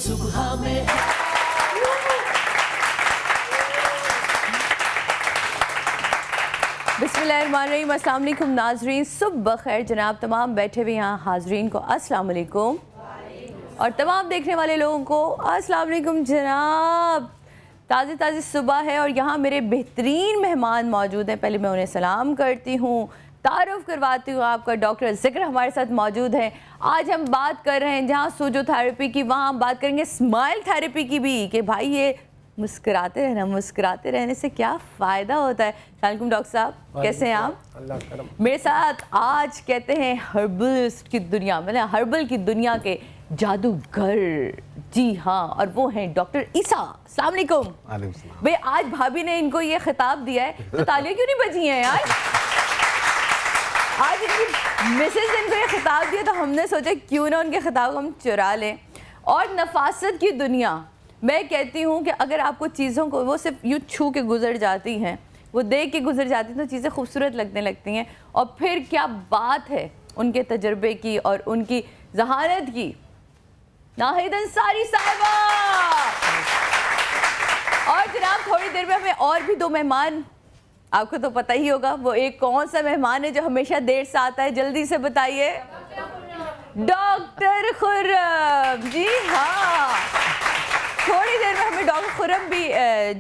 सुबह में। बिस्मिल्लाहिर्रहमानिर्रहीम। अस्सलाम वालेकुम नाजरीन, सुबह खैर जनाब। तमाम बैठे हुए यहाँ हाजरीन को अस्सलाम वालेकुम और तमाम देखने वाले लोगों को अस्सलाम वालेकुम जनाब। ताज़ी सुबह है और यहाँ मेरे बेहतरीन मेहमान मौजूद हैं। पहले मैं उन्हें सलाम करती हूँ, तारुफ करवाती हूँ आपका। डॉक्टर ज़िक्र हमारे साथ मौजूद हैं। आज हम बात कर रहे हैं जहाँ सूजोथेरेपी की, वहाँ हम बात करेंगे स्माइल थेरेपी की भी, कि भाई ये मुस्कुराते रहना, मुस्कुराते रहने से क्या फ़ायदा होता है। सलाम डॉक्टर साहब, कैसे हैं आप? अल्लाह करम। मेरे साथ आज कहते हैं हर्बल की दुनिया, मतलब हर्बल की दुनिया के जादूगर, जी हाँ, और वो हैं डॉक्टर ईसा। अस्सलाम वालेकुम। भाई आज भाभी ने इनको ये खिताब दिया है तो तालियां क्यों नहीं बजी हैं यार? आज इनकी मिसेज ने इनको ये खिताब दिया तो हमने सोचा क्यों ना उनके खिताब को हम चुरा लें। और नफासत की दुनिया, मैं कहती हूँ कि अगर आपको चीज़ों को वो सिर्फ यूँ छू के गुजर जाती हैं, वो देख के गुजर जाती हैं, तो चीज़ें खूबसूरत लगने लगती हैं। और फिर क्या बात है उनके तजर्बे की और उनकी जहानत की। नाहिद अंसारी साहिबा। और जनाब थोड़ी देर में हमें और भी दो मेहमान, आपको तो पता ही होगा वो एक कौन सा मेहमान है जो हमेशा देर से आता है, जल्दी से बताइए। डॉक्टर खुर्रम, जी हाँ, थोड़ी देर में हमें डॉक्टर खुर्रम भी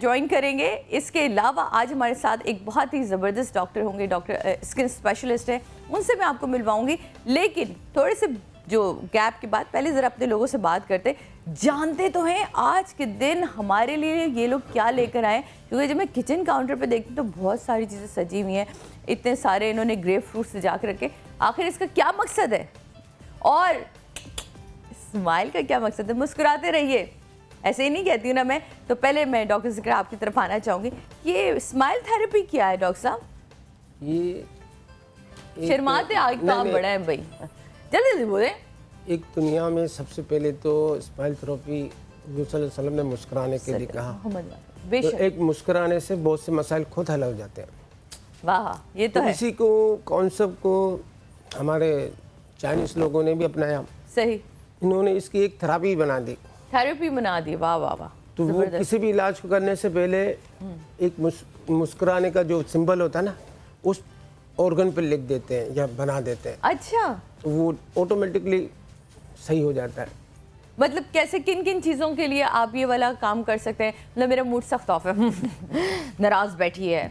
ज्वाइन करेंगे। इसके अलावा आज हमारे साथ एक बहुत ही ज़बरदस्त डॉक्टर होंगे, डॉक्टर स्किन स्पेशलिस्ट है, उनसे मैं आपको मिलवाऊंगी। लेकिन थोड़े से जो गैप के बाद पहले ज़रा अपने लोगों से बात करते, जानते तो हैं आज के दिन हमारे लिए ये लोग क्या लेकर आए। क्योंकि जब मैं किचन काउंटर पे देखती हूँ तो बहुत सारी चीज़ें सजी हुई हैं, इतने सारे इन्होंने ग्रेप फ्रूट सजा के रखे। आखिर इसका क्या मकसद है और स्माइल का क्या मकसद है? मुस्कुराते रहिए, ऐसे ही नहीं कहती हूँ ना मैं। तो पहले मैं डॉक्टर ज़िक्र आपकी तरफ आना चाहूँगी। ये स्माइल थेरेपी क्या है डॉक्टर साहब? ये शर्माते आगे तो आप बड़ा है भाई, जल्दी जल्दी बोले। एक दुनिया में सबसे पहले तो स्माइल थेरेपी हुज़ूर सल्लल्लाहु अलैहि वसल्लम ने मुस्कुराने के लिए कहा। तो एक मुस्कुराने से बहुत से मसाइल खुद हल हो जाते हैं। वाह, ये तो है। इसी को कॉन्सेप्ट को हमारे चाइनीज़ लोगों ने भी अपनाया। सही, इन्होंने इसकी एक थेरेपी बना दी, थेरेपी बना दी। वाह वाह वाह। तो वो किसी भी इलाज को करने से पहले एक मुस्कुराने का जो सिंबल होता है ना, उस ऑर्गन पे लिख देते हैं या बना देते हैं। अच्छा, तो वो ऑटोमेटिकली सही हो जाता है। मतलब कैसे, किन किन चीज़ों के लिए आप ये वाला काम कर सकते हैं? मतलब मेरा मूड सख्त ऑफ है, नाराज बैठी है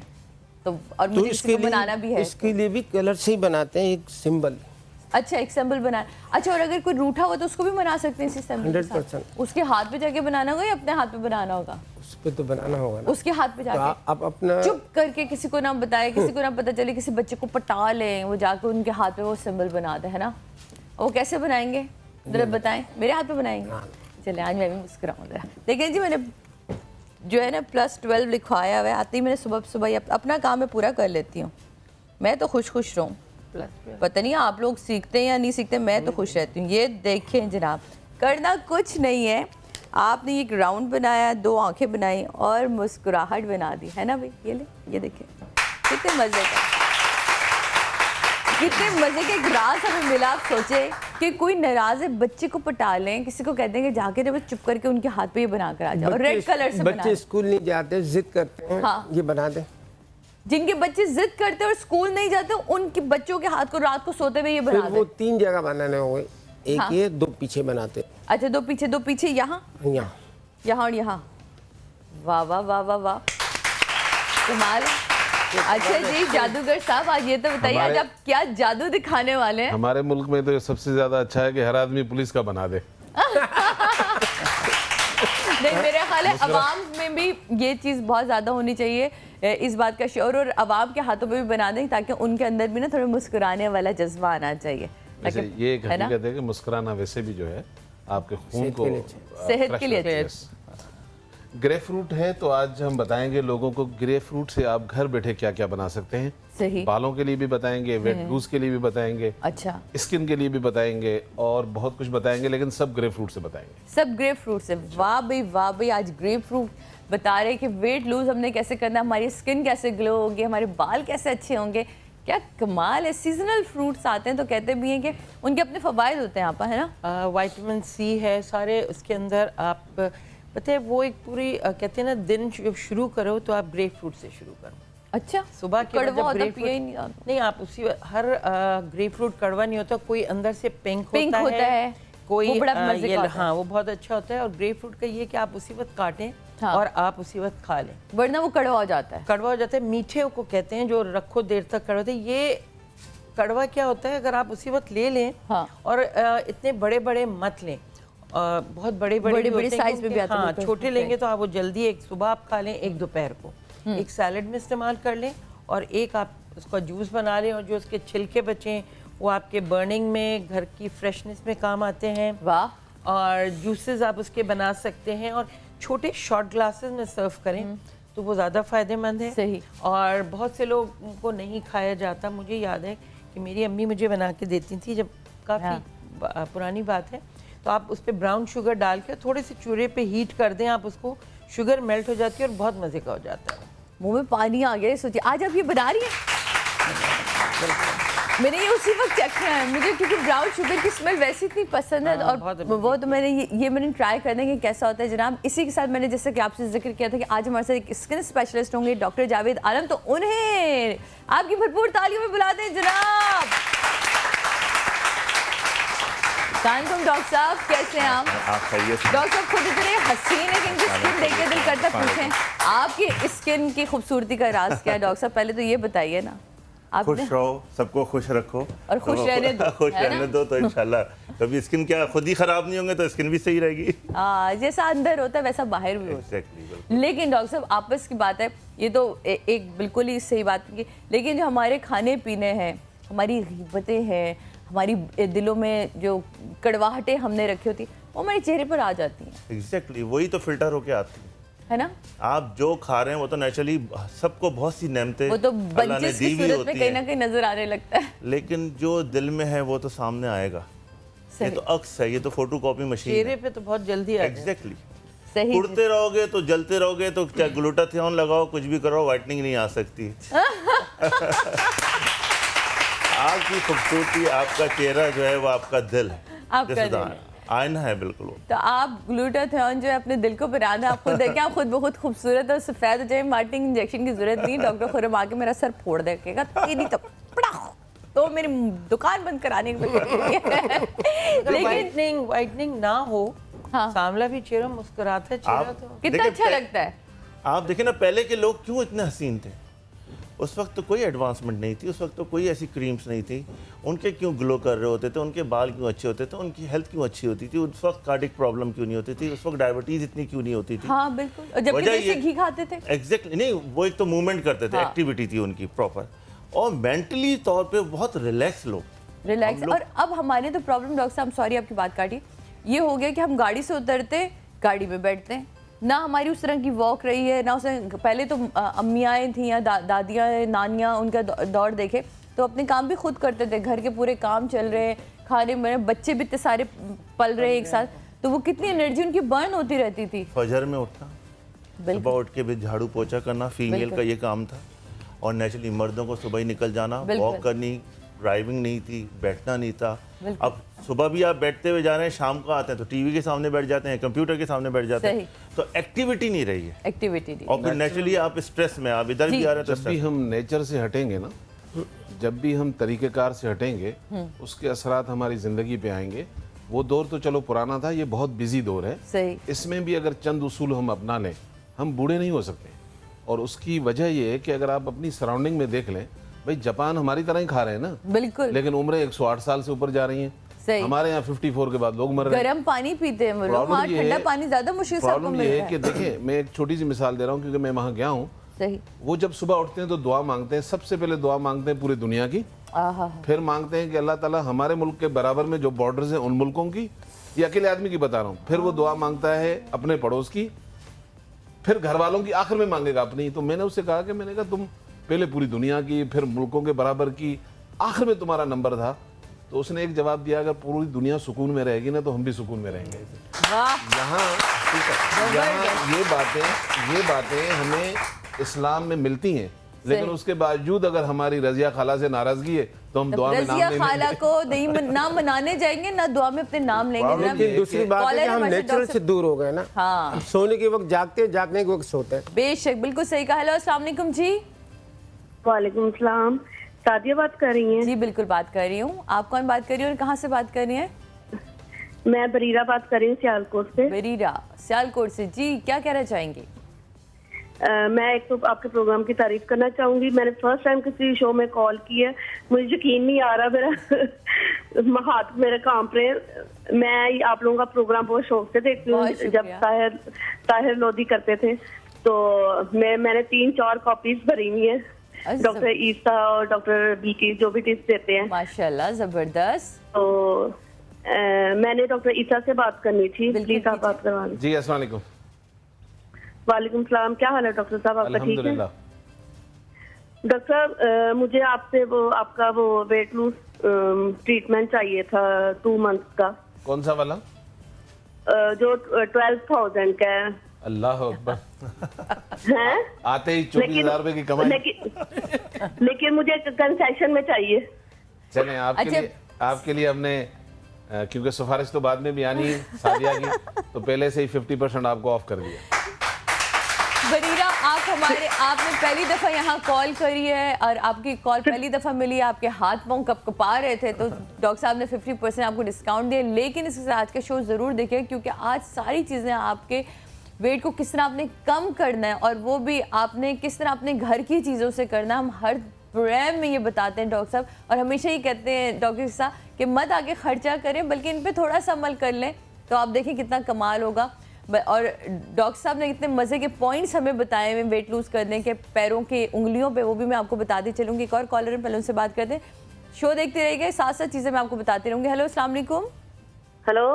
तो, और मुझे इसको बनाना भी है। इसके लिए भी कलर से ही बनाते हैं एक सिंबल। अच्छा, एक सिंबल बना। अच्छा, और अगर कोई रूठा हुआ तो उसको भी बना सकते हैं इसी सिंबल के साथ? 100%। उसके हाथ पे जाके बनाना होगा या अपने हाथ पे बनाना होगा? उस पे तो बनाना होगा ना। उसके हाथ पे जाके तो आप अपना चुप करके, किसी को ना बताए, किसी को ना पता चले, किसी बच्चे को पटा लें, वो जाके उनके हाथ पे वो सिंबल बना दे, है ना? वो कैसे बनाएंगे जरा बताएं। मेरे हाथ पे बनाएंगे? चले, आज मैं भी मुस्कुराऊँ जरा। देखिए जी, मैंने जो है ना +12 लिखवाया हुआ है। आती ही मैंने सुबह अपना काम मैं पूरा कर लेती हूँ। मैं तो खुश रहूँ, पता नहीं आप लोग सीखते हैं या नहीं सीखते, मैं तो खुश रहती हूँ। ये देखें जनाब, करना कुछ नहीं है, आपने एक राउंड बनाया, 2 आंखें बनाई और मुस्कुराहट बना दी, है ना भाई? ये ले, ये देखें कितने मज़े का, कितने मज़े के ग्रास हमें मिला। आप सोचे कि कोई नाराज़ है बच्चे को पटा लें, किसी को कह देंगे जाके जब चुप करके उनके हाथ पे ये बना कर आ जाओ, और रेड कलर से बना। बच्चे स्कूल नहीं जाते, जिद करते हैं, हाँ, ये बना दे। जिनके बच्चे जिद करते हैं और स्कूल नहीं जाते, उनके बच्चों के हाथ को रात को सोते हुए ये बना दे। वो 3 जगह बनाने होंगे, एक हाँ। ये 2 पीछे बनाते। अच्छा, 2 पीछे, यहाँ और यहाँ। वाह वाह वाह वाह वाह, कमाल। अच्छा जी जादूगर साहब, आज ये तो बताइए आज आप क्या जादू दिखाने वाले हैं? हमारे मुल्क में तो ये सबसे ज्यादा अच्छा है कि हर आदमी पुलिस का बना दे। नहीं, मेरे ख्याल है अवाम में भी ये चीज़ बहुत ज़्यादा होनी चाहिए, इस बात का शौर, और अवाम के हाथों पे भी बना दें ताकि उनके अंदर भी ना थोड़ा मुस्कुराने वाला जज्बा आना चाहिए। वैसे ये एक हकीकत है कि मुस्कुराना वैसे भी जो है आपके खून को सेहत के लिए अच्छा। ग्रेप फ्रूट है, तो आज हम बताएंगे लोगों को ग्रेप फ्रूट से आप घर बैठे क्या क्या बना सकते हैं। सही, बालों के लिए भी बताएंगे, वेट लूज के लिए भी बताएंगे, अच्छा, स्किन के लिए भी बताएंगे और बहुत कुछ बताएंगे, लेकिन सब ग्रेप फ्रूट से बताएंगे। सब ग्रेप फ्रूट से। वाह भाई, आज ग्रेप फ्रूट बता रहे कि वेट लूज हमने कैसे करना, हमारी स्किन कैसे ग्लो होगी, हमारे बाल कैसे अच्छे होंगे, क्या कमाल है। सीजनल फ्रूट्स आते हैं तो कहते भी हैं कि उनके अपने फ़वाइद होते हैं, आपा है ना। विटामिन सी है सारे उसके अंदर। आप पता है वो एक पूरी कहते हैं ना, दिन जब शुरू करो तो आप ग्रेप फ्रूट से शुरू करो। अच्छा, सुबह के बाद जब ग्रेप पिया ही फ्रूट नहीं, आप उसी हर ग्रेप फ्रूट कड़वा नहीं होता, कोई अंदर से पिंक होता है, कोई वो बड़ा मजे का होता है। हाँ वो बहुत अच्छा होता है। और ग्रेप फ्रूट का ये कि आप उसी वक्त काटें हाँ। और आप उसी वक्त खा लें, वरना वो कड़वा हो जाता है। कड़वा हो जाता है। मीठे को कहते हैं जो रखो देर तक कड़वा होता है। ये कड़वा क्या होता है, अगर आप उसी वक्त ले लें हाँ। और इतने बड़े बड़े मत लें, बहुत बड़े बड़े साइज में भी आते हैं। हाँ, छोटे लेंगे तो आप वो जल्दी, एक सुबह आप खा लें, एक दोपहर को एक सैलेड में इस्तेमाल कर लें, और एक आप उसका जूस बना लें, और जो उसके छिलके बचें वो आपके बर्निंग में, घर की फ्रेशनेस में काम आते हैं। वाह। और जूसेस आप उसके बना सकते हैं, और छोटे शॉर्ट ग्लासेस में सर्व करें तो वो ज़्यादा फ़ायदेमंद है। सही। और बहुत से लोगों को नहीं खाया जाता। मुझे याद है कि मेरी अम्मी मुझे बना के देती थी, जब काफ़ी पुरानी बात है, तो आप उस पर ब्राउन शुगर डाल के थोड़े से चूल्हे पे हीट कर दें, आप उसको, शुगर मेल्ट हो जाती है और बहुत मज़े का हो जाता है। मुंह में पानी आ गया। सोचिए आज आप ये बना रही हैं। मैंने ये उसी वक्त चेक किया है, मुझे क्योंकि ब्राउन शुगर की स्मेल वैसे इतनी पसंद है, और वो तो मैंने ये मैंने ट्राई करने कि कैसा होता है जनाब। इसी के साथ मैंने जैसे कि आपसे जिक्र किया था कि आज हमारे साथ एक स्किन स्पेशलिस्ट होंगे डॉक्टर जावेद आलम, तो उन्हें आपकी भरपूर तालियों में बुलाते हैं जनाब। डॉक्टर साहब कैसे हैं आप? डॉक्टर साहब खुद इतने हसीन है कि इनकी स्किन देख के दिल करता पूछें आपकी स्किन की खूबसूरती का राज क्या है। डॉक्टर साहब पहले तो ये बताइए ना। आप खुश रहो, सबको खुश रखो और खुश रहने दो, खुश रहने दो तो इंशाल्लाह कभी स्किन क्या खुद ही खराब नहीं होंगे तो स्किन भी सही रहेगी। जैसा अंदर होता है वैसा बाहर भी होता है। लेकिन डॉक्टर साहब आपस की बात है, ये तो एक बिल्कुल ही सही बात की, लेकिन जो हमारे खाने पीने हैं, हमारी ग़ीबतें हैं, हमारी दिलों में जो कड़वाहटें हमने रखी होती वो हमारे चेहरे पर आ जाती हैं। एग्जैक्टली वही तो फिल्टर होके आती है ना। आप जो खा रहे हैं वो तो नेचुरली, सबको बहुत सी नेमतें वो तो बंचिस की सूरत में कहीं ना कहीं नजर आने लगता है, लेकिन जो दिल में है वो तो सामने आएगा। ये तो अक्स है, ये तो फोटो कॉपी मशीन चेहरे पे तो बहुत जल्दी आ एग्जैक्टली। सही। उड़ते रहोगे तो जलते रहोगे, तो क्या ग्लूटाथियोन लगाओ, कुछ भी करो, वाइटनिंग नहीं आ सकती। आपकी खूबसूरती, आपका चेहरा जो है वो आपका दिल है, आपका दिल है। आईना है बिल्कुल। तो आप ग्लूटाथियोन जो है अपने दिल को पिराना, आप खुद देखें, आप खुद बहुत खूबसूरत और सफेद हो जाए, मार्टिंग इंजेक्शन की जरूरत नहीं। डॉक्टर खुरम आके मेरा सर फोड़ देगा, तेरी तो मेरी दुकान बंद कराने की लेकिन वाइटनिंग ना हो, हाँ। सांवला भी चेहरा, मुस्कुराता चेहरा तो कितना अच्छा लगता है। आप देखें ना, पहले के लोग क्यों इतने हसीन थे। उस वक्त तो कोई एडवांसमेंट नहीं थी, उस वक्त तो कोई ऐसी क्रीम्स नहीं थी। उनके क्यों ग्लो कर रहे होते थे, उनके बाल क्यों अच्छे होते थे, उनकी हेल्थ क्यों अच्छी होती थी, उस वक्त कार्डिक प्रॉब्लम क्यों नहीं होती थी, उस वक्त डायबिटीज इतनी क्यों नहीं होती थी। हाँ बिल्कुल। और जब देसी घी खाते थे। एग्जैक्टली, नहीं वो एक तो मूवमेंट करते थे, एक्टिविटी थी उनकी प्रॉपर, और मेंटली तौर पे बहुत रिलैक्स लोग। रिलैक्स। और अब हमारे तो प्रॉब्लम, डॉक्टर साहब सॉरी आपकी बात काटी, ये हो गया कि हम गाड़ी से उतरते गाड़ी में बैठते हैं, ना हमारी उस तरह की वॉक रही है, ना उसमें पहले तो अम्मियाँ थी या दादियाँ नानियाँ, उनका दौर देखे तो अपने काम भी खुद करते थे, घर के पूरे काम चल रहे हैं, खाने में बच्चे भी इतने सारे पल रहे हैं एक साथ, तो वो कितनी एनर्जी उनकी बर्न होती रहती थी। फजर में उठना, सुबह उठ के भी झाड़ू पोछा करना फीमेल का ये काम था, और नेचुरली मर्दों को सुबह ही निकल जाना, वॉक करनी, ड्राइविंग नहीं थी, बैठना नहीं था। अब सुबह भी आप बैठते हुए जा रहे हैं, शाम को आते हैं तो टीवी के सामने बैठ जाते हैं, कंप्यूटर के सामने बैठ जाते हैं, तो एक्टिविटी नहीं रही है। एक्टिविटी नहीं, और फिर नेचुरली आप स्ट्रेस में, आप इधर भी आ रहे हैं तो जब भी हम नेचर से हटेंगे ना, जब भी हम तरीक़ेकार से हटेंगे, उसके असरात हमारी ज़िंदगी पे आएंगे। वो दौर तो चलो पुराना था, ये बहुत बिजी दौर है। सही। इसमें भी अगर चंद उसूल हम अपना लें, हम बूढ़े नहीं हो सकते। और उसकी वजह ये है कि अगर आप अपनी सराउंडिंग में देख लें, भाई जापान हमारी तरह ही खा रहे हैं ना, बिल्कुल, लेकिन उम्रें 108 साल से ऊपर जा रही हैं। सही। हमारे यहाँ 54 के बाद लोग मर रहे हैं। गर्म पानी पीते हैं वो लोग, वहाँ ठंडा पानी ज्यादा मुश्किल से आपको मिल रहा है। प्रॉब्लम ये है कि देखिए, मैं एक छोटी सी मिसाल दे रहा हूँ क्योंकि मैं वहाँ गया हूँ। सही। वो जब सुबह उठते हैं तो दुआ मांगते हैं, सबसे पहले दुआ मांगते हैं पूरी दुनिया की, फिर मांगते हैं कि अल्लाह ताला हमारे मुल्क के बराबर में जो बॉर्डर्स हैं उन मुल्कों की, ये अकेले आदमी की बता रहा हूँ, फिर वो दुआ मांगता है अपने पड़ोस की, फिर घर वालों की, आखिर में मांगेगा अपनी। तो मैंने उससे कहा कि मैंने कहा तुम पहले पूरी दुनिया की, फिर मुल्कों के बराबर की, आखिर में तुम्हारा नंबर था। तो उसने एक जवाब दिया, अगर पूरी दुनिया सुकून में रहेगी ना तो हम भी सुकून में रहेंगे। यहाँ ये बातें हमें इस्लाम में मिलती हैं, लेकिन उसके बावजूद अगर हमारी रजिया खाला से नाराजगी है तो हम दुआ में नाम रजिया नहीं खाला लेंगे। को नहीं ना मनाने जाएंगे ना दुआ में अपने नाम लेंगे। लेकिन दूसरी बात है कि हम नेचुरल से दूर हो गए ना। हाँ। अब सोने के वक्त जागते हैं, जागने के वक्त सोते हैं। बेशक, बिल्कुल सही कहा। हेलो, अस्सलाम वालेकुम जी। वालेकुम सलाम। सादिया बात कर रही हैं? जी बिल्कुल बात कर रही हूँ। आप कौन बात कर रही हैं और कहाँ से बात कर रही हैं? मैं बरीरा बात कर रही हूँ, सियालकोट से। बरीरा, सियालकोट से। जी, क्या कहना चाहेंगी? मैं एक तो आपके प्रोग्राम की तारीफ करना चाहूंगी। मैंने फर्स्ट टाइम किसी शो में कॉल की है, मुझे यकीन नहीं आ रहा, मेरा हाथ मेरे कांप रहे हैं। मैं आप लोगों का प्रोग्राम बहुत शौक से देखती हूँ, बहुत जब शुक्रिया। ताहिर लोधी करते थे तो मैंने 3-4 कॉपीज भरी हुई है। अच्छा। डॉक्टर ईसा और डॉक्टर बी की जो भी टिप्स देते हैं, माशाल्लाह, जबरदस्त। तो मैंने डॉक्टर ईसा से बात करनी थी। बिल्कुल प्लीज आप कीजिए। बात करवा लें। जी अस्सलाम वालेकुम। वालेकुम सलाम। क्या हाल है डॉक्टर साहब, आपका ठीक है? अल्हम्दुलिल्लाह। डॉक्टर साहब, मुझे आपसे वो आपका वो वेट लूज ट्रीटमेंट चाहिए था 2 मंथ का, कौन सा वाला? जो 12,000 का है। अल्लाह अकबर। हैं? आते ही 24,000 रुपए की कमाई। लेकिन मुझे कंसेशन में चाहिए। चलें अच्छा। आपके लिए हमने क्योंकि सिफारिश तो बाद में भी आनी है सादिया की, तो पहले से ही 50% आपको ऑफ कर दिया। बरीरा, आपने पहली दफा यहाँ कॉल करी है और आपकी कॉल पहली दफा मिली, आपके हाथ पांव कपकपा रहे थे, तो डॉक्टर साहब ने 50% आपको डिस्काउंट दिया। लेकिन इसके साथ आज का शो जरूर देखिए, क्योंकि आज सारी चीजें आपके वेट को किस तरह आपने कम करना है और वो भी आपने किस तरह अपने घर की चीज़ों से करना है, हम हर प्रोग्राम में ये बताते हैं डॉक्टर साहब। और हमेशा ही कहते हैं डॉक्टर साहब कि मत आगे खर्चा करें, बल्कि इन पे थोड़ा सा अमल कर लें, तो आप देखें कितना कमाल होगा। और डॉक्टर साहब ने इतने मज़े के पॉइंट्स हमें बताए हुए वेट लूज़ करने के, पैरों के उंगलियों पे, वो भी मैं आपको बताती चलूँगी। एक और कॉलर पहले उनसे बात करते हैं। शो देखते रहिएगा, साथ साथ चीज़ें मैं आपको बताती रहूँगी। हेलो, अस्सलाम वालेकुम। हेलो,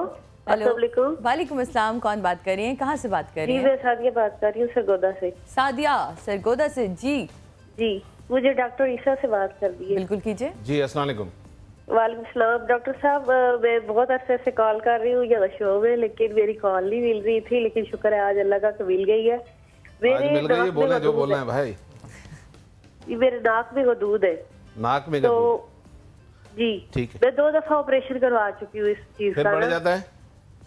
हेलो, अस्सलाम वालेकुम अस्सलाम। कौन बात कर रही हैं, कहाँ से बात कर रही जी, हैं? मैं सादिया बात कर रही हूँ सरगोदा से। सादिया, सरगोदा से। जी जी, मुझे डॉक्टर ईसा से बात कर दी है। बिल्कुल कीजिए। जी अस्सलाम वालेकुम। वालेकुम सलाम। डॉक्टर साहब, मैं बहुत अरसे से कॉल कर रही हूँ यहाँ शो में, लेकिन मेरी कॉल नहीं मिल रही थी, लेकिन शुक्र है आज अल्लाह का कि मिल गई है। आज मिल गई है, बोले जो बोलना है भाई। मेरे नाक में गदूद है। नाक में तो गदूद। जी ठीक है। मैं 2 दफा ऑपरेशन करवा चुकी हूँ इस चीज फिर का बढ़ ना। जाता है?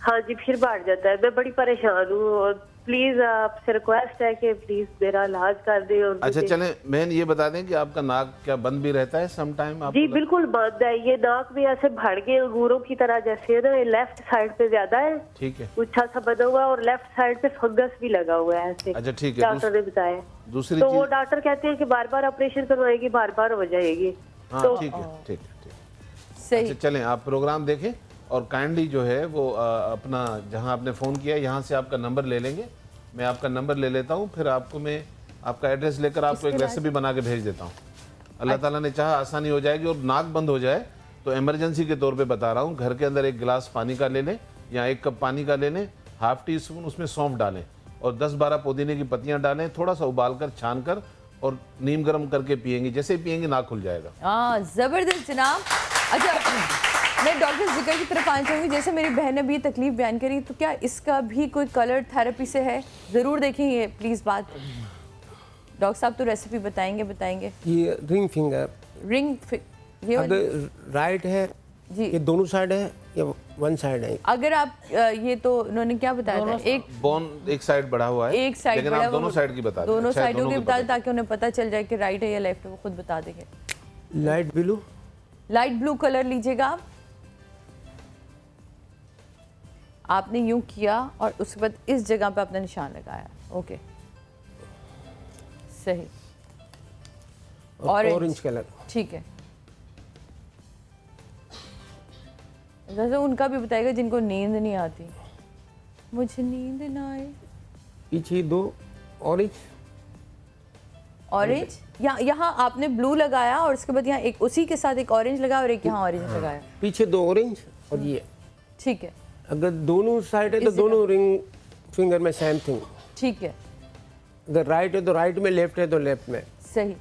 हाँ जी, फिर बढ़ जाता है। मैं बड़ी परेशान हूँ और प्लीज आपसे रिक्वेस्ट है कि प्लीज मेरा इलाज कर दे। और अच्छा मुझे- चलें, बहन ये बता दें कि आपका नाक क्या बंद भी रहता है सम टाइम? जी बिल्कुल बंद है, ये नाक में ऐसे भर के अंगूरों की तरह जैसे है ना, ये लेफ्ट साइड पे ज्यादा है, ठीक है। गुच्छा सा बना हुआ है, और लेफ्ट साइड पे फंगस भी लगा हुआ है ऐसे। अच्छा ठीक है। डॉक्टर ने बताया। दूसरी तो वो चीज, डॉक्टर कहते हैं कि बार बार ऑपरेशन करवाएगी, बार बार हो जाएगी। हाँ तो ठीक है ठीक है ठीक है। सही। अच्छा चलें, आप प्रोग्राम देखें और काइंडली जो है वो अपना जहां आपने फ़ोन किया यहाँ से आपका नंबर ले लेंगे। मैं आपका नंबर ले लेता हूँ, फिर आपको मैं आपका एड्रेस लेकर आपको एक रेसिपी बना के भेज देता हूँ। अल्लाह ताला ने चाहा आसानी हो जाएगी। और नाक बंद हो जाए तो इमरजेंसी के तौर पे बता रहा हूँ, घर के अंदर 1 गिलास पानी का ले लें या 1 कप पानी का ले लें, ½ टीस्पून उसमें सौंफ डालें और 10-12 पुदीने की पत्तियाँ डालें, थोड़ा सा उबाल कर छान कर और नीम गर्म करके पिएंगी। जैसे ही पिएंगी नाक खुल जाएगा। हाँ, ज़बरदस्त जनाब। अच्छा, मैं डॉक्टर जिक्र की तरफ आना चाहूँगी। जैसे मेरी बहन ने भी ये तकलीफ बयान करी, तो क्या इसका भी कोई कलर थेरेपी से है? ज़रूर देखें ये प्लीज़ बात। डॉक्टर साहब तो रेसिपी बताएंगे। ये रिंग फिंगर, ये अगर राइट है जी, ये दोनों साइड है या 1 साइड है? अगर आप ये तो उन्होंने क्या बताया था, एक बोन एक साइड बढ़ा हुआ है, एक साइड लेकिन आप दोनों साइड की बता दें। दोनों अच्छा, साइडों की को बता दें ताकि उन्हें पता चल जाए कि राइट है या लेफ्ट है, वो खुद बता देंगे। Light blue, light blue colour लीजिएगा आप। आपने यूं किया और उसके बाद इस जगह पे अपना निशान लगाया। ओके, सही। ऑरेंज कलर, ठीक है। जैसे उनका भी बताएगा जिनको नींद नहीं आती, मुझे नींद ना आए। पीछे 2 ऑरेंज, ऑरेंज यहाँ आपने ब्लू लगाया और उसके बाद यहाँ एक उसी के साथ एक ऑरेंज लगाया और एक यहाँ ऑरेंज लगाया। पीछे 2 ऑरेंज और ये। ठीक है, अगर दोनों साइड है तो इस दोनों रिंग फिंगर में सेम थिंग। ठीक है, अगर राइट है तो राइट में, लेफ्ट है तो लेफ्ट में, सही।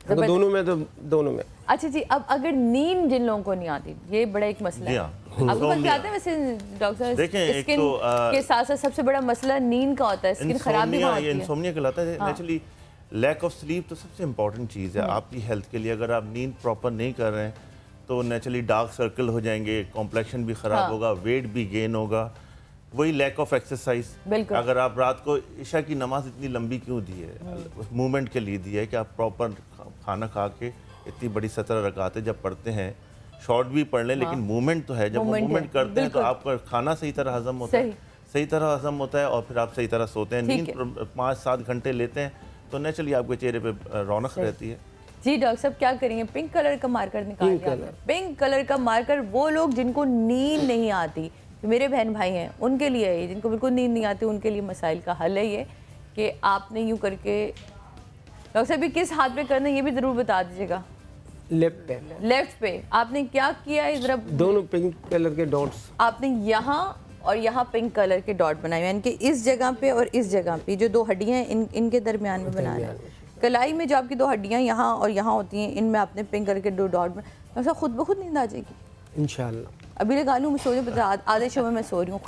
अगर दोनों में तो दोनों में। अच्छा जी, अब अगर नींद जिन लोगों को नहीं आती, ये बड़ा एक मसला जी है। हाँ। आपको पता आता है वैसे डॉक्टर, देखें, एक स्किन तो, के साथ साथ सबसे बड़ा मसला नींद का होता है, स्किन खराब भी इंसोम्निया, बहुत ये होती है। इंसोम्निया कहलाता है नेचुरली। लैक ऑफ स्लीप तो सबसे इम्पॉर्टेंट चीज़ है आपकी हेल्थ के लिए। अगर आप नींद प्रॉपर नहीं कर रहे हैं तो नेचुरली डार्क सर्कल हो जाएंगे, कॉम्प्लेक्शन भी ख़राब होगा, वेट भी गेन होगा। वही लैक ऑफ एक्सरसाइज। अगर आप रात को ईशा की नमाज इतनी लंबी क्यों दी है? मूवमेंट के लिए दी है कि आप प्रॉपर खाना खा के इतनी बड़ी 17 रकातें जब पढ़ते हैं, शॉर्ट भी पढ़ लें लेकिन मूवमेंट तो है। जब मूवमेंट करते हैं तो आपका खाना सही तरह हजम होता है, सही तरह हजम होता है और फिर आप सही तरह सोते हैं। नींद 5-7 घंटे लेते हैं तो नेचुरली आपके चेहरे पे रौनक रहती है। जी डॉक्टर साहब क्या करेंगे? पिंक कलर का मार्कर निकाल दिया। पिंक कलर का मार्कर वो लोग जिनको नींद नहीं आती, तो मेरे बहन भाई हैं उनके लिए है, जिनको बिल्कुल नींद नहीं आती उनके लिए मसाइल का हल है ये कि आपने यूँ करके डॉक्टर साहब भी किस हाथ पे करना है ये भी ज़रूर बता दीजिएगा। लेफ्ट पे आपने क्या किया है? जरा दोनों पिंक कलर के डॉट्स आपने यहाँ और यहाँ पिंक कलर के डॉट बनाए हुए हैं, इनके इस जगह पे और इस जगह पे जो 2 हड्डियाँ हैं इनके दरमियान में बनाना है। कलाई में जो आपकी 2 हड्डियाँ यहाँ और यहाँ होती हैं, इनमें आपने पिंक कलर के 2 डॉट बनाए। ऐसा खुद ब खुद नींद आ जाएगी इंशाल्लाह। अभी लगा लूँ, मैं सोने पता आधे शो में मैं सो रही हूँ।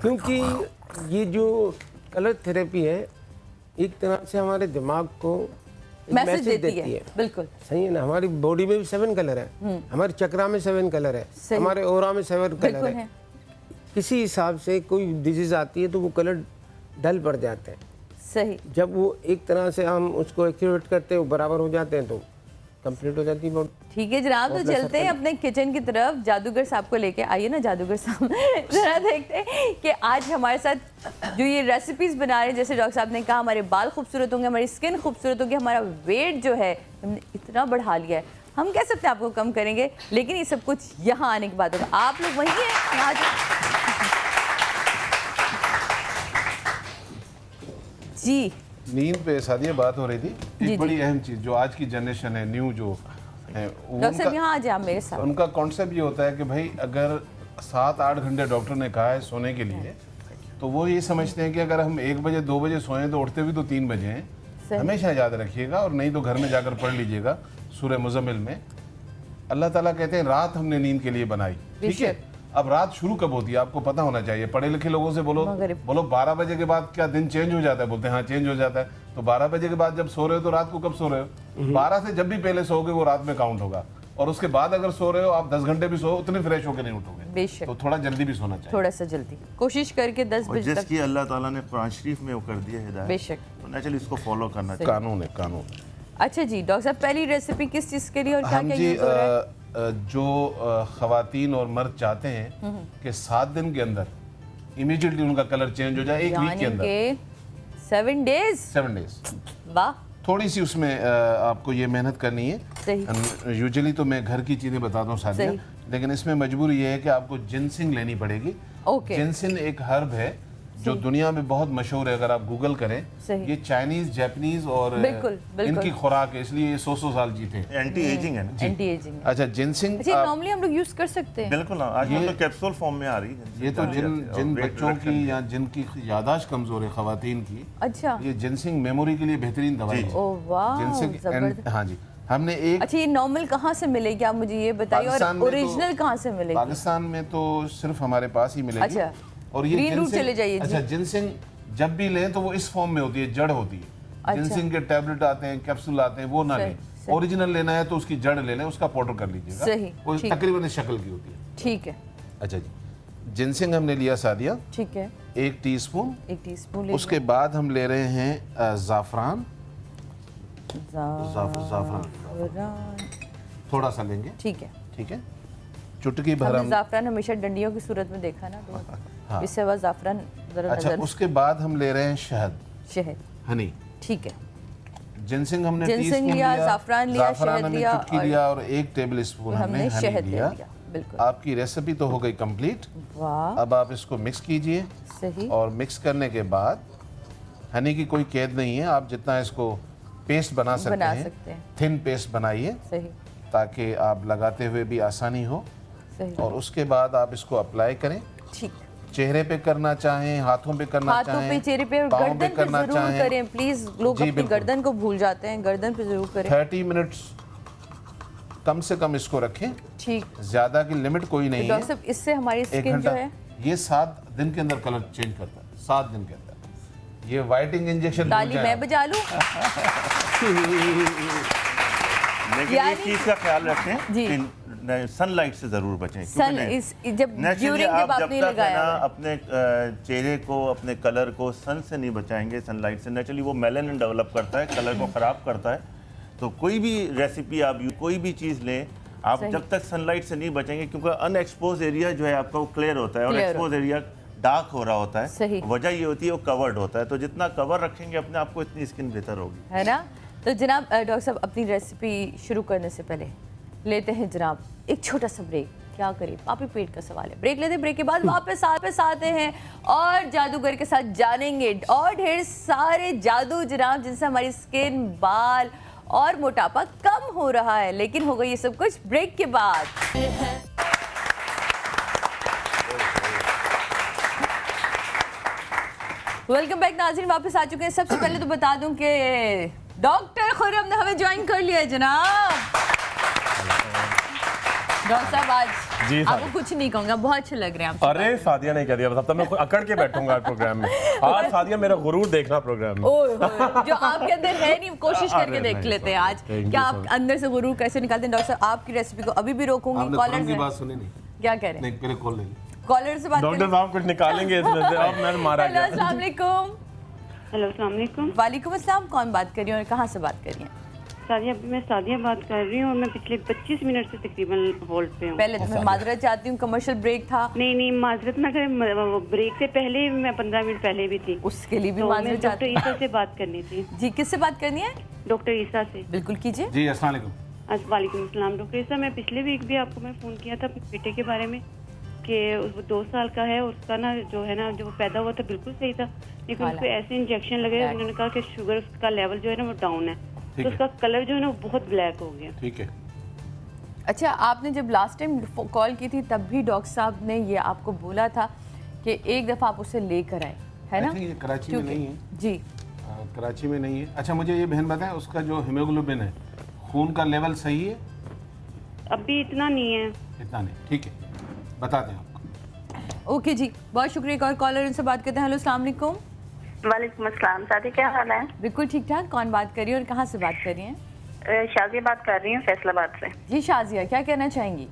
क्योंकि ये जो कलर थेरेपी है एक तरह से हमारे दिमाग को मैसेज देती है। बिल्कुल सही है ना। हमारी बॉडी में भी 7 कलर है, हमारे चक्रा में 7 कलर है, हमारे ओरा में 7 कलर है। किसी हिसाब से कोई डिजीज आती है तो वो कलर डल पड़ जाते हैं। सही। जब वो एक तरह से हम उसको एक्टिवेट करते हैं, वो बराबर हो जाते हैं तो कंप्लीट हो जाती है। ठीक है जनाब, तो चलते हैं अपने किचन की तरफ। जादूगर साहब को लेके आइए ना जादूगर साहब। जरा देखते हैं कि आज हमारे साथ जो ये रेसिपीज बना रहे हैं, जैसे डॉक्टर साहब ने कहा हमारे बाल खूबसूरत होंगे, हमारी स्किन खूबसूरत होगी, हमारा वेट जो है हमने इतना बढ़ा लिया है, हम कह सकते हैं आपको कम करेंगे, लेकिन ये सब कुछ यहाँ आने के बाद होगा। आप लोग वहीं हैं जी। नींद पे सादिया बात हो रही थी। एक बड़ी अहम चीज जो आज की जनरेशन है, न्यू जो है, डॉक्टर साहब यहाँ आ जाए आप मेरे साथ। उनका कॉन्सेप्ट ये होता है कि भाई अगर 7-8 घंटे डॉक्टर ने कहा है सोने के लिए, तो वो ये समझते हैं कि अगर हम 1 बजे 2 बजे सोएं तो उठते भी तो 3 बजे हैं। हमेशा याद रखिएगा, और नहीं तो घर में जाकर पढ़ लीजिएगा सूरह मुज़म्मिल में। अल्लाह ताला कहते हैं रात हमने नींद के लिए बनाई, ठीक है। अब रात शुरू कब होती है आपको पता होना चाहिए। पढ़े लिखे लोगों से बोलो 12 बजे के बाद क्या दिन चेंज हो जाता है? बोलते हैं हाँ चेंज हो जाता है। तो 12 बजे के बाद जब सो रहे हो तो रात को कब सो रहे हो? 12 से जब भी पहले सोओगे वो रात में काउंट होगा, और उसके बाद अगर सो रहे हो आप 10 घंटे भी सो, उतने फ्रेश होकर नहीं उठोगे। तो थोड़ा जल्दी भी सोना चाहिए, थोड़ा सा जल्दी कोशिश करके 10 बजे तक। जिसकी अल्लाह ताला ने कुरान शरीफ में वो कर दिया हिदायत, बेशक, तो नेचुरली इसको फॉलो करना चाहिए। कानून है, कानून। अच्छा जी डॉक्टर साहब, पहली रेसिपी किस चीज़ के लिए और क्या क्या यूज़ हो रहा है? जो खवातीन और मर्द चाहते हैं कि 7 दिन के अंदर इमीडिएटली उनका कलर चेंज हो जाए, 1 वीक के अंदर 7 डेज। 7 डेज। वाह। थोड़ी सी उसमें आपको ये मेहनत करनी है। यूजुअली तो मैं घर की चीज़ें बताता हूँ सादिया, लेकिन इसमें मजबूरी ये है कि आपको जिनसिंग लेनी पड़ेगी। जिनसिंग एक हर्ब है जो दुनिया में बहुत मशहूर है। अगर आप गूगल करें, ये चाइनीज, जापानीज और इनकी खुराक है, इसलिए ये 100 साल जीते। एंटी एजिंग है ना? Anti ageing. अच्छा जिनसिंग नॉर्मली हम लोग यूज कर सकते हैं। बिल्कुल, आज ये तो कैप्सूल फॉर्म में आ रही है। ये तो जिन बच्चों की या जिनकी यादाश्त कमजोर है, खवातीन की, अच्छा, ये जिनसिंग मेमोरी के लिए बेहतरीन दवाई है। ओह वाह, जिनसिंग। हाँ जी, हमने एक। अच्छा, ये नॉर्मल कहाँ से मिलेगी आप मुझे ये बताइए, और ओरिजिनल कहाँ से मिलेगी? पाकिस्तान में तो सिर्फ हमारे पास ही मिलेगी। अच्छा, और ये ग्रीन रूट चले जाइए। अच्छा, जिनसिंग जब भी लें तो वो इस फॉर्म में होती है, जड़ होती है। अच्छा। जिनसिंग के टैबलेट आते हैं, कैप्सूल आते हैं, वो ना लें। ओरिजिनल लेना है तो उसकी जड़ ले लें, उसका पाउडर कर लीजिएगा। सही, वो तकरीबन इस शक्ल की होती है। ठीक है। अच्छा जी, जिनसिंग हमने लिया सादिया, ठीक है, 1 टीस्पून। 1 टीस्पून। उसके बाद हम ले रहे हैं जाफरान। थोड़ा सा लेंगे, ठीक है, ठीक है। चुटकी भर हम जाफरान हमेशा डंडियों की सूरत में देखा ना, तो इससे बाद जाफरान जरा अच्छा, उसके बाद हम ले रहे हैं शहद, हनी। ठीक है। जिनसिंग हमने जिनसिंग लिया, जाफरान लिया, शहद लिया, चुटकी लिया, और 1 टेबल स्पून हमने शहद लिया। बिल्कुल, आपकी रेसिपी तो हो गई कंप्लीट। वाह। अब आप इसको मिक्स कीजिए। सही। और मिक्स करने के बाद हनी की कोई कैद नहीं है, आप जितना इसको पेस्ट बना सकते हैं, थिन पेस्ट बनाइए, ताकि आप लगाते हुए भी आसानी हो। और उसके बाद आप इसको अप्लाई करें। ठीक। चेहरे पे करना चाहें, हाथों पे करना चाहें, हाथों पे, चेहरे पे, और गर्दन पे जरूर करें प्लीज। लोग अपनी गर्दन को भूल जाते हैं, गर्दन पे जरूर करें। 30 मिनट्स कम से कम इसको रखें। ठीक, ज्यादा की लिमिट कोई नहीं है। डॉक्टर साहब, इससे हमारी स्किन जो है ये 7 दिन के अंदर कलर चेंज करता है। 7 दिन के अंदर ये वाइटिंग इंजेक्शन ताली मैं बजा लूं? लेकिन यानी- एक चीज का ख्याल रखें जी। कि सनलाइट से जरूर बचें सन जब नेचुरली ड्यूरिंग आप जब जब आपने तक है लगाया ना हुआ है। अपने चेहरे को, अपने कलर को सन से नहीं बचाएंगे, सनलाइट से नेचुरली वो मेलानिन डेवलप करता है, कलर को खराब करता है। तो कोई भी रेसिपी आप कोई भी चीज़ लें, आप सही। जब तक सनलाइट से नहीं बचेंगे, क्योंकि अनएक्सपोज एरिया जो है आपका वो क्लियर होता है और Clear एक्सपोज एरिया डार्क हो रहा होता सही। है। वजह ये होती है वो कवर्ड होता है, तो जितना कवर रखेंगे अपने आप को, इतनी स्किन बेहतर होगी। है ना? तो जनाब डॉक्टर साहब अपनी रेसिपी शुरू करने से पहले लेते हैं जनाब एक छोटा सा ब्रेक। क्या करें, पापी पेट का सवाल है। ब्रेक लेते हैं, ब्रेक के बाद वापस आते हैं और जादूगर के साथ जानेंगे और ढेर सारे जादू जनाब, जिनसे हमारी स्किन, बाल और मोटापा कम हो रहा है। लेकिन होगा ये सब कुछ ब्रेक के बाद। वेलकम बैक नाज़रीन, वापस आ चुके हैं। सबसे पहले तो बता दूं कि डॉक्टर खुर्रम ने हमें ज्वाइन कर लिया है जनाब। डॉक्टर साहब आज जी आपको कुछ नहीं कहूँगा, बहुत अच्छे लग रहे हैं आप। अरे सादिया ने कह दिया, बस अब तो मैं अकड़ के बैठूंगा प्रोग्राम में। आज सादिया मेरा गुरूर देखना प्रोग्राम में। ओए होए, जो आपके अंदर है नहीं, कोशिश करके अरे देख नहीं, लेते हैं आज thank you क्या so आप much। अंदर से गुरूर कैसे निकालते हैं। डॉक्टर साहब आपकी रेसिपी को अभी भी रोकूंगी। आपने कॉलर खुरम की से बात सुनी नहीं? क्या कह रहे हैं? नहीं, पहले कॉल ले ली। कॉलर से बात डॉक्टर करें। साहब कुछ निकालेंगे इसमें से, अब मैं मारा हेलो, गया। अस्सलाम वालेकुम। हेलो, अस्सलाम वालेकुम। वालेकुम अस्सलाम। कौन बात कर रही है और कहाँ से बात कर रही हैं? सादिया, अभी मैं सादिया बात कर रही हूँ और मैं पिछले 25 मिनट से तकरीबन होल्ड पे हूँ। पहले तो मैं माजरत चाहती हूँ, कमर्शियल ब्रेक था, नहीं माजरत ना करें, ब्रेक से पहले मैं 15 मिनट पहले भी थी। उसके लिए भी तो मैं माजरत डॉक्टर चाहती ईसा से बात करनी थी। हूँ। जी, किससे बात करनी है? डॉक्टर ईसा से। बिल्कुल कीजिए। जी अस्सलाम वालेकुम। वालेकुम अस्सलाम। डॉक्टर ईसा, मैं पिछले वीक भी आपको मैं फ़ोन किया था अपने बेटे के बारे में कि वो 2 साल का है, उसका ना जो है ना, जो वो पैदा हुआ था बिल्कुल सही था, लेकिन उसको ऐसे इंजेक्शन लगे, उन्होंने कहा कि शुगर का लेवल जो है ना वो डाउन है, तो उसका कलर जो है ना वो बहुत ब्लैक हो गया। ठीक है। अच्छा, आपने जब लास्ट टाइम कॉल की थी तब भी डॉक्टर साहब ने ये आपको बोला था कि एक दफ़ा आप उसे लेकर आए, है ना? I think ये कराची में नहीं है। जी, कराची में नहीं है। अच्छा, मुझे ये बहन बताएं, उसका जो हीमोग्लोबिन है, खून का लेवल सही है? अभी इतना नहीं है। इतना नहीं, ठीक है, बता दें आपको। ओके जी, बहुत शुक्रिया। एक और कॉलर इनसे बात करते हैं। हेलो, अस्सलाम वालेकुम। वालेकुम अस्सलाम। सादी, क्या हाल है? बिल्कुल ठीक ठाक। कौन बात कर रही है और कहाँ से बात कर रही हैं? शाजिया बात कर रही हूँ, फैसलाबाद से। जी शाजिया, क्या कहना चाहेंगी?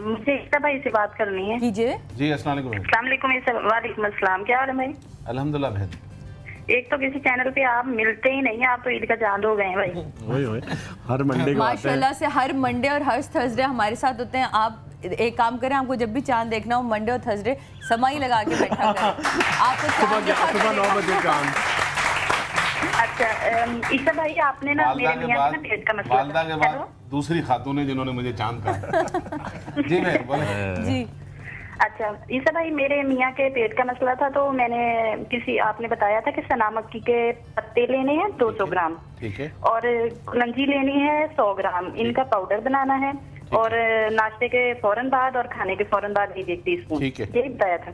मुझे ईसा भाई से बात करनी है। कीजिए। जी अस्सलाम वालेकुम। अस्सलाम वालेकुम ईसा। वालेकुम अस्सलाम। क्या हाल है भाई? अल्हम्दुलिल्लाह बहन। एक तो किसी चैनल पे आप मिलते ही नहीं, आप तो ईद का चांद हो गए हैं भाई। ओए ओए, हर मंडे को आते हैं। माशाल्लाह से हर मंडे और हर थर्सडे हमारे साथ होते हैं। आप एक काम करें, आपको जब भी चांद देखना हो मंडे और थर्सडे समाई लगा के बैठा करें, आपको चांद दिखा सुबह 9 बजे चांद। अच्छा ईसा भाई, आपने ना मेरे मियां का ना पेट का मसला वालदा के बाद हेलो? दूसरी खातून है जिन्होंने मुझे चांद कहा। जी बहन बोले। जी। अच्छा ईसा भाई, मेरे मियां के पेट का मसला था, तो मैंने आपने बताया था कि सना मक्की के पत्ते लेने हैं 200 ग्राम, ठीक है। और कलंजी लेनी है 100 ग्राम, इनका पाउडर बनाना है, और नाश्ते के फौरन बाद और खाने के फौरन बाद 1 टीस्पून, ठीक है। यही बताया था।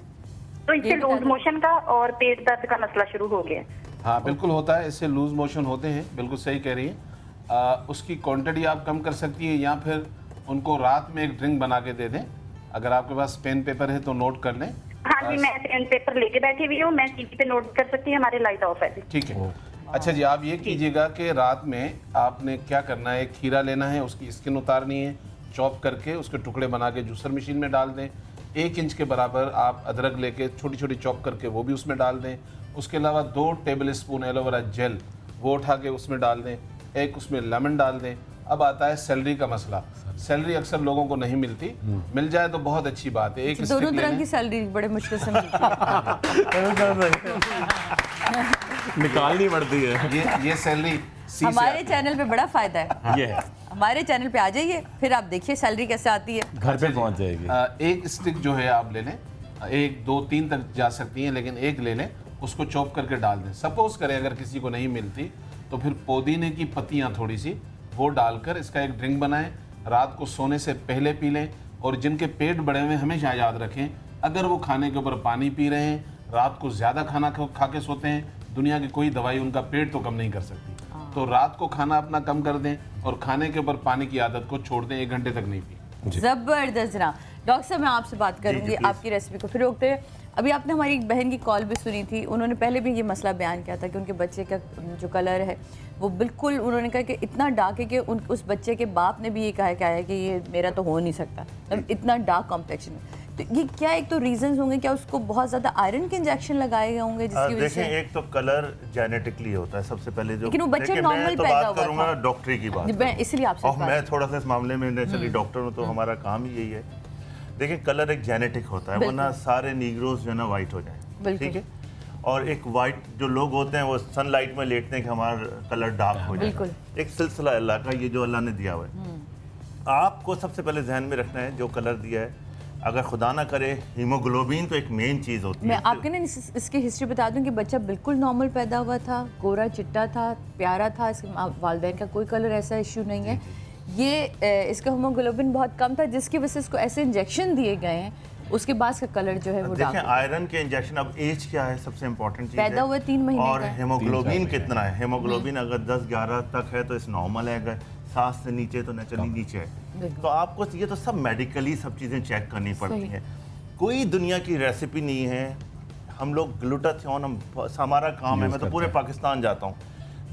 तो इससे लूज मोशन का और पेट दर्द का मसला शुरू हो गया। हाँ बिल्कुल होता है, इससे लूज मोशन होते हैं, बिल्कुल सही कह रही है। उसकी क्वांटिटी आप कम कर सकती है, या फिर उनको रात में एक ड्रिंक बना के दे दें। अगर आपके पास पेन पेपर है तो नोट कर लें। हाँ जी, मैं पेन पेपर लेके बैठी हुई हूँ, मैं टीवी पे नोट कर सकती हूँ, हमारे लाइट ऑफ है। ठीक है। अच्छा जी, आप ये कीजिएगा कि रात में आपने क्या करना है, खीरा लेना है, उसकी स्किन उतारनी है, चॉप करके उसके टुकड़े बना के जूसर मशीन में डाल दें। 1 इंच के बराबर आप अदरक लेके छोटी छोटी चॉप करके वो भी उसमें डाल दें। उसके अलावा 2 टेबल स्पून एलोवेरा जेल वो उठा के उसमें डाल दें। एक उसमें लेमन डाल दें। अब आता है सैलरी का मसला। सैलरी अक्सर लोगों को नहीं मिलती, मिल जाए तो बहुत अच्छी बात है। एक दोनों तरह की सैलरी बड़े मुश्किल से मिलती है। निकालनी पड़ती है। ये सैलरी हमारे चैनल पे बड़ा फायदा है। ये है, हमारे चैनल पे आ जाइए, फिर आप देखिए सैलरी कैसे आती है। घर पे पहुंच जाएगी। एक स्टिक जो है आप ले लें, 1 2 3 तक जा सकती हैं, लेकिन एक ले लें, उसको चॉप करके डाल दें। सपोज करें अगर किसी को नहीं मिलती तो फिर पुदीने की पत्तियां थोड़ी सी वो डालकर इसका एक ड्रिंक बनाएं, रात को सोने से पहले पी लें। और जिनके पेट बड़े हुए हमेशा याद रखें, अगर वो खाने के ऊपर पानी पी रहे हैं, रात को ज़्यादा खाना खा के सोते हैं, दुनिया की कोई दवाई उनका पेट तो कम नहीं कर सकती। तो रात को खाना अपना कम कर दें और खाने के ऊपर पानी की आदत को छोड़ दें, 1 घंटे तक नहीं पी। जबरदस्त जनाब। डॉक्टर साहब, मैं आपसे बात करूंगी आपकी रेसिपी को फिर रोकते हैं। अभी आपने हमारी एक बहन की कॉल भी सुनी थी, उन्होंने पहले भी ये मसला बयान किया था कि उनके बच्चे का जो कलर है वो बिल्कुल, उन्होंने कहा कि इतना डार्क है कि उस बच्चे के बाप ने भी ये कहा है कि ये मेरा तो हो नहीं सकता, इतना डार्क कॉम्प्लेक्शन है। तो ये क्या एक तो रीजंस होंगे, क्या उसको बहुत ज़्यादा आयरन के इंजेक्शन लगाए गए होंगे जिसकी वजह से? देखें, एक तो कलर जेनेटिकली होता है सबसे पहले, जो लेकिन वो बच्चा देखिए, नॉर्मल मैं तो पैदा बात हुआ करूंगा था। डॉक्टरी की बात मैं इसलिए आपसे और बात मैं थोड़ा सा इस मामले में नेचुरली डॉक्टर हूँ तो हमारा काम ही यही है। देखिए, कलर एक जेनेटिक होता है, वरना सारे नीग्रोस जो है ना वाइट हो जाए, ठीक है। और एक वाइट जो लोग होते हैं वो सनलाइट में लेटते हैं कि हमारा कलर डार्क हो जाए, एक सिलसिला अल्लाह का, ये जो अल्लाह ने दिया हुआ है। आपको सबसे पहले ध्यान में रखना है जो कलर दिया है, अगर खुदा ना करे हीमोग्लोबिन तो एक मेन चीज़ होती है। मैं आपके ना इसकी हिस्ट्री बता दूं कि बच्चा बिल्कुल नॉर्मल पैदा हुआ था, गोरा चिट्टा था, प्यारा था, इसके वालिदैन का कोई कलर ऐसा इश्यू नहीं है। ये इसका हीमोग्लोबिन बहुत कम था जिसकी वजह से इसको ऐसे इंजेक्शन दिए गए हैं, उसके बाद का कलर जो है वो डार्क। देखें, आयरन के इंजेक्शन, अब एज क्या है सबसे इम्पोर्टेंट चीज़ है, पैदा हुए 3 महीने और का। हेमोग्लोबिन कितना है। हेमोग्लोबिन अगर 10-11 तक है तो इस नॉर्मल है, अगर 7 से नीचे तो नेचुरली नीचे है। तो आपको ये तो सब मेडिकली सब चीज़ें चेक करनी पड़ती हैं। कोई दुनिया की रेसिपी नहीं है, हम लोग ग्लूटाथियोन, हमारा काम है, मैं तो पूरे पाकिस्तान जाता हूँ,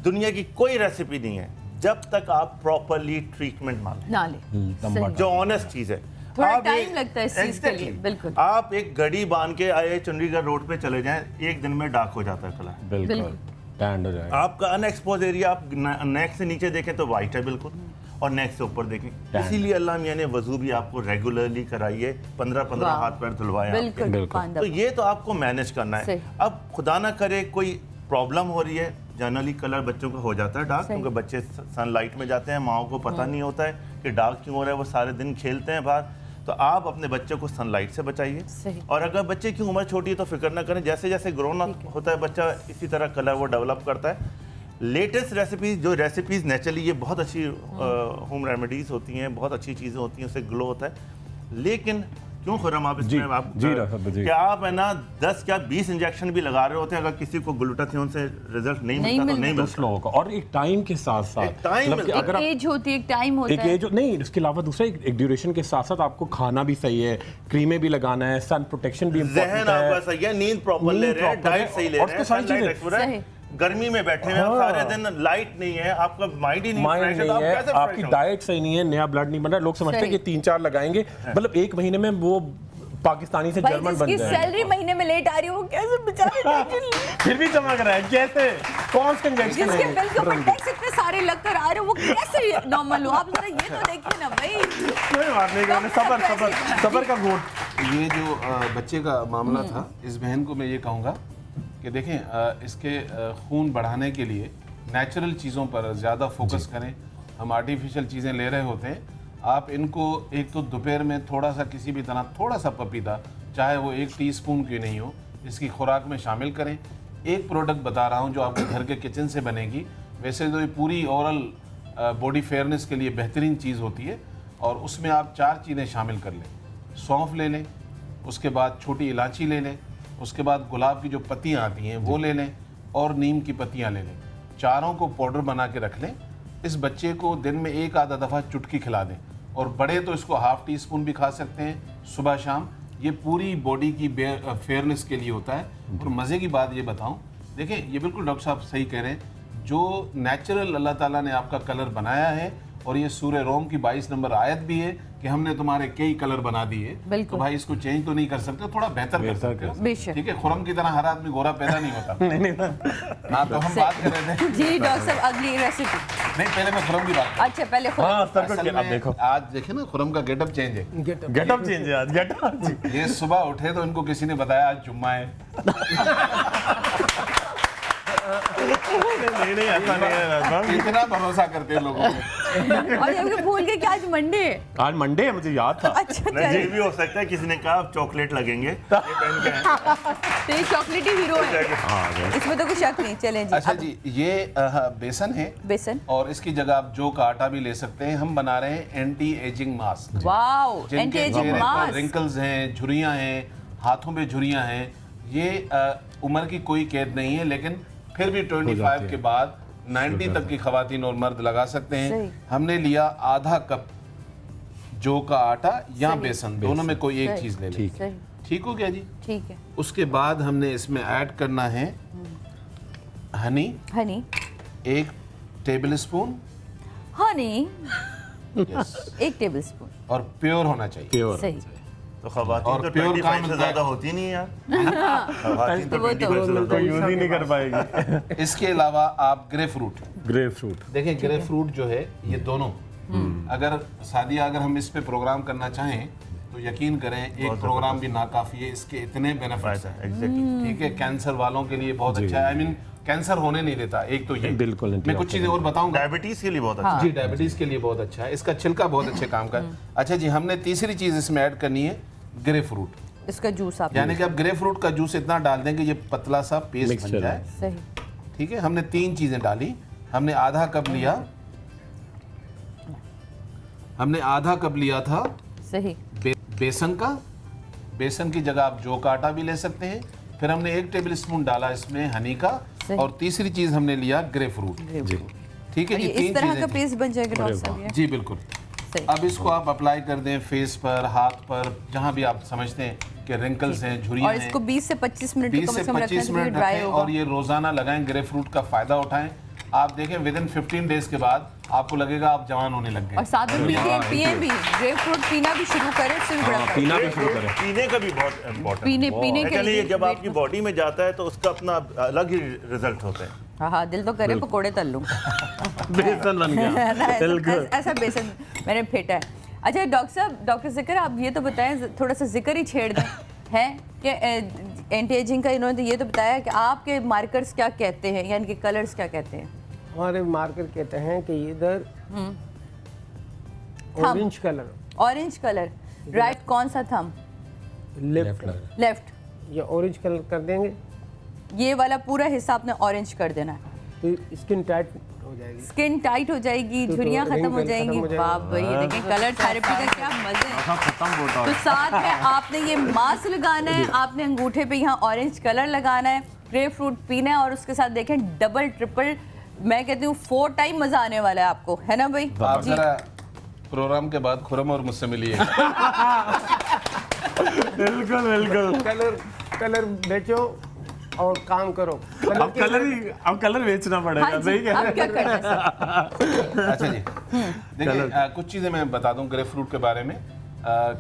दुनिया की कोई रेसिपी नहीं है जब तक आप प्रॉपरली ट्रीटमेंट ना लें, जो ऑनेस्ट चीज़ है। थोड़ा टाइम लगता है इस चीज़ के लिए, बिल्कुल। आप एक घड़ी बांध के आए चंडीगढ़ रोड पे चले जाएं, एक दिन में डार्क हो जाता है कलर, बिल्कुल टैंड हो जाएगा। आपका अनएक्सपोज एरिया आप नेक से नीचे देखें तो वाइट है बिल्कुल, और नेक से ऊपर देखें। इसीलिए अल्लाह मियां ने वजू भी आपको रेगुलरली कराइए, 15-15 हाथ पैर धुलवाए आपके। तो ये तो आपको मैनेज करना है। अब खुदा ना करे कोई प्रॉब्लम हो रही है, जनरली कलर बच्चों को हो जाता है डार्क, क्योंकि बच्चे सनलाइट में जाते हैं, माओ को पता नहीं होता है कि डार्क क्यों हो रहा है, वो सारे दिन खेलते हैं बाहर। तो आप अपने बच्चे को सनलाइट से बचाइए, और अगर बच्चे की उम्र छोटी है तो फिक्र ना करें, जैसे जैसे ग्रोन अप होता है बच्चा इसी तरह कलर वो डेवलप करता है। लेटेस्ट रेसिपीज़, जो रेसिपीज़ नेचुरली ये बहुत अच्छी होम रेमेडीज़ होती हैं, बहुत अच्छी चीज़ें होती हैं, उससे ग्लो होता है। लेकिन क्यों खुरम आप इसमें आप कि आप है ना 10 या 20 इंजेक्शन भी लगा रहे होते हैं, अगर किसी को ग्लूटाथियोन से रिजल्ट नहीं मिलता तो नहीं मिलता लोगों को। और एक टाइम के साथ साथ अगर एज होती है, एक टाइम होता है, एक एज नहीं, इसके अलावा दूसरा एक ड्यूरेशन के साथ साथ आपको खाना भी सही है, क्रीमें भी लगाना है, सन प्रोटेक्शन भी इम्पोर्टेंट है, सही है, नींद प्रॉपर ले रहे हैं, डाइट सही ले रहे हैं, गर्मी में बैठे हैं सारे दिन, लाइट नहीं है, आपका माइंड ही नहीं है, आपकी डाइट सही नहीं है, नया ब्लड नहीं बन रहा। लोग समझते हैं कि 3-4 लगाएंगे, मतलब 1 महीने में वो पाकिस्तानी से जर्मन बन जाए। सैलरी महीने में लेट आ रही है, वो कैसे बेचारे फिर भी चमक रहा है, कैसे? कौन सा इंजेक्शन है? जिसके बिल के ऊपर टैक्स इतने सारे लगकर आ रहे हो, वो कैसे नॉर्मल हो? आप जरा ये तो देखिए ना भाई। कोई बात नहीं, सबर का गोट। ये जो बच्चे का मामला था, इस बहन को मैं ये कहूँगा कि देखें, इसके खून बढ़ाने के लिए नेचुरल चीज़ों पर ज़्यादा फोकस करें। हम आर्टिफिशियल चीज़ें ले रहे होते हैं। आप इनको एक तो दोपहर में थोड़ा सा किसी भी तरह थोड़ा सा पपीता, चाहे वो 1 टीस्पून क्यों नहीं हो, इसकी खुराक में शामिल करें। एक प्रोडक्ट बता रहा हूँ जो आपके घर के किचन से बनेगी। वैसे तो ये पूरी ओरल बॉडी फेयरनेस के लिए बेहतरीन चीज़ होती है, और उसमें आप 4 चीज़ें शामिल कर लें। सौंफ ले लें, उसके बाद छोटी इलायची ले लें, उसके बाद गुलाब की जो पत्तियाँ आती हैं वो ले लें, और नीम की पत्तियाँ ले लें। चारों को पाउडर बना के रख लें। इस बच्चे को दिन में 1 आधा दफ़ा चुटकी खिला दें, और बड़े तो इसको ½ टीस्पून भी खा सकते हैं सुबह शाम। ये पूरी बॉडी की फेयरनेस के लिए होता है। और मज़े की बात ये बताऊं, देखें, ये बिल्कुल डॉक्टर साहब सही कह रहे हैं, जो नेचुरल अल्लाह ताला ने आपका कलर बनाया है, और ये सूरह रोम की 22 नंबर आयत भी है कि हमने तुम्हारे कई कलर बना दिए, तो भाई इसको चेंज तो नहीं कर सकते, थोड़ा बेहतर कर सकते हो। ठीक है, खुरम की तरह हर आदमी गोरा पैदा नहीं होता। ना तो हम बात कर रहे थे जी डॉक्टर साहब, अगली रेसिपी नहीं, पहले मैं खुरम की बात। अच्छा, पहले देखो, आज देखे ना खुरम का गेटअप चेंज है, गेटअप चेंज है आज, गेटअप। ये सुबह उठे तो इनको किसी ने बताया आज जुम्मा है। नहीं ऐसा नहीं है, इतना भरोसा करते हैं लोगों पे। और ये भूल गए कि आज मंडे है। आज मंडे है, मुझे याद था। अच्छा, ये भी हो सकता है किसी ने कहा चॉकलेट लगेंगे, तो ये चॉकलेटी हीरो है, इसमें तो कोई शक नहीं। चलें जी। अच्छा जी, ये बेसन है, बेसन, और इसकी जगह आप जौ का आटा भी ले सकते हैं। हम बना रहे हैं anti ageing mask. Wow, anti ageing mask. Wrinkles हैं, झुर्रियाँ हैं, हाथों पे झुर्रियाँ हैं, ये उम्र की कोई कैद नहीं है, लेकिन फिर भी 25 के बाद 90 तक की खवातीन और मर्द लगा सकते हैं। हमने लिया आधा कप जौ का आटा या बेसन, दोनों में कोई एक चीज ले लें। ठीक हो गया जी। ठीक है। उसके बाद हमने इसमें ऐड करना है Honey, 1 table spoon Honey, yes, 1 table spoon, और प्योर होना चाहिए। प्योर सही। तो खवातीन और तो प्योर 25 काम से ज्यादा होती नहीं यार। खवातीन तो वो तो 25 से ज्यादा तो यूज ही नहीं कर पाएगी। इसके अलावा आप ग्रे फ्रूट, ग्रेप फ्रूट, देखें ग्रे फ्रूट जो है ये दोनों, अगर सादिया अगर हम इस पे प्रोग्राम करना चाहें तो यकीन करें एक प्रोग्राम भी नाकाफी है, इसके इतने बेनिफिट्स हैं। एग्जैक्टली। ठीक है, कैंसर वालों के लिए बहुत अच्छा है। आई मीन कैंसर होने नहीं देता, एक तो ये बिल्कुल मैं कुछ चीजें और बताऊंगा। डायबिटीज के लिए बहुत अच्छा जी, डायबिटीज के लिए बहुत अच्छा है, इसका छिलका बहुत अच्छे काम का। अच्छा जी, हमने तीसरी चीज इसमें ऐड करनी है ग्रे फ्रूट, इसका जूस आप यानी कि आप ग्रे फ्रूट का जूस इतना डाल दें कि ये पतला सा पेस्ट बन Mixture जाए। सही। ठीक है, हमने 3 चीजें डाली। हमने आधा कप लिया था सही। बेसन का। बेसन की जगह आप जौ का आटा भी ले सकते हैं। फिर हमने 1 टेबल स्पून डाला इसमें हनी का, सही। और तीसरी चीज हमने लिया ग्रे फ्रूट। ठीक है और जी, ये 3 इस तरह का चीजें थी। पेस्ट बन जाएगा डॉक्टर साहब ये? जी बिल्कुल। सही। अब इसको आप अप्लाई कर दें फेस पर, हाथ पर, जहां भी आप समझते हैं कि रिंकल्स हैं, झुर्रियां और हैं। इसको 20 से 25 मिनट 20 कम से से कम रखना 25 है, मिनट ड्राई रखें होगा। और ये रोजाना लगाएं। ग्रे फ्रूट का फायदा उठाएं। आप देखें विद इन 15 डेज के बाद आपको लगेगा आप जवान होने लग गए। और साथ में पिए भी, ग्रेप फ्रूट पीना भी शुरू करें, इससे भी बड़ा फर्क। पीना भी शुरू करें। पीने का भी बहुत इम्पोर्टेंट। पीने के लिए जब आपकी बॉडी में जाता है तो उसका अपना अलग ही रिजल्ट होता है। हाँ हाँ, दिल तो करे पकोड़े तल लूं। बेसन बन गया। बिल्कुल। ऐसा बेसन मैंने फेंटा है। अच्छा डॉक्टर साहब, डॉक्टर ज़िक्र आप ये तो बताएं, थोड़ा सा जिक्र ही छेड़ दें है कि एंटी एजिंग का इन्होंने ये तो बताया कि आपके मार्कर्स क्या कहते हैं, यानी कि कलर्स क्या कहते हैं? हमारे मार्कर कहते हैं कि इधर orange colour, orange colour, right कौन सा थंब? लेफ्ट। ये ऑरेंज कलर कर देंगे ये वाला पूरा हिस्सा आपने ऑरेंज कर देना है, तो स्किन टाइट हो जाएगी। स्किन टाइट हो जाएगी, तो झुर्रियाँ खत्म हो wrinkle जाएंगी। खत्म हो जाएगा। वाह भाई, ये देखें कलर थेरेपी का क्या मजे है। तो साथ में आपने ये मास्क लगाना है, आपने अंगूठे पे यहाँ ऑरेंज कलर लगाना है, ग्रेप फ्रूट पीना है, और उसके साथ देखें डबल ट्रिपल, मैं कहती हूँ 4 टाइम मजा आने वाला है आपको, है ना भाई? आप जरा प्रोग्राम के बाद खुरम और मुझसे मिलिए। बिल्कुल बिल्कुल। कलर बेचो और काम करो। अब कलर बेचना पड़ेगा। हाँ जी, सही कह अब क्या करना है सर? अच्छा जी, देखिए कुछ चीज़ें मैं बता दूं ग्रेप फ्रूट के बारे में।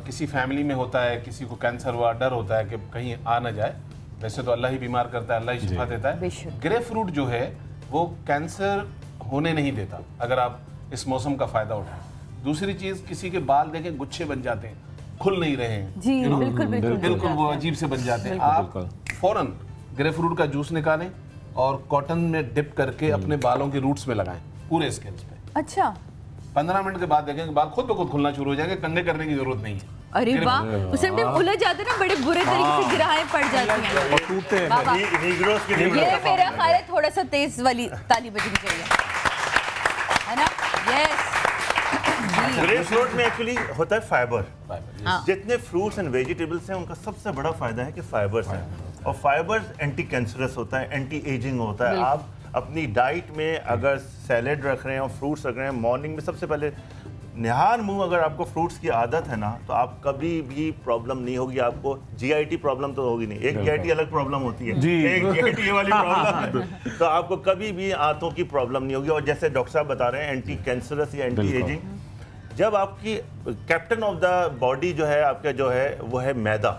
किसी फैमिली में होता है, किसी को कैंसर हुआ, डर होता है कि कहीं आ ना जाए। वैसे तो अल्लाह ही बीमार करता है, अल्लाह ही शिफा देता है। बेशक। ग्रेप फ्रूट जो है वो कैंसर होने नहीं देता अगर आप इस मौसम का फ़ायदा उठाएं। दूसरी चीज़, किसी के बाल देखें गुच्छे बन जाते हैं, खुल नहीं रहे हैं, जी बिल्कुल बिल्कुल बिल्कुल वो अजीब से बन जाते हैं। आप फौरन ग्रेप फ्रूट का जूस निकालें और कॉटन में डिप करके अपने बालों के रूट्स में लगाएं, पूरे स्किन पे। अच्छा, 15 मिनट के बाद देखेंगे बाल खुद ब खुद खुलना शुरू हो जाएंगे, कंघे करने की जरूरत नहीं है। अरे वाह, उस टाइम उलझ जाते हैं ना, बड़े बुरे तरीके से गिराएं पड़ जाती हैं। और टूटते हैं। वाह, वाह। नीग्रोस के लिए ये मेरा ख्याल है थोड़ा सा तेज वाली ताली बजनी चाहिए, है ना? यस। ग्रेप फ्रूट में एक्चुअली होता है फाइबर। हाँ। जितने फ्रूट्स एंड वेजिटेबल्स हैं उनका सबसे बड़ा फायदा है कि फाइबर्स हैं, और फाइबर्स एंटी कैंसरस होता है, एंटी एजिंग होता है। आप अपनी डाइट में अगर सैलेड रख रहे हैं और फ्रूट्स रख रहे हैं, मॉर्निंग में सबसे पहले निहार मुंह अगर आपको फ्रूट्स की आदत है ना, तो आप कभी भी प्रॉब्लम नहीं होगी। आपको जीआईटी प्रॉब्लम तो होगी नहीं, एक जीआईटी अलग प्रॉब्लम होती है, एक जीआईटी ये वाली प्रॉब्लम है, तो आपको कभी भी आंतों की प्रॉब्लम नहीं होगी। और जैसे डॉक्टर साहब बता रहे हैं एंटी कैंसरस या एंटी एजिंग, जब आपकी कैप्टन ऑफ द बॉडी जो है आपका जो है वो है मैदा,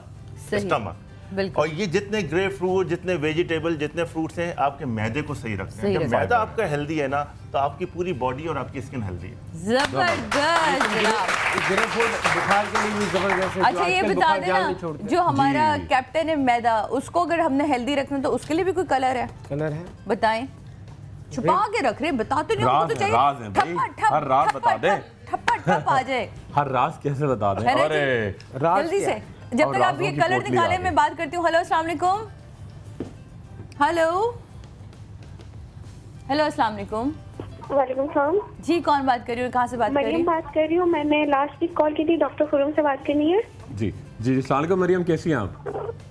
स्टमक, बिल्कुल। और ये जितने ग्रेप फ्रूट, जितने वेजिटेबल, जितने फ्रूट्स हैं आपके मैदे को सही रखते हैं। जब मैदा आपका हेल्दी है ना, तो आपकी पूरी बॉडी और आपकी स्किन हेल्दी है। जबरदस्त जनाब। ग्रेप फ्रूट बुखार के लिए भी जबरदस्त है। अच्छा ये बता देना, जो हमारा कैप्टन है मैदा, उसको अगर हमने हेल्दी रखना तो उसके लिए भी कोई कलर है? कलर है, बताएं। छुपा के रख रहे, बताते नहीं, हमको तो चाहिए राज है भाई, हर राज बता दे। ठप्पा ठप आ जाए। हर राज कैसे बता दें? है ना जी? अरे जल्दी से, जब तक आप ये कलर निकाले मैं बात करती हूँ। हेलो अस्सलाम वालेकुम। हेलो हेलो अस्सलाम वालेकुम। वालेकुम सलाम जी, कौन बात कर रही हो, कहाँ से बात कर रही मरियम हो? बात कर रही हूँ। मैंने लास्ट वीक कॉल की थी, डॉक्टर खुरम से बात करनी है। जी जी, अस्सलाम वालेकुम मरियम, कैसी हैं आप?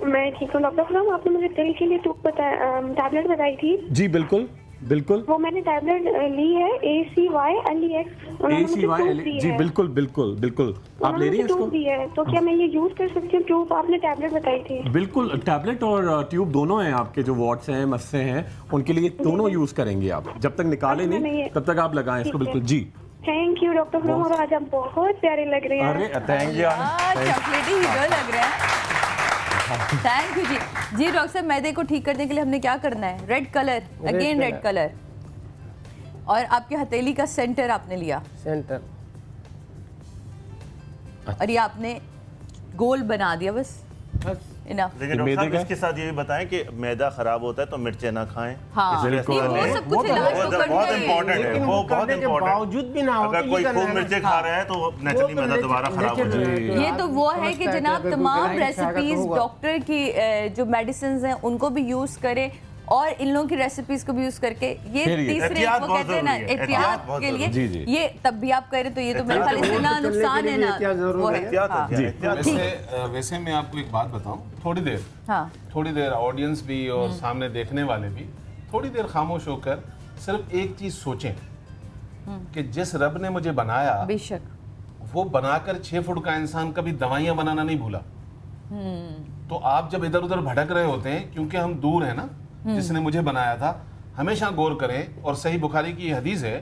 मैं ठीक हूँ डॉक्टर खुरम। आपने मुझे दिल के लिए टैबलेट बताई थी। जी बिल्कुल। बिल्कुल वो मैंने टैबलेट ली है ACYLEX। जी बिल्कुल बिल्कुल बिल्कुल आप ले रही हैं इसको? दी है, तो क्या मैं ये यूज कर सकती हूँ? ट्यूब आपने टैबलेट बताई थी। बिल्कुल, टैबलेट और ट्यूब दोनों हैं आपके, जो वाट्स हैं मस्से हैं उनके लिए दोनों यूज करेंगे आप, जब तक निकाले नहीं तब तक आप लगाएं इसको। बिल्कुल जी, थैंक यू डॉक्टर खुरम, और आज आप बहुत प्यारे लग रहे हैं। अरे थैंक यू, चॉकलेटी हीरो लग रहा है। थैंक यू जी। जी डॉक्टर साहब, मैदे को ठीक करने के लिए हमने क्या करना है? Red colour, again red colour, और आपके हथेली का सेंटर आपने लिया, सेंटर, और ये आपने गोल बना दिया बस। इनफ। लेकिन डॉक्टर साहब इसके साथ ये भी बताएं कि मैदा खराब होता है तो मिर्चें ना खाएं। हाँ, इसलिए नहीं, वो सब कुछ इलाज तो करना बहुत ही है। इंपॉर्टेंट है, वो बहुत इंपॉर्टेंट। बावजूद भी ना हो, अगर कोई खूब मिर्चें खा रहा है तो नेचुरली मैदा दोबारा खराब हो जाएगा। ये तो वो है कि जनाब तमाम रेसिपीज डॉक्टर की जो मेडिसिन हैं उनको भी यूज करें, और इन लोगों की रेसिपीज को भी यूज करके ये तीसरे वो कहते हैं ना एहतियात के लिए, ये तब भी आप करें तो ये तो मेरे ख्याल से ना नुकसान है ना वो है। वैसे मैं आपको एक बात बताऊं, थोड़ी देर ऑडियंस भी और सामने देखने वाले भी थोड़ी देर खामोश होकर सिर्फ एक चीज सोचें कि जिस रब ने मुझे बनाया, बेशक वो बनाकर 6 फुट का इंसान कभी दवाइयां बनाना नहीं भूला। तो आप जब इधर उधर भटक रहे होते हैं, क्योंकि हम दूर हैं ना जिसने मुझे बनाया था, हमेशा गौर करें। और सही बुखारी की हदीस है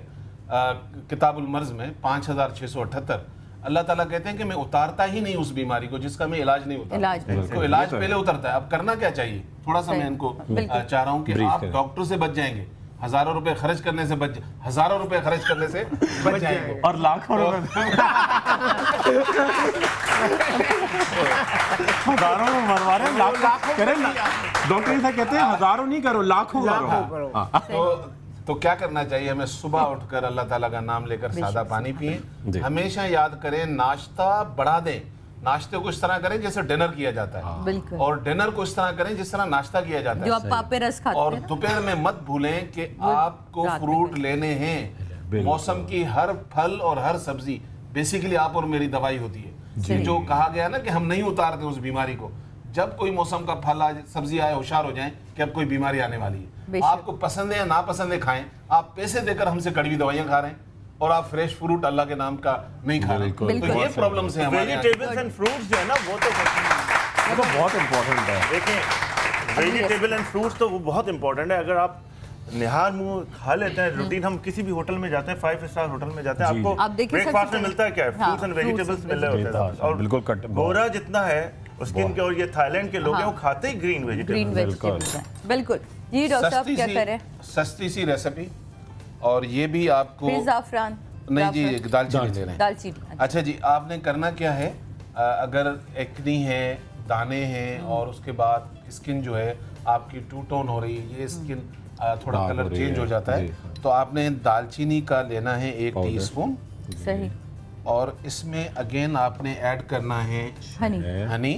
किताबुल मर्ज में 5678, अल्लाह ताला कहते हैं कि मैं उतारता ही नहीं उस बीमारी को जिसका मैं इलाज नहीं उतारता। तो इलाज पहले उतरता है। अब करना क्या चाहिए? थोड़ा सा मैं इनको चाह रहा हूँ कि आप डॉक्टर से बच जाएंगे, हजारों रुपए खर्च करने से हजारों रुपए खर्च करने से बच जाएंगे, और लाखों हजारों में मरवा रहे हैं, लाख करें। डॉक्टर ऐसा कहते हैं हजारों नहीं करो, लाखों करो। तो क्या करना चाहिए हमें? सुबह उठकर अल्लाह ताला का नाम लेकर सादा पानी पिए। हमेशा याद करें, नाश्ता बढ़ा दें। नाश्ते को इस तरह करें जैसे डिनर किया जाता है, और डिनर को इस तरह करें जिस तरह नाश्ता किया जाता है, जो आप पापे रस खाते हैं। और दोपहर में मत भूलें कि आपको फ्रूट लेने हैं। मौसम की हर फल और हर सब्जी बेसिकली आप और मेरी दवाई होती है। जो कहा गया ना कि हम नहीं उतारते उस बीमारी को, जब कोई मौसम का फल आए, सब्जी आए, होशियार हो जाएं कि अब कोई बीमारी आने वाली है। आपको पसंद है या नापसंद है, खाएं। आप पैसे देकर हमसे कड़वी दवाइयां खा रहे हैं और आप फ्रेश फ्रूट अल्लाह के नाम का नहीं खा रहे। तो ये प्रॉब्लम्स है हमारे। वेजिटेबल्स एंड फ्रूट्स जो है ना वो तो बहुत इम्पोर्टेंट है। देखिए वेजिटेबल एंड फ्रूट्स तो वो बहुत इंपॉर्टेंट है। अगर आप निहार मुंह खा लेते हैं, रूटीन हम किसी भी होटल में जाते हैं, 5 स्टार होटल में जाते हैं, आपको ब्रेकफास्ट में मिलता है क्या है? फ्रूट्स एंड वेजिटेबल्स मिल रहे होते हैं। और बिल्कुल कट गोरा जितना है उसके इनके, और ये थाईलैंड के लोग हैं वो खाते ही ग्रीन वेजिटेबल्स। बिल्कुल जी। डॉक्टर साहब क्या करें? सस्ती सी रेसिपी, और ये भी आपको ज़ाफ़रान नहीं जी, दालचीनी ले रहे हैं। दालचीनी, अच्छा जी, आपने करना क्या है? अगर एक्नी है, दाने हैं, और उसके बाद स्किन जो है आपकी टू टोन हो रही है, ये स्किन थोड़ा कलर चेंज हो जाता है, तो आपने दालचीनी का लेना है 1 टीस्पून। सही। और इसमें अगेन आपने ऐड करना है हनी।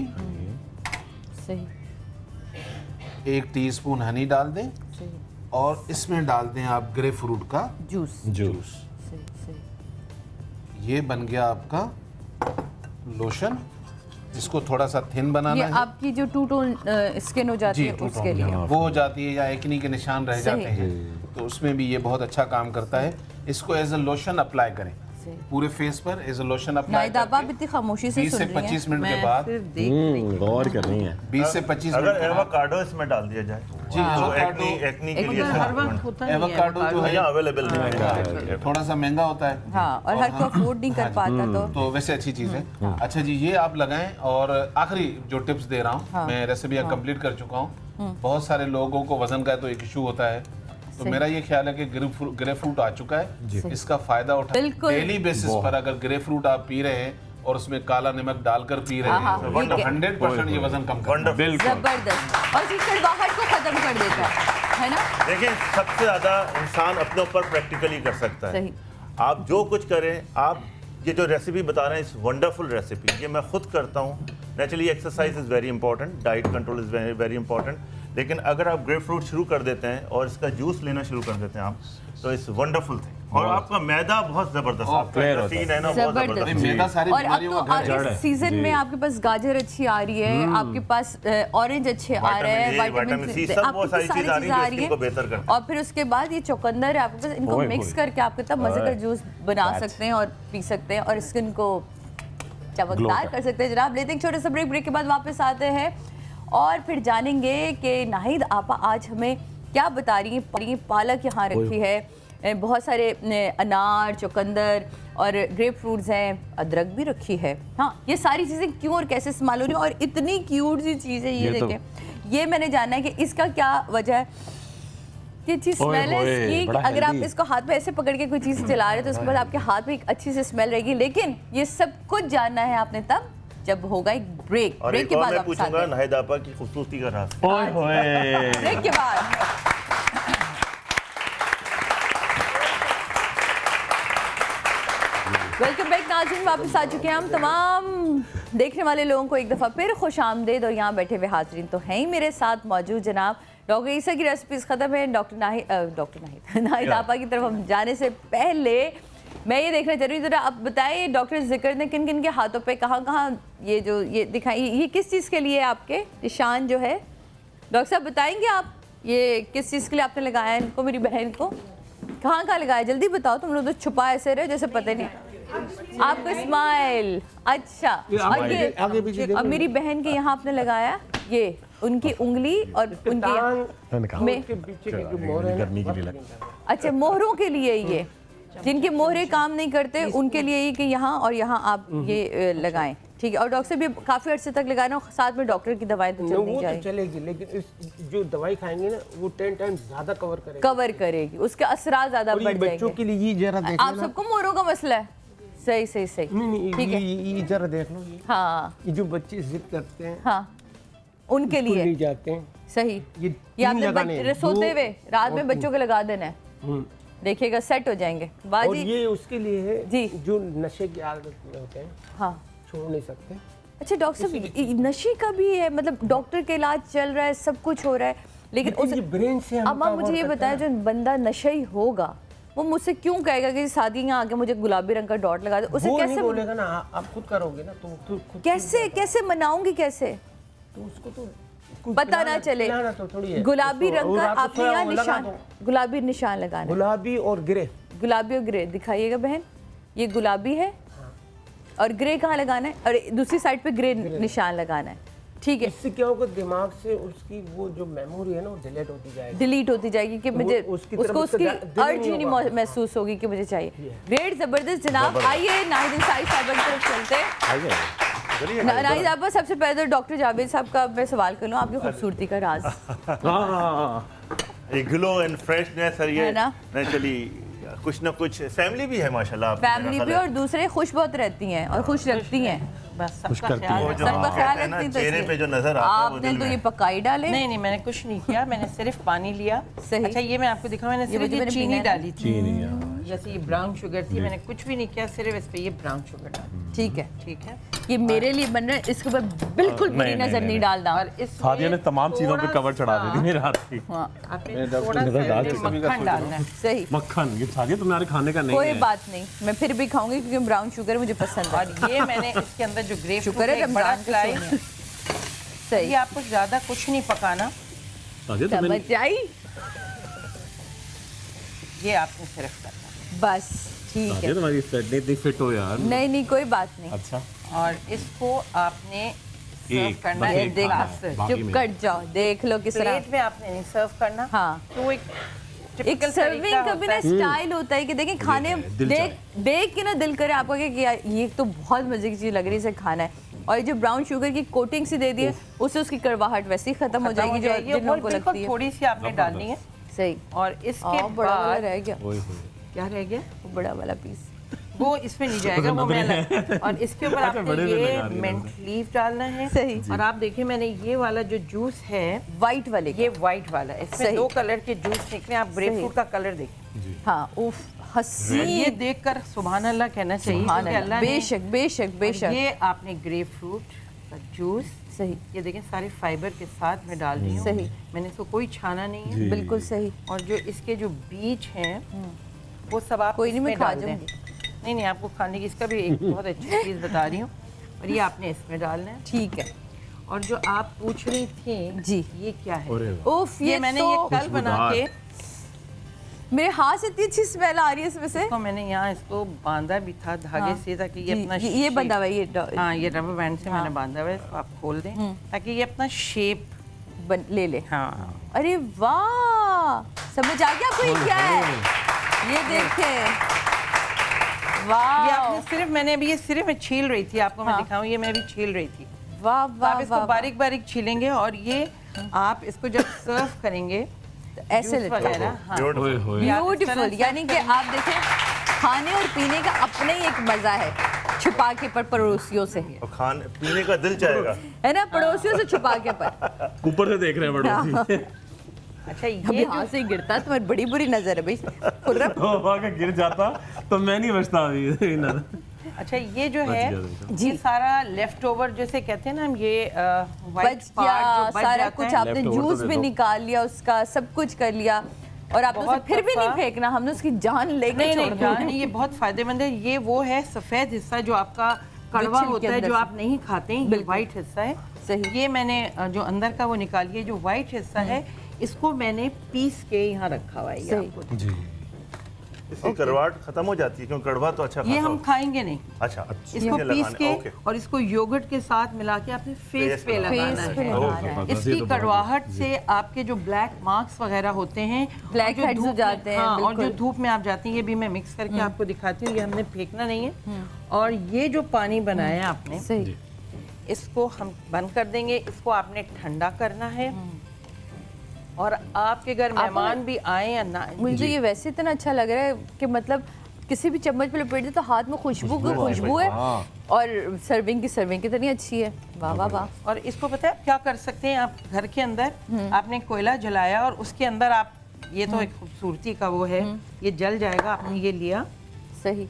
सही। 1 टीस्पून हनी डाल दें, और इसमें डाल दें आप ग्रेप फ्रूट का जूस। सही सही। ये बन गया आपका लोशन। इसको थोड़ा सा थिन बनाना है। आपकी जो टू टोन स्किन हो जाती है उसके लिए वो हो जाती है, या एक्नी के निशान रह जाते हैं, तो उसमें भी ये बहुत अच्छा काम करता है। इसको एज अ लोशन अप्लाई करें पूरे फेस पर, एज अ लोशन अप्लाई करें। आप इतनी खामोशी से 20 से 25 मिनट के बाद गौर कर रही है। 20 से 25 मिनट। अगर एवोकाडो इसमें डाल दिया जाए जी, एक्नी के लिए एवोकाडो जो है अवेलेबल नहीं, थोड़ा सा महंगा होता है। हाँ, और हर कोई अफोर्ड नहीं कर पाता, तो वैसे अच्छी चीज़ है। अच्छा जी, ये आप लगाएं। और आखिरी जो टिप्स दे रहा हूँ, मैं रेसिपी कंप्लीट कर चुका हूँ। बहुत सारे लोगों को वजन का तो एक इशू होता है, तो मेरा ये ख्याल है कि ग्रेप फ्रूट आ चुका है, इसका फायदा उठा डेली बेसिस पर। अगर ग्रेप फ्रूट आप पी रहे हैं और उसमें काला नमक डालकर पी रहे हैं, 100% ये वजन कम करता है। जबरदस्त। और चिकनाहट को खत्म कर देता है ना। देखिए, सबसे ज्यादा इंसान अपने ऊपर प्रैक्टिकली कर सकता है। आप जो कुछ करें, आप ये जो रेसिपी बता रहे हैं, इस वंडरफुल रेसिपी, ये मैं खुद करता हूँ। Naturally exercise is very important, diet control is very important, लेकिन अगर आप ग्रेप फ्रूट शुरू कर देते हैं और इसका जूस लेना शुरू कर देते हैं आप, तो इट्स वंडरफुल थिंग। और आपका मैदा बहुत जबरदस्त, आपका clear होता यकीन है ना, बहुत जबरदस्त। जबरदस्त। मैदा सारी और अब बीमारियों तो का घर है। आगे सीजन में आपके पास गाजर अच्छी आ रही है, आपके पास ऑरेंज अच्छे आ रहे हैं, विटामिन सी, सब वो सारी चीज़ आ रही है जो स्किन को बेहतर करती है। और फिर उसके बाद ये चुकंदर है आपके पास, इनको ओए मिक्स होए। करके आप कितना मजे का जूस बना सकते हैं और पी सकते हैं और स्किन को चमकदार कर सकते हैं। जनाब लेते हैं एक छोटे से ब्रेक, ब्रेक के बाद वापस आते हैं और फिर जानेंगे कि नाहिद आपा आज हमें क्या बता रही हैं। पालक यहाँ रखी है, बहुत सारे अनार, चुकंदर और ग्रेप फ्रूट्स हैं, अदरक भी रखी है। हाँ, ये सारी चीज़ें क्यों और कैसे इस्तेमाल हो रही हैं और इतनी क्यूट सी चीज़ है ये तो- देखें। ये मैंने जाना है कि इसका क्या वजह है, ये चीज़ ओए स्मेल है होए, इसकी। बड़ा अगर आप healthy। इसको हाथ में ऐसे पकड़ के कोई चीज़ चला रहे हैं तो उसके बाद आपके हाथ में एक अच्छी सी स्मेल रहेगी। लेकिन ये सब कुछ जानना है आपने तब जब होगा एक ब्रेक। और ब्रेक एक के और बाद मैं वापस आते पूछूंगा हैं। नाहिद आपा की खूबसूरती का राज। ओए होए। ब्रेक के बाद वेलकम बैक नाज़रीन, वापस आ चुके हैं हम। तमाम देखने वाले लोगों को एक दफ़ा फिर खुश आमदेद। और यहाँ बैठे हुए हाजरीन तो हैं ही मेरे साथ मौजूद जनाब डॉक्टर ईसा की रेसिपीज़ ख़त्म है। डॉक्टर नाहिद आपा की तरफ हम जाने से पहले मैं ये देखना चाह रही हूँ, ज़रा आप बताइए डॉक्टर ज़िक्र ने किन किन के हाथों पे कहाँ ये दिखाई, ये किस चीज़ के लिए आपके निशान जो है डॉक्टर साहब बताएंगे आप, ये किस चीज़ के लिए आपने लगाया है इनको, मेरी बहन को कहाँ लगाया, जल्दी बताओ। तुम लोग तो छुपा ऐसे रहे जैसे पता नहीं। आपका स्माइल, अच्छा। और ये आगे पीछे और मेरी बहन के यहाँ आपने लगाया, ये उनकी उंगली और उनके में, के पीछे की जो मोहर है गर्मी के लिए लगता अच्छा मोहरों के लिए ये, जिनके मोहरे काम नहीं करते उनके लिए ये कि यहाँ और यहाँ आप ये लगाएं, ठीक है। और डॉक्टर साहब ये काफ़ी अर्से तक लगाना, साथ में डॉक्टर की दवाएं तो वो चलनी तो चाहिए, चलेगी, लेकिन इस जो दवाई खाएंगे ना वो 10 टाइम्स ज्यादा कवर करेगी, कवर करेगी, उसके असरात ज़्यादा और ये बढ़ बच्चों जाएंगे। के लिए ये जरा देख आप लेना। सबको मोहरों का मसला है, सही सही सही, नहीं ठीक है। ये जरा देख लो, हाँ ये जो बच्चे जिद करते हैं हाँ, उनके स्कूल लिए नहीं जाते हैं, सही। ये ये आपने लगाने हैं, सोते दो हुए रात में और बच्चों को लगा देना है, हम्म। देखिएगा सेट हो जाएंगे और बाजी। ये उसके लिए है जी। जो नशे की आदत में होते हैं, हाँ छोड़ नहीं सकते। अच्छा डॉक्टर साहब नशे का भी है, मतलब डॉक्टर का इलाज चल रहा है, सब कुछ हो रहा है, लेकिन उस ये ब्रेन से हम अब आप मुझे ये बताएं, जो बंदा नशे होगा वो मुझसे क्यों कहेगा कि शादियाँ आके मुझे गुलाबी रंग का डॉट लगा दे, उसे वो नहीं कैसे बोलेगा ना, आप खुद करोगे ना तो खुद कैसे मनाऊंगी, कैसे तो उसको तो कुछ पता ना चले। पिलाना तो थोड़ी है गुलाबी उसको, रंग और का आप आपने थोड़ा यहाँ वो लगा निशान, दो। गुलाबी निशान लगाना है। गुलाबी और ग्रे, गुलाबी और ग्रे दिखाइएगा बहन, ये गुलाबी है और ग्रे कहाँ लगाना है, और दूसरी साइड पे ग्रे निशान लगाना है, ठीक है। इससे क्या होगा, दिमाग से उसकी वो जो मेमोरी है ना वो डिलीट होती जाएगी, डिलीट होती जाएगी कि तो मुझे वो उसकी तरफ उसको उसका उसकी दिल अर्ज ही नहीं नहीं होगा। महसूस होगी कि मुझे चाहिए। ग्रेट, जबरदस्त जनाब। आइए नाहिद साहिब साहब की तरफ चलते हैं। नाहिद साहब सबसे पहले तो डॉक्टर जावेद साहब का मैं सवाल कर लूँ, आपकी खूबसूरती का राज ये ग्लो एंड फ्रेशनेस है, ये है ना? नेचुरली कुछ ना कुछ फैमिली भी है माशाल्लाह आपकी, फैमिली मेरा भी, ख्याल और दूसरे खुश बहुत रहती हैं और खुश रखती हैं, बस सबका करती ख्याल है। वो रखना। जो सबका हाँ, ख्याल कहते हैं ना, रखती तो चेहरे इसलिए। पे जो नजर आता है वो आपने दिल तो में ये पकाई डाले। नहीं नहीं, मैंने कुछ नहीं किया, मैंने सिर्फ पानी लिया। सही। अच्छा ये मैं आपको दिखाऊं, मैंने ये सिर्फ मुझे ये मैंने चीनी पीना है। डाली थी, जैसे ये ब्राउन शुगर थी, मैंने कुछ भी नहीं किया, सिर्फ इस पे ये ब्राउन शुगर डाली। ठीक है, ठीक है, ये मेरे लिए बन रहा है, इसके ऊपर बिल्कुल बुरी नजर नहीं डालना। और इस सादिया ने तमाम चीजों पे कवर चढ़ा दी थी मेरे हाथ की। हाँ आपने थोड़ा सा मक्खन डालना है। सही, मक्खन, ये सादिया तुम्हारे खाने का नहीं कोई है। बात नहीं, मैं फिर भी खाऊंगी क्योंकि ब्राउन शुगर मुझे पसंद है। और ये मैंने इसके अंदर जो ग्रेप शुक्र है बड़ा रमजान के स्लाइस, सोने। सही, ये आपको ज्यादा कुछ नहीं पकाना, सादिया तुम्हें समझ आई, ये आपने सिर्फ करना। बस ठीक सादिया है। तुम्हारी सेट नहीं इतनी फिट हो यार। नहीं नहीं कोई बात नहीं, अच्छा और इसको आपने सर्व एक, करना बस है एक देख खाना है, ग्लास बाकी चुप में। कर जाओ, देख लो किस तरह प्लेट में आपने नहीं सर्व करना। हाँ। तो एक एक typical सर्विंग तरीका का भी होता ना है। स्टाइल होता है कि देखें खाने दिल देख के ना दिल करे आपको कि यार ये तो बहुत मजे की चीज लग रही है, इसे खाना है। और ये जो ब्राउन शुगर की कोटिंग सी दे दी है, उससे उसकी कड़वाहट वैसे ही खत्म हो जाएगी जो जिन लोगों को लगती है। थोड़ी सी आपने डालनी है। सही, और इसके बड़ा वाला बाद रह गया, ओए होए। क्या रह गया, वो बड़ा वाला पीस। वो इसमें नहीं जाएगा, वो मैं अलग। और इसके ऊपर अच्छा, बड़े आपने में ये लगा रही है मिंट लीफ डालना है। सही। और आप देखिए मैंने ये वाला जो जूस है, वाइट वाले ये वाइट वाला, इसमें सही। 2 कलर के जूस निकले। आप ग्रेप सही। फ्रूट का कलर देखिए, हाँ उफ हसी, ये देखकर सुभान अल्लाह कहना चाहिए, सुभान क्योंकि अल्लाह, अल्लाह ने- बेशक बेशक और बेशक, ये आपने ग्रेप फ्रूट का जूस, सही ये देखें सारे फाइबर के साथ में डाल रही हूँ। सही। मैंने इसको कोई छाना नहीं है। बिल्कुल सही। और जो इसके जो बीज हैं वो सब आप कोई नहीं, मैं इसमें खा डाल दें। जाऊंगी। नहीं आपको खाने की इसका भी एक बहुत अच्छी चीज़ बता रही हूँ, और ये आपने इसमें डालना है। ठीक है। और जो आप पूछ रही थी जी, ये क्या है? उफ, ये मैंने तो ये कल बना के, मेरे हाथ से इतनी अच्छी स्मेल आ रही है इसमें से। इसको मैंने यहाँ इसको बांधा भी था धागे से, ताकि ये अपना ये बंधा हुआ है, ये हाँ ये रबर बैंड से मैंने बांधा हुआ है, इसको आप खोल दें ताकि ये अपना शेप ले ले। हाँ। अरे वाह, समझ आ गया आपको ये क्या है? ये देखें, वाह। ये आपने सिर्फ, मैंने अभी ये सिर्फ मैं छील रही थी, आपको मैं हाँ। दिखाऊं, ये मैं अभी छील रही थी। वाह वाह, आप इसको बारीक बारीक छीलेंगे, और ये आप इसको जब सर्व करेंगे ऐसे जूस वगैरह, हाँ, ब्यूटीफुल। यानी कि आप देखें, खाने और पीने का अपना ही एक मजा है, छुपा के पर पड़ोसियों से, और खाने पीने का दिल चाहेगा, है ना, पड़ोसियों से छुपा के पर। ऊपर से देख रहे हैं पड़ोसी। अच्छा अभी ये यहाँ से ही गिरता तुम्हारी बड़ी बुरी नजर है भाई। अगर गिर जाता तो मैं नहीं बचता अभी। अच्छा ये जो है जी, सारा लेफ्ट ओवर जैसे कहते हैं ना हम, ये बच गया सारा कुछ, आपने जूस भी निकाल लिया उसका, सब कुछ कर लिया, और आपने उसे फिर भी नहीं फेंकना, हमने उसकी जान लेके छोड़ दी। ये बहुत फायदेमंद है। ये वो है सफेद हिस्सा जो आपका कड़वा होता है, जो आप नहीं खाते हैं, ये व्हाइट हिस्सा है। सही। ये मैंने जो अंदर का वो निकालिए, जो व्हाइट हिस्सा है इसको मैंने पीस के यहाँ रखा हुआ है। ये आपको जी, इसकी कड़वाहट खत्म हो जाती है, क्योंकि कड़वा तो अच्छा ये हम खाएंगे नहीं, अच्छा, इसको पीस के और इसको योगर्ट के साथ मिला के अपने फेस पे लगाना है। इसकी कड़वाहट से आपके जो ब्लैक मार्क्स वगैरह होते हैं, ब्लैक हेड्स हो जाते हैं, हाँ, और जो धूप में आप जाती हैं, ये भी मैं मिक्स करके आपको दिखाती हूँ। ये हमने फेंकना नहीं है। और ये जो पानी बनाया है आपने, सही, इसको हम बंद कर देंगे। इसको आपने ठंडा करना है, और आपके घर मेहमान भी आए या ना, मुझे ये वैसे इतना अच्छा लग रहा है कि मतलब किसी भी चम्मच पे लपेट दे तो हाथ में खुशबू की खुशबू है, और सर्विंग कितनी अच्छी है। वाह वाह वाह। और इसको पता है क्या कर सकते हैं आप, घर के अंदर आपने कोयला जलाया और उसके अंदर आप, ये तो एक खूबसूरती का वो है, ये जल जाएगा। आपने ये लिया, सही।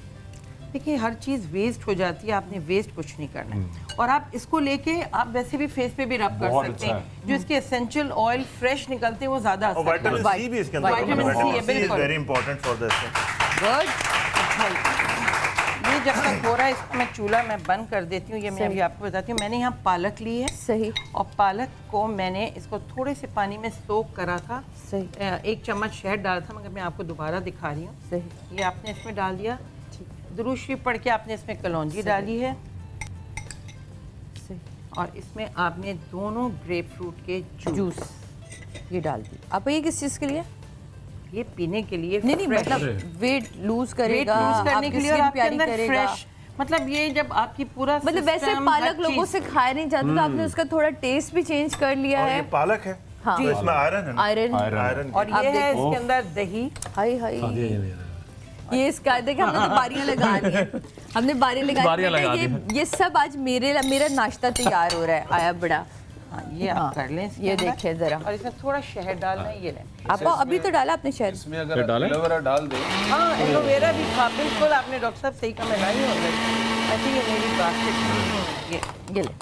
देखिए हर चीज़ वेस्ट हो जाती है, आपने वेस्ट कुछ नहीं करना है। और आप इसको लेके आप वैसे भी फेस पे भी रब कर सकते हैं। जो इसके एसेंशियल ऑयल फ्रेश निकलते हैं वो ज़्यादा और विटामिन सी भी इसके अंदर, विटामिन सी है, इज बिल्कुल very important for this. Good. ये जब तक हो रहा है, इसको मैं चूल्हा में बंद कर देती हूँ। ये मैं अभी आपको बताती हूँ। मैंने यहाँ पालक ली है, सही, और पालक को मैंने इसको थोड़े से पानी में सोक करा था। सही। 1 चम्मच शहद डाला था, मगर मैं आपको दोबारा दिखा रही हूँ। सही। ये आपने इसमें डाल दिया। दुरूद शरीफ पढ़ के आपने इसमें कलौंजी डाली है, और इसमें आपने दोनों ग्रेप फ्रूट के जूस ये डाल दी। आप ये किस चीज़ के लिए? ये पीने के लिए। नहीं मतलब वेट लूज करेगा, वेट लूज करने के लिए, और आपके अंदर करेगा। फ्रेश, मतलब ये जब आपकी पूरा मतलब वैसे पालक लोगों से खाया नहीं जाता, तो आपने उसका थोड़ा टेस्ट भी चेंज कर लिया है। पालक है, हाँ, तो इसमें आयरन है, आयरन। और ये है इसके अंदर दही। हाय हाय, ये इसका देखिए हमने तो बारियां लगा ली हैं। हमने बारियां लगा दी। ये सब आज मेरा नाश्ता तैयार हो रहा है। आया बड़ा। हाँ, ये आप कर लें। ये देखिए जरा, और इसमें थोड़ा शहद डालना है। ये लें आप अभी तो डाला आपने शहद, इसमें अगर एलोवेरा डाल दें। हाँ, एलोवेरा भी था, बिल्कुल आपने डॉक्टर साहब सही कहा, मैं लाई हो गई। ऐसे ये मेरी बास्केट। ये ले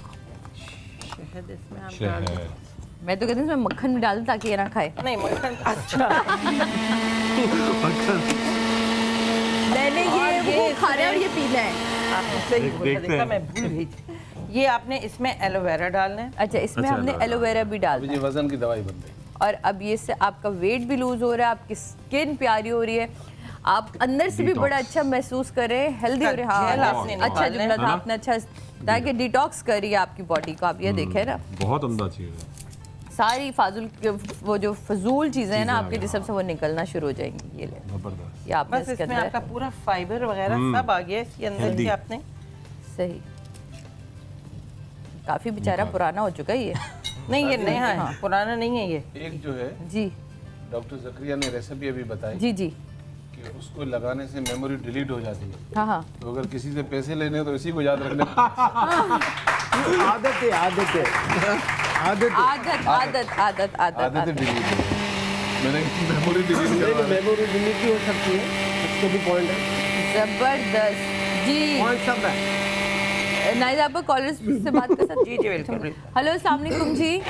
शहद इसमें आप डाल दें। मैं तो कहती हूँ इसमें मक्खन भी डाल दो ताकि ये ना खाए। नहीं मक्खन, अच्छा मैंने ये खाना है और ये पीना है। आपने सही बोला, देखा मैं भूल गई थी। ये आपने इसमें एलोवेरा डालना है। अच्छा, इसमें हमने एलोवेरा भी डाल ये वजन की दवाई बन गई। और अब ये से आपका वेट भी लूज हो रहा है, आपकी स्किन प्यारी हो रही है, आप अंदर से भी बड़ा अच्छा महसूस कर रहे हैं, हेल्दी हो रहे हैं। हाँ, अच्छा जुमला था आपने, अच्छा ताकि डिटॉक्स करी आपकी बॉडी को। आप ये देखें ना, बहुत उम्दा चीज़ है। सारी फाजुल वो जो फजूल चीजें हैं ना आपके जिस्म से, वो निकलना शुरू हो जाएंगी। ये ले, ये आपने बस इसमें आपका पूरा फाइबर वगैरह सब आ गया इसके अंदर से। आपने सही, काफी बेचारा पुराना हो चुका है ये। नहीं ये नया है, पुराना नहीं है ये। एक जो है जी, डॉक्टर जकरिया ने रेसिपी अभी बताई जी जी, कि उसको लगाने से मेमोरी डिलीट हो जाती है। हाँ हाँ, तो अगर किसी से पैसे लेने हैं तो इसी को याद रखने। आदत है आदत है आदत आदत आदत आदत आदत आदत डिलीट मैंने मेमोरी डिलीट करवा मेमोरी डिलीट हो सकती है, उसको भी पॉइंट है। जबरदस्त जी। पॉइंट सब है। नाइद आप कॉलर से बात कर सकते? जी जी बिल्कुल। हेलो अस्सलाम वालेकुम जी।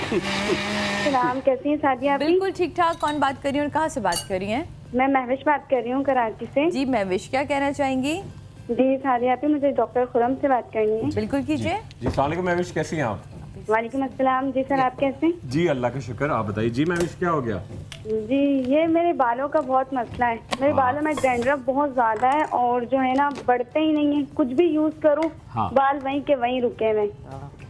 सलाम, कैसी हैं सादिया? बिल्कुल ठीक ठाक। कौन बात कर रही है और कहाँ से बात कर रही हैं? मैं महविश बात कर रही हूँ कराची से। जी महविश, क्या कहना चाहेंगी? जी सारिया पे, मुझे डॉक्टर खुरम से बात करनी है। बिल्कुल कीजिए। जी अस्सलाम वालेकुम महविश, कैसी हैं आप? वालेकुम अस्सलाम। जी सर, आप कैसे? जी अल्लाह का शुक्र, आप बताइए। जी महविश, क्या हो गया? जी ये मेरे बालों का बहुत मसला है। मेरे बालों में डैंड्रफ बहुत ज्यादा है और जो है ना बढ़ते ही नहीं है। कुछ भी यूज करूँ बाल वहीं के वहीं रुके हुए।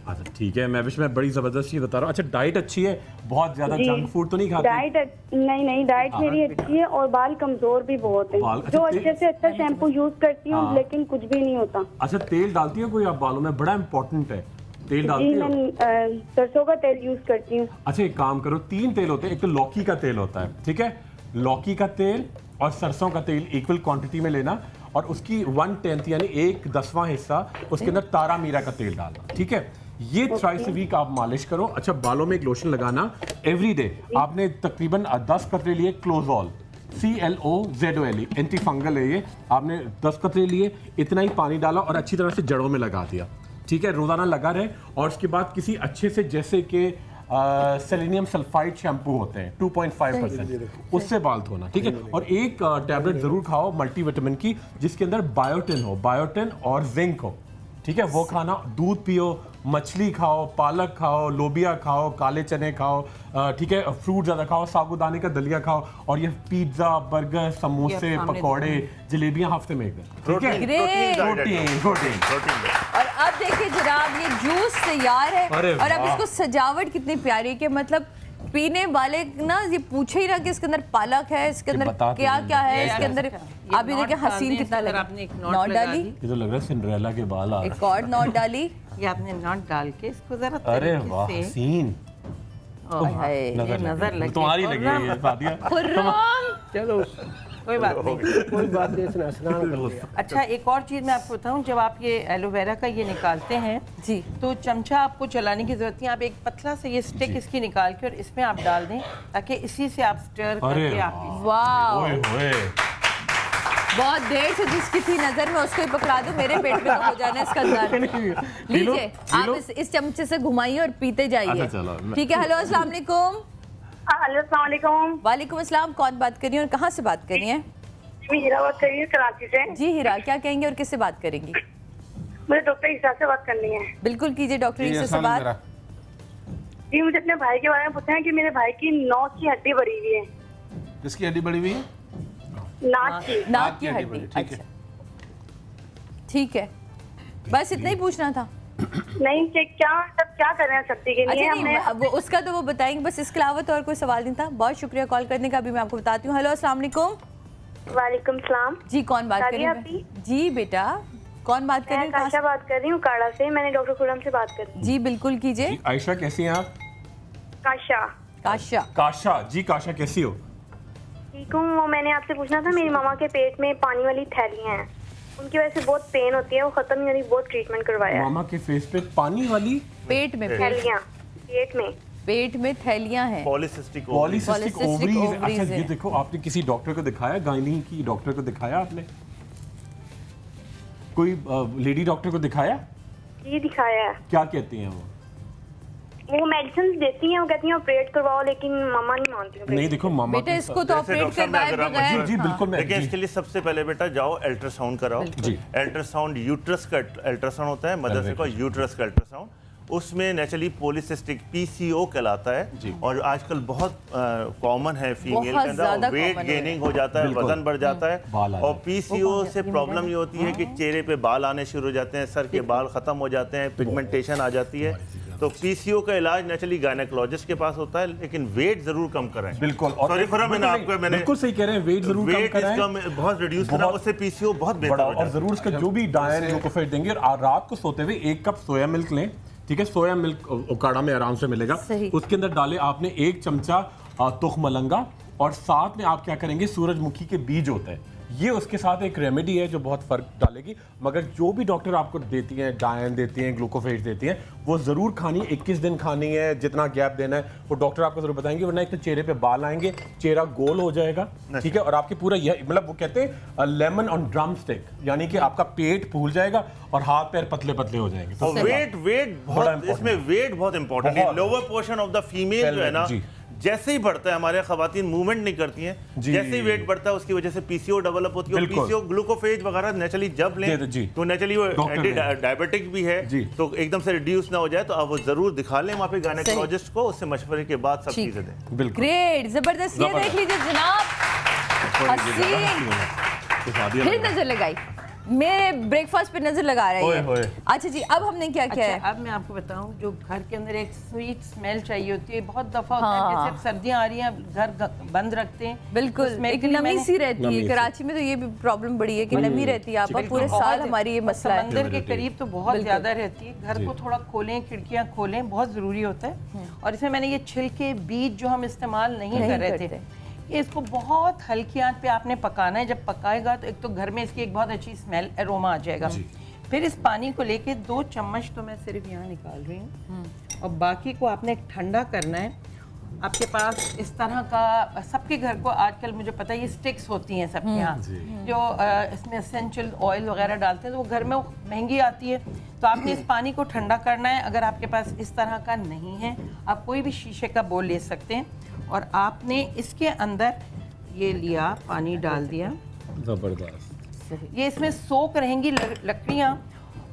अच्छा ठीक है महविश, मैं बड़ी जबरदस्त चीज बता रहा हूँ। अच्छा डाइट अच्छी है, बहुत ज्यादा जंक फूड तो नहीं खाते? डाइट नहीं, डाइट मेरी अच्छी है और बाल कमजोर भी बहुत है। अच्छा, जो अच्छे से अच्छा शैम्पू यूज करती हूँ लेकिन कुछ भी नहीं होता। अच्छा तेल डालती है कोई आप बालों में? बड़ा इंपॉर्टेंट है, तेल डालती जी हो? मैं सरसों का तेल यूज करती हूँ। अच्छा एक काम करो, 3 तेल होते हैं। एक तो लौकी का तेल होता है, ठीक है, लौकी का तेल और सरसों का तेल इक्वल क्वांटिटी में लेना और उसकी 1/10 यानी 1/10वां हिस्सा उसके अंदर तारा मीरा का तेल डालना, ठीक है। ये ट्राइस वीक आप मालिश करो। अच्छा बालों में एक लोशन लगाना एवरी डे। आपने तकरीबन 10 कतरे लिए क्लोजॉल, CLOZOL, एंटी फंगल है ये। आपने 10 कतरे लिए, इतना ही पानी डाला और अच्छी तरह से जड़ों में लगा दिया, ठीक है। रोजाना लगा रहे और उसके बाद किसी अच्छे से, जैसे कि सेलेनियम सल्फाइड शैम्पू होते हैं 2.5%, उससे बाल धोना, ठीक है। और एक टैबलेट जरूर खाओ मल्टीविटामिन की जिसके अंदर बायोटिन और जिंक हो, ठीक है, वो खाना। दूध पियो, मछली खाओ, पालक खाओ, लोबिया खाओ, काले चने खाओ, ठीक है, फ्रूट ज़्यादा खाओ, साबूदाने का दलिया खाओ और ये पिज्ज़ा, बर्गर, समोसे, पकौड़े, जलेबियां हफ्ते में एक दिन, ठीक है। प्रोटीन। और अब देखिए जनाब, ये जूस तैयार है और अब इसको सजावट कितनी प्यारी है कि मतलब पीने वाले ना ये पूछे ही ना कि इसके अंदर पालक है, इसके अंदर क्या क्या है, इसके अंदर आप ये देखिए हसीन कितना लगा। आपने एक नॉट डाली, ये तो लग रहा है सिंड्रेला के बाल आ रहे हैं। एक और नॉट डाली, ये आपने नॉट डाल के इसको जरा अरे वाह हसीन, नजर लगी तुम्हारी लगी है ये सादिया। चलो कोई बात नहीं। कोई बात नहीं, इसने स्नान कर लिया। अच्छा एक और चीज़ मैं आपको बताऊं, जब आप ये एलोवेरा का ये निकालते हैं जी तो चमचा आपको चलाने की जरूरत नहीं, आप एक पतला से ये स्टिक इसकी निकाल के और इसमें आप डाल दें ताकि इसी से आप स्टर करके आप वाह बहुत देर से जिसकी थी नजर में उसको ही पकड़ा दो, मेरे पेट में तो हो जाना इसका दर्द। लीजिए आप इस चमचे से घुमाइए और पीते जाइए, ठीक है। हेलो अस्सलाम वालेकुम। हेलो अस्सलाम वालेकुम। वालेकुम अस्सलाम, कौन बात कर रही है और कहाँ से बात कर रही हैं? मैं हीरा बात कर रही हूँ कराची से। जी हीरा, क्या कहेंगे और किससे बात करेंगी? मुझे डॉक्टर ईसा से बात करनी है। बिल्कुल कीजिए डॉक्टर ईसा से बात। जी मुझे अपने भाई के बारे में पूछना है कि मेरे भाई की नौक की हड्डी बढ़ी हुई है। किसकी हड्डी बढ़ी हुई है? नाक की हड्डी। अच्छा ठीक है, बस इतना ही पूछना था। नहीं क्या कर रहे हैं सब्जी के लिए? अच्छा नहीं, वो उसका तो वो बताएंगे, बस इसके अलावा तो और कोई सवाल नहीं था। बहुत शुक्रिया कॉल करने का। अभी मैं आपको बताती हूँ। हेलो अस्सलाम वालेकुम। वालेकुम सलाम। जी कौन बात कर रही है? जी बेटा कौन बात कर रही है? काशा बात कर रही हूँ काड़ा से। मैंने डॉक्टर खुरम से बात कर। जी बिल्कुल कीजिए। आयशा कैसी हैं आप? काशा जी काशा कैसी हो? ठीक हूँ। वो मैंने आपसे पूछना था, मेरी मामा के पेट में पानी वाली थैलियाँ हैं, उनकी वजह से बहुत पेन होती है, वो खत्म नहीं हो रही, बहुत ट्रीटमेंट करवाया। मामा के फेस पे पानी वाली पेट में थैलियाँ, पेट में थैलियां हैं, पॉलीसिस्टिक ओवरीज। अच्छा ये देखो, आपने किसी डॉक्टर को दिखाया, गायनी की डॉक्टर को दिखाया आपने? कोई लेडी डॉक्टर को दिखाया? जी दिखाया। क्या कहती हैं वो मेडिसिन देती हैं, वो कहती हैं ऑपरेट करवाओ, लेकिन मामा नहीं मानती। नहीं देखो मामा बेटा इसको तो ऑपरेट करवाए बगैर। जी बिल्कुल। लेकिन इसके लिए सबसे पहले बेटा जाओ अल्ट्रासाउंड कराओ। अल्ट्रासाउंड यूट्रस का अल्ट्रासाउंड होता है, मदर से को यूट्रस का अल्ट्रासाउंड, उसमें नेचुरली पॉलीसिस्टिक PCO कहलाता है। और आजकल बहुत कॉमन है फीमेल के अंदर, वेट गेनिंग हो जाता है, वजन बढ़ जाता है। और PCO से प्रॉब्लम ये होती है कि चेहरे पे बाल आने शुरू हो जाते हैं, सर के बाल खत्म हो जाते हैं, पिगमेंटेशन आ जाती है। तो PCO का इलाज नेचुरली गायनेकोलॉजिस्ट के पास होता है, लेकिन वेट जरूर कम कराएं। बिल्कुल। सॉरी खुरम, मैंने बिल्कुल सही कह रहे हैं, वेट जरूर कम कराएं, बहुत रिड्यूस करा, उससे PCO बहुत बेहतर हो जाता है। और जरूर इसका जो भी डायट ग्लूकोफेट देंगे, और रात को सोते हुए 1 कप सोया मिल्क लें, ठीक है। सोया मिल्क काढ़ा में आराम से मिलेगा। उसके अंदर डाले आपने 1 चमचा तुख मलंगा, और साथ में आप क्या करेंगे, सूरजमुखी के बीज होते हैं, ये उसके साथ एक रेमेडी है जो बहुत फर्क डालेगी। मगर जो भी डॉक्टर आपको देती हैं, डायन देती हैं, ग्लूकोफेट देती हैं, वो ज़रूर खानी, 21 दिन खानी है, जितना गैप देना है वो डॉक्टर आपको ज़रूर बताएंगे, वरना एक तो चेहरे पे बाल आएंगे, चेहरा गोल हो जाएगा, ठीक है। और आपके पूरा यह मतलब वो कहते हैं लेमन ऑन ड्रम स्टिक, यानी कि आपका पेट फूल जाएगा और हाथ पैर पतले पतले हो जाएंगे। तो वेट बहुत, इसमें वेट बहुत इंपॉर्टेंट है। Lower portion of the female जो है ना, जैसे ही बढ़ता है, हमारे खवातीन मूवमेंट नहीं करती हैं, जैसे ही वेट बढ़ता है उसकी वजह से पीसीओ डेवलप होती है। पीसीओ ग्लूकोफेज वगैरह नेचुरली जब लें तो नेचुरली वो एंटी डायबिटिक भी है, तो एकदम से रिड्यूस ना हो जाए तो आप वो जरूर दिखा लें वहाँ पे गायनेकोलॉजिस्ट को, उससे मशवरे के बाद सब चीजें दें। बिल्कुल ग्रेट, जबरदस्त। ये देख लीजिए जनाब, हसीन फिर नजर लगाई, मेरे ब्रेकफास्ट पे नजर लगा रहे हैं। अच्छा जी, अब हमने क्या किया है? अब मैं आपको बताऊं, जो घर के अंदर एक स्वीट स्मेल चाहिए होती है, बहुत दफा होता है जैसे अब सर्दियां आ रही हैं, घर बंद रखते हैं, बिल्कुल एक नमी सी रहती है। कराची में तो ये भी प्रॉब्लम बड़ी है कि नमी रहती है, आप पूरे साल हमारी ये मसला है। समंदर के करीब तो बहुत ज्यादा रहती है। घर को थोड़ा खोलें, खिड़कियां खोलें, बहुत जरूरी होता है। और इसमें मैंने ये छिलके बीज जो हम इस्तेमाल नहीं कर रहे थे, ये इसको बहुत हल्की आंच पे आपने पकाना है। जब पकाएगा तो एक तो घर में इसकी एक बहुत अच्छी स्मेल एरोमा आ जाएगा। फिर इस पानी को लेके 2 चम्मच तो मैं सिर्फ यहाँ निकाल रही हूँ, और बाकी को आपने ठंडा करना है। आपके पास इस तरह का, सबके घर को आजकल मुझे पता है ये स्टिक्स होती हैं सबके यहाँ, जो इसमें एसेंशियल ऑयल वगैरह डालते हैं, तो वो घर में महंगी आती है। तो आपने इस पानी को ठंडा करना है। अगर आपके पास इस तरह का नहीं है, आप कोई भी शीशे का बोल ले सकते हैं, और आपने इसके अंदर ये लिया, पानी डाल दिया, जबरदस्त। ये इसमें सोख रहेंगी लकड़ियाँ,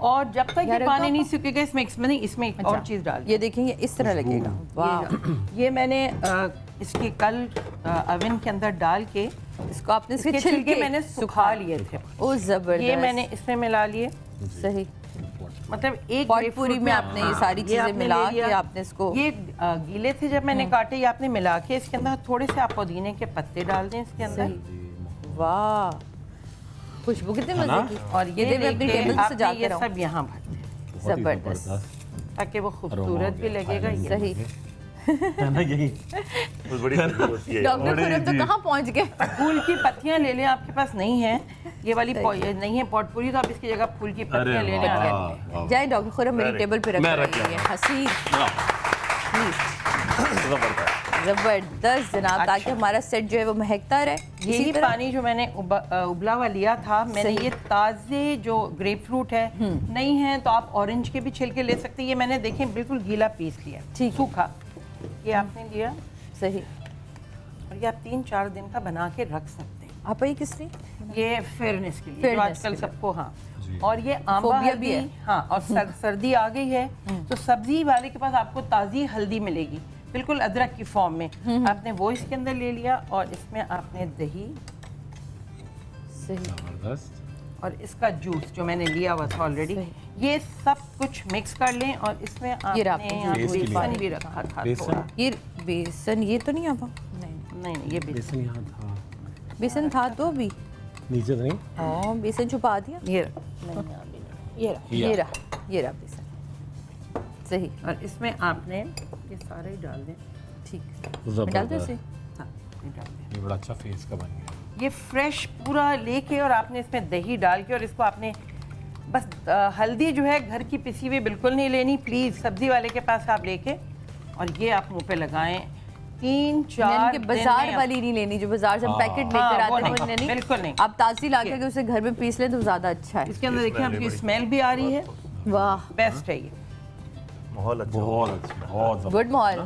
और जब तक ये पानी नहीं सूखेगा इसमें एक और चीज़ डाल। ये देखेंगे इस तरह लगेगा। वाह, ये मैंने इसके कल ओवन के अंदर डाल के, इसको आपने इसके छिलके मैंने सुखा लिए थे। ओ जबरदस्त, ये मैंने इसमें मिला लिए। सही, मतलब एक पॉटपूरी में आपने ये सारी चीजें मिला के आपने इसको, ये गीले थे जब मैंने काटे, ये आपने मिला के इसके अंदर थोड़े से आप पुदीने के पत्ते डाल दें इसके अंदर। वाह, खुशबू कितने मजे की। और ये अपनी टेबल पे सजा के सब यहाँ भर दें, जबरदस्त, ताकि वो खूबसूरत भी लगेगा। सही है ना, यही डॉक्टर खुरम तो कहाँ पहुँच गए। फूल की पत्तियाँ ले लें, आपके पास नहीं है ये वाली नहीं है पॉटपूरी, तो आप इसकी जगह फूल की पत्तियाँ ले लें। जाए डॉक्टर खुरम, मेरी टेबल पे रख रही है हसीन, जबरदस्त जनाब, ताकि हमारा सेट जो है वो महकता रहे। यही पानी जो मैंने उबला हुआ लिया था, मैंने ये ताज़े जो ग्रेप फ्रूट है, नहीं है तो आप ऑरेंज के भी छिलके ले सकते हैं। ये मैंने देखें बिल्कुल गीला पीस लिया, सूखा, ये आपने लिया। सही, और ये आप 3-4 दिन का बना के रख सकते हैं। आप ये किस लिए? ये फेयरनेस के लिए, जो आजकल सबको, हाँ। और ये आंबा हल्दी, हाँ, और सर्दी आ गई है तो सब्जी वाले के पास आपको ताज़ी हल्दी मिलेगी, बिल्कुल अदरक की फॉर्म में। आपने वो इसके अंदर ले लिया, और इसमें आपने दही, सही, और इसका जूस जो मैंने लिया हुआ था ऑलरेडी, ये सब कुछ मिक्स कर लें। और इसमें आपने बेसन भी रखा था थोड़ा। ये बेसन, ये तो नहीं आता? नहीं, ये बेसन यहाँ था, बेसन था तो भी नीचे नहीं। हाँ, बेसन छुपा दिया। ये रहा बेसन, सही। और इसमें आपने ये सारे ही डाल दें। ठीक, डाल दो इसे। हाँ, डाल दें। ये बड़ा अच्छा फेस का बन गया। ये फ्रेश पूरा लेके, और आपने इसमें दही डाल के, और इसको आपने बस हल्दी जो है घर की पिसी हुई बिल्कुल नहीं लेनी, प्लीज़ सब्जी वाले के पास आप लेके, और ये आप मुंह पे लगाएं 3-4 दिन। बाजार वाली नहीं लेनी, जो बाजार से पैकेट लेकर आते हैं वो नहीं, बिल्कुल नहीं। आप ताज़ी ला के उसे घर में पीस लें तो ज़्यादा अच्छा है। इसके अंदर देखिए आपकी स्मेल भी आ रही है। वाह, बेस्ट है ये, माहौल अच्छा, बहुत गुड माहौल।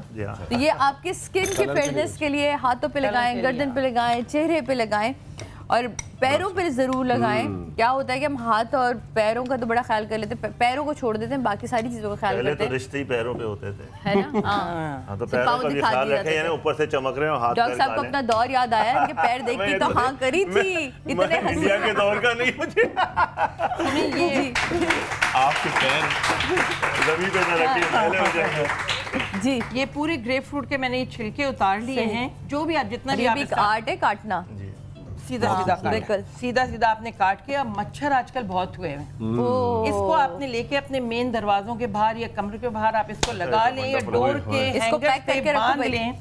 तो ये आपकी स्किन की फेयरनेस के लिए हाथों पे लगाएं, गर्दन पे लगाएं, चेहरे पे लगाएं, और पैरों पे जरूर लगाएं। क्या होता है कि हम हाथ और पैरों का तो बड़ा ख्याल कर लेते हैं, पैरों को छोड़ देते हैं, बाकी सारी चीजों का ख्याल करते हैं। पहले तो रिश्ते ही पैरों पे होते थे, है ना? हाँ, तो पैरों का भी ख्याल रखें, यानी ऊपर से चमक रहे हो, हाथ डॉक्टर साहब को अपना दौर याद आया, इनके पैर देख के तो हाँ करी थी, इतने इंडिया के दौर का नहीं मुझे। आपके पैर जमीन पे न रखिए, पहले हो जाएगा। जी, ये पूरे ग्रेप फ्रूट के मैंने ये छिलके उतार लिए हैं, जो भी आप जितना भी आप आर्ट है काटना, सीधा सीधा आपने काट के। अब मच्छर आजकल बहुत हुए हैं, इसको आपने लेके अपने मेन दरवाजों के बाहर या कमरे के बाहर आप इसको लगा लें, या डोर के हैंगर पे बांध लें,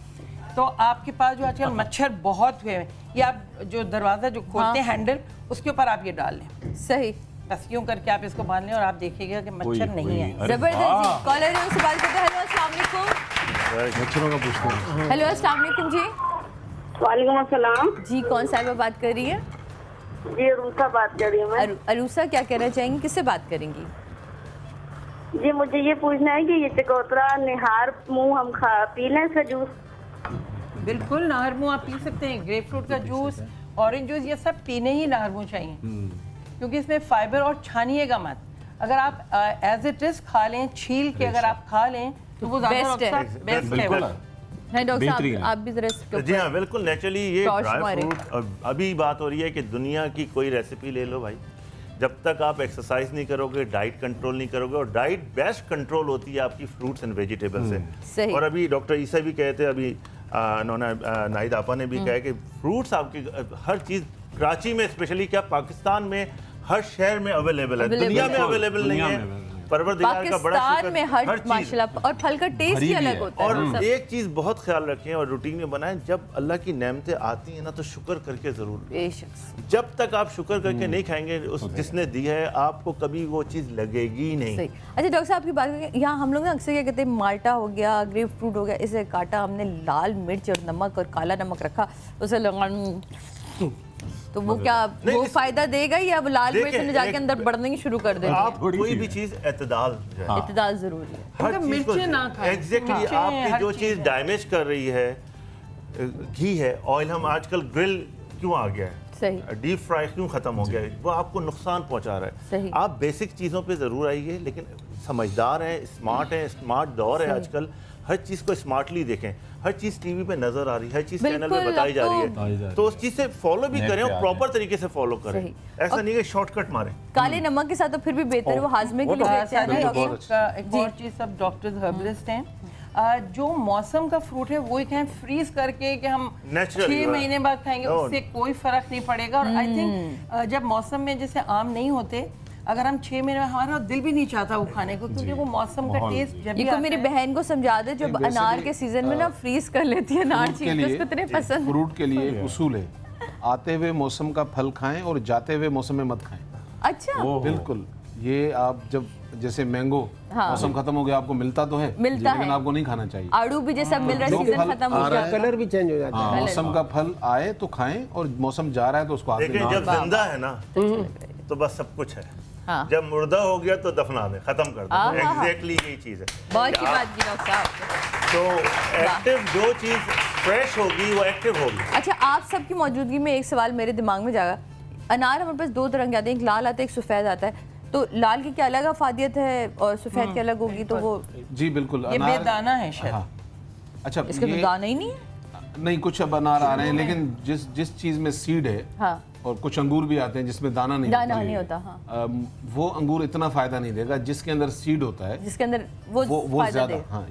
तो आपके पास जो आजकल मच्छर बहुत हुए हैं, या आप जो दरवाजा जो खोलते हैं हैंडल, उसके ऊपर आप ये डाल लें। सही, बस यूं करके आप इसको बांध लें, और आप देखिएगा कि मच्छर नहीं है। जबरदस्त जी। कॉलर है, उससे बात करते हैं। हेलो, अस्सलाम वालेकुम। मच्छरों का पूछते हैं। हेलो, अस्सलाम वालेकुम जी। वालेकुम अस्सलाम जी, कौन साहिबा बात कर रही है? जी, अरूसा बात कर रही हूँ मैं। अरूसा, क्या कहना चाहेंगी, किससे बात करेंगी? जी, मुझे ये पूछना है कि ये चकोतरा निहार मुंह हम पी लें इसका जूस? बिल्कुल नाहरमू आप पी सकते हैं, ग्रेप फ्रूट का जूस, ऑरेंज जूस, ये सब पीने ही नाहरमू चाहिए क्योंकि इसमें फाइबर, और छानिएगा मत। अगर आप एज इट इज खा लें, छील के अगर आप खा लें तो वो Best है। बेस्ट है। बिल्कुल है डॉक्टर बेहतरीन साहब, है। आप भी जरा इसके जी ऊपर हाँ बिल्कुल नेचुरली ये टॉर्च ड्राई मारे। फ्रूट अभी बात हो रही है कि दुनिया की कोई रेसिपी ले लो भाई, जब तक आप एक्सरसाइज नहीं करोगे, डाइट कंट्रोल नहीं करोगे, और डाइट बेस्ट कंट्रोल होती है आपकी फ्रूट्स एंड वेजिटेबल से। सही। और अभी डॉक्टर ईसा भी कहते हैं, अभी उन्होंने नाहिद आपा ने भी कहा कि फ्रूट्स आपकी हर चीज़ कराची में स्पेशली, क्या पाकिस्तान में हर शहर में अवेलेबल है, दुनिया में अवेलेबल नहीं है। परवरदिगार का बड़ा पाकिस्तान शुक्र में हर चीज़। माशाल्लाह, और फल का टेस्ट ही अलग होता है। और सब। एक चीज बहुत ख्याल रखें और रूटीन में बनाएं, जब अल्लाह की नेमतें आती हैं ना तो शुक्र करके जरूर लें। बेशक जब तक आप शुक्र करके नहीं खाएंगे उस जिसने दी है, आपको कभी वो चीज लगेगी नहीं। सही। अच्छा डॉक्टर साहब की बात करें, यहाँ हम लोग ना अक्सर क्या कहते हैं, माल्टा हो गया, ग्रेप फ्रूट हो गया, इसे काटा हमने, लाल मिर्च और नमक और काला नमक रखा, उसे लगा, तो वो क्या वो फायदा देगा या वो लाल मिर्च ने जाके अंदर बढ़ने की शुरू कर देगी? आप कोई भी चीज एतदाल इत्तेदाल जरूरी है। हर चीज मिर्चें ना खाएं। एग्जैक्टली मिर्चें आपकी हर जो चीज़ चीज है। डैमेज कर रही है, घी है, ऑयल, हम आजकल ग्रिल क्यों आ गया है, सही। डीप फ्राई क्यों खत्म हो गया है, वो आपको नुकसान पहुंचा रहा है। सही। आप बेसिक चीज़ों पे ज़रूर आइए, लेकिन समझदार हैं, स्मार्ट दौर है आजकल, हर चीज़ को स्मार्टली देखें। हर चीज़ टीवी पे नजर आ रही है, हर चीज़ चैनल पे बिल्कुल, बताई जा रही बताई जा है, रही तो उस चीज़ से फॉलो भी नेट करें पे और आ प्रॉपर तरीके से फॉलो करें। सही। ऐसा नहीं कि शॉर्टकट मारें। काले नमक के साथ तो फिर भी बेहतर है, वो हाजमे के लिए बेहतर है। एक और चीज़, सब डॉक्टर्स हर्बलिस्ट हैं, जो मौसम का फ्रूट है वो ही खाएं, फ्रीज करके कि हम Naturally, 6 महीने बाद खाएंगे, No. उससे कोई फर्क नहीं पड़ेगा। और आई थिंक जब मौसम में जैसे आम नहीं होते, अगर हम 6 महीने में, हमारा दिल भी नहीं चाहता वो खाने को, क्योंकि वो मौसम का टेस्ट जब भी ये को मेरी आता है। बहन को समझा दे, जब अनार के सीजन में ना फ्रीज कर लेती है अनार फ्रूट के चीज, लिए- उसको इतने पसंद है। फ्रूट के लिए एक उसूल है, आते हुए मौसम का फल खाएं और जाते हुए मौसम में मत खाएं। अच्छा बिल्कुल, ये आप जब जैसे मैंगो हाँ। मौसम खत्म हो गया, आपको मिलता तो है, मिलता लेकिन है। आपको नहीं खाना चाहिए। आड़ू भी जैसा मिल रहा जो है, सीजन फल खत्म हो आ रहा गया। है, कलर भी चेंज हो जाता है। हाँ, मौसम का फल आए तो खाएं, और मौसम जा रहा है तो उसको आगे देखिए ना जब जिंदा है ना तो बस सब कुछ है, हाँ। जब मुर्दा हो गया तो दफना दे, खत्म कर दो। हाँ। एग्जैक्टली यही चीज है। बहुत अच्छी बात की डॉक्टर साहब। तो एक्टिव जो चीज फ्रेश होगी वो एक्टिव होगी। अच्छा, आप सबकी मौजूदगी में एक सवाल मेरे दिमाग में जागा। अनार हमारे पास दो तरह के आते हैं, एक लाल आता है, एक सफ़ेद आता है, तो लाल की क्या अलग अफादियत है और सफ़ेद की अलग होगी? तो वो जी बिल्कुल, ये अनार बेदाना है शायद। हाँ। अच्छा, इसके तो ये दाना ही नहीं है। नहीं, कुछ अब अनार आ रहे हैं, लेकिन जिस चीज में सीड है, हाँ, और कुछ अंगूर भी आते हैं जिसमें दाना नहीं दाना होता। नहीं होता। हाँ, वो अंगूर इतना फायदा नहीं देगा, जिसके अंदर सीड होता है जिसके अंदर वो फायदा ज्यादा। देगा। हाँ,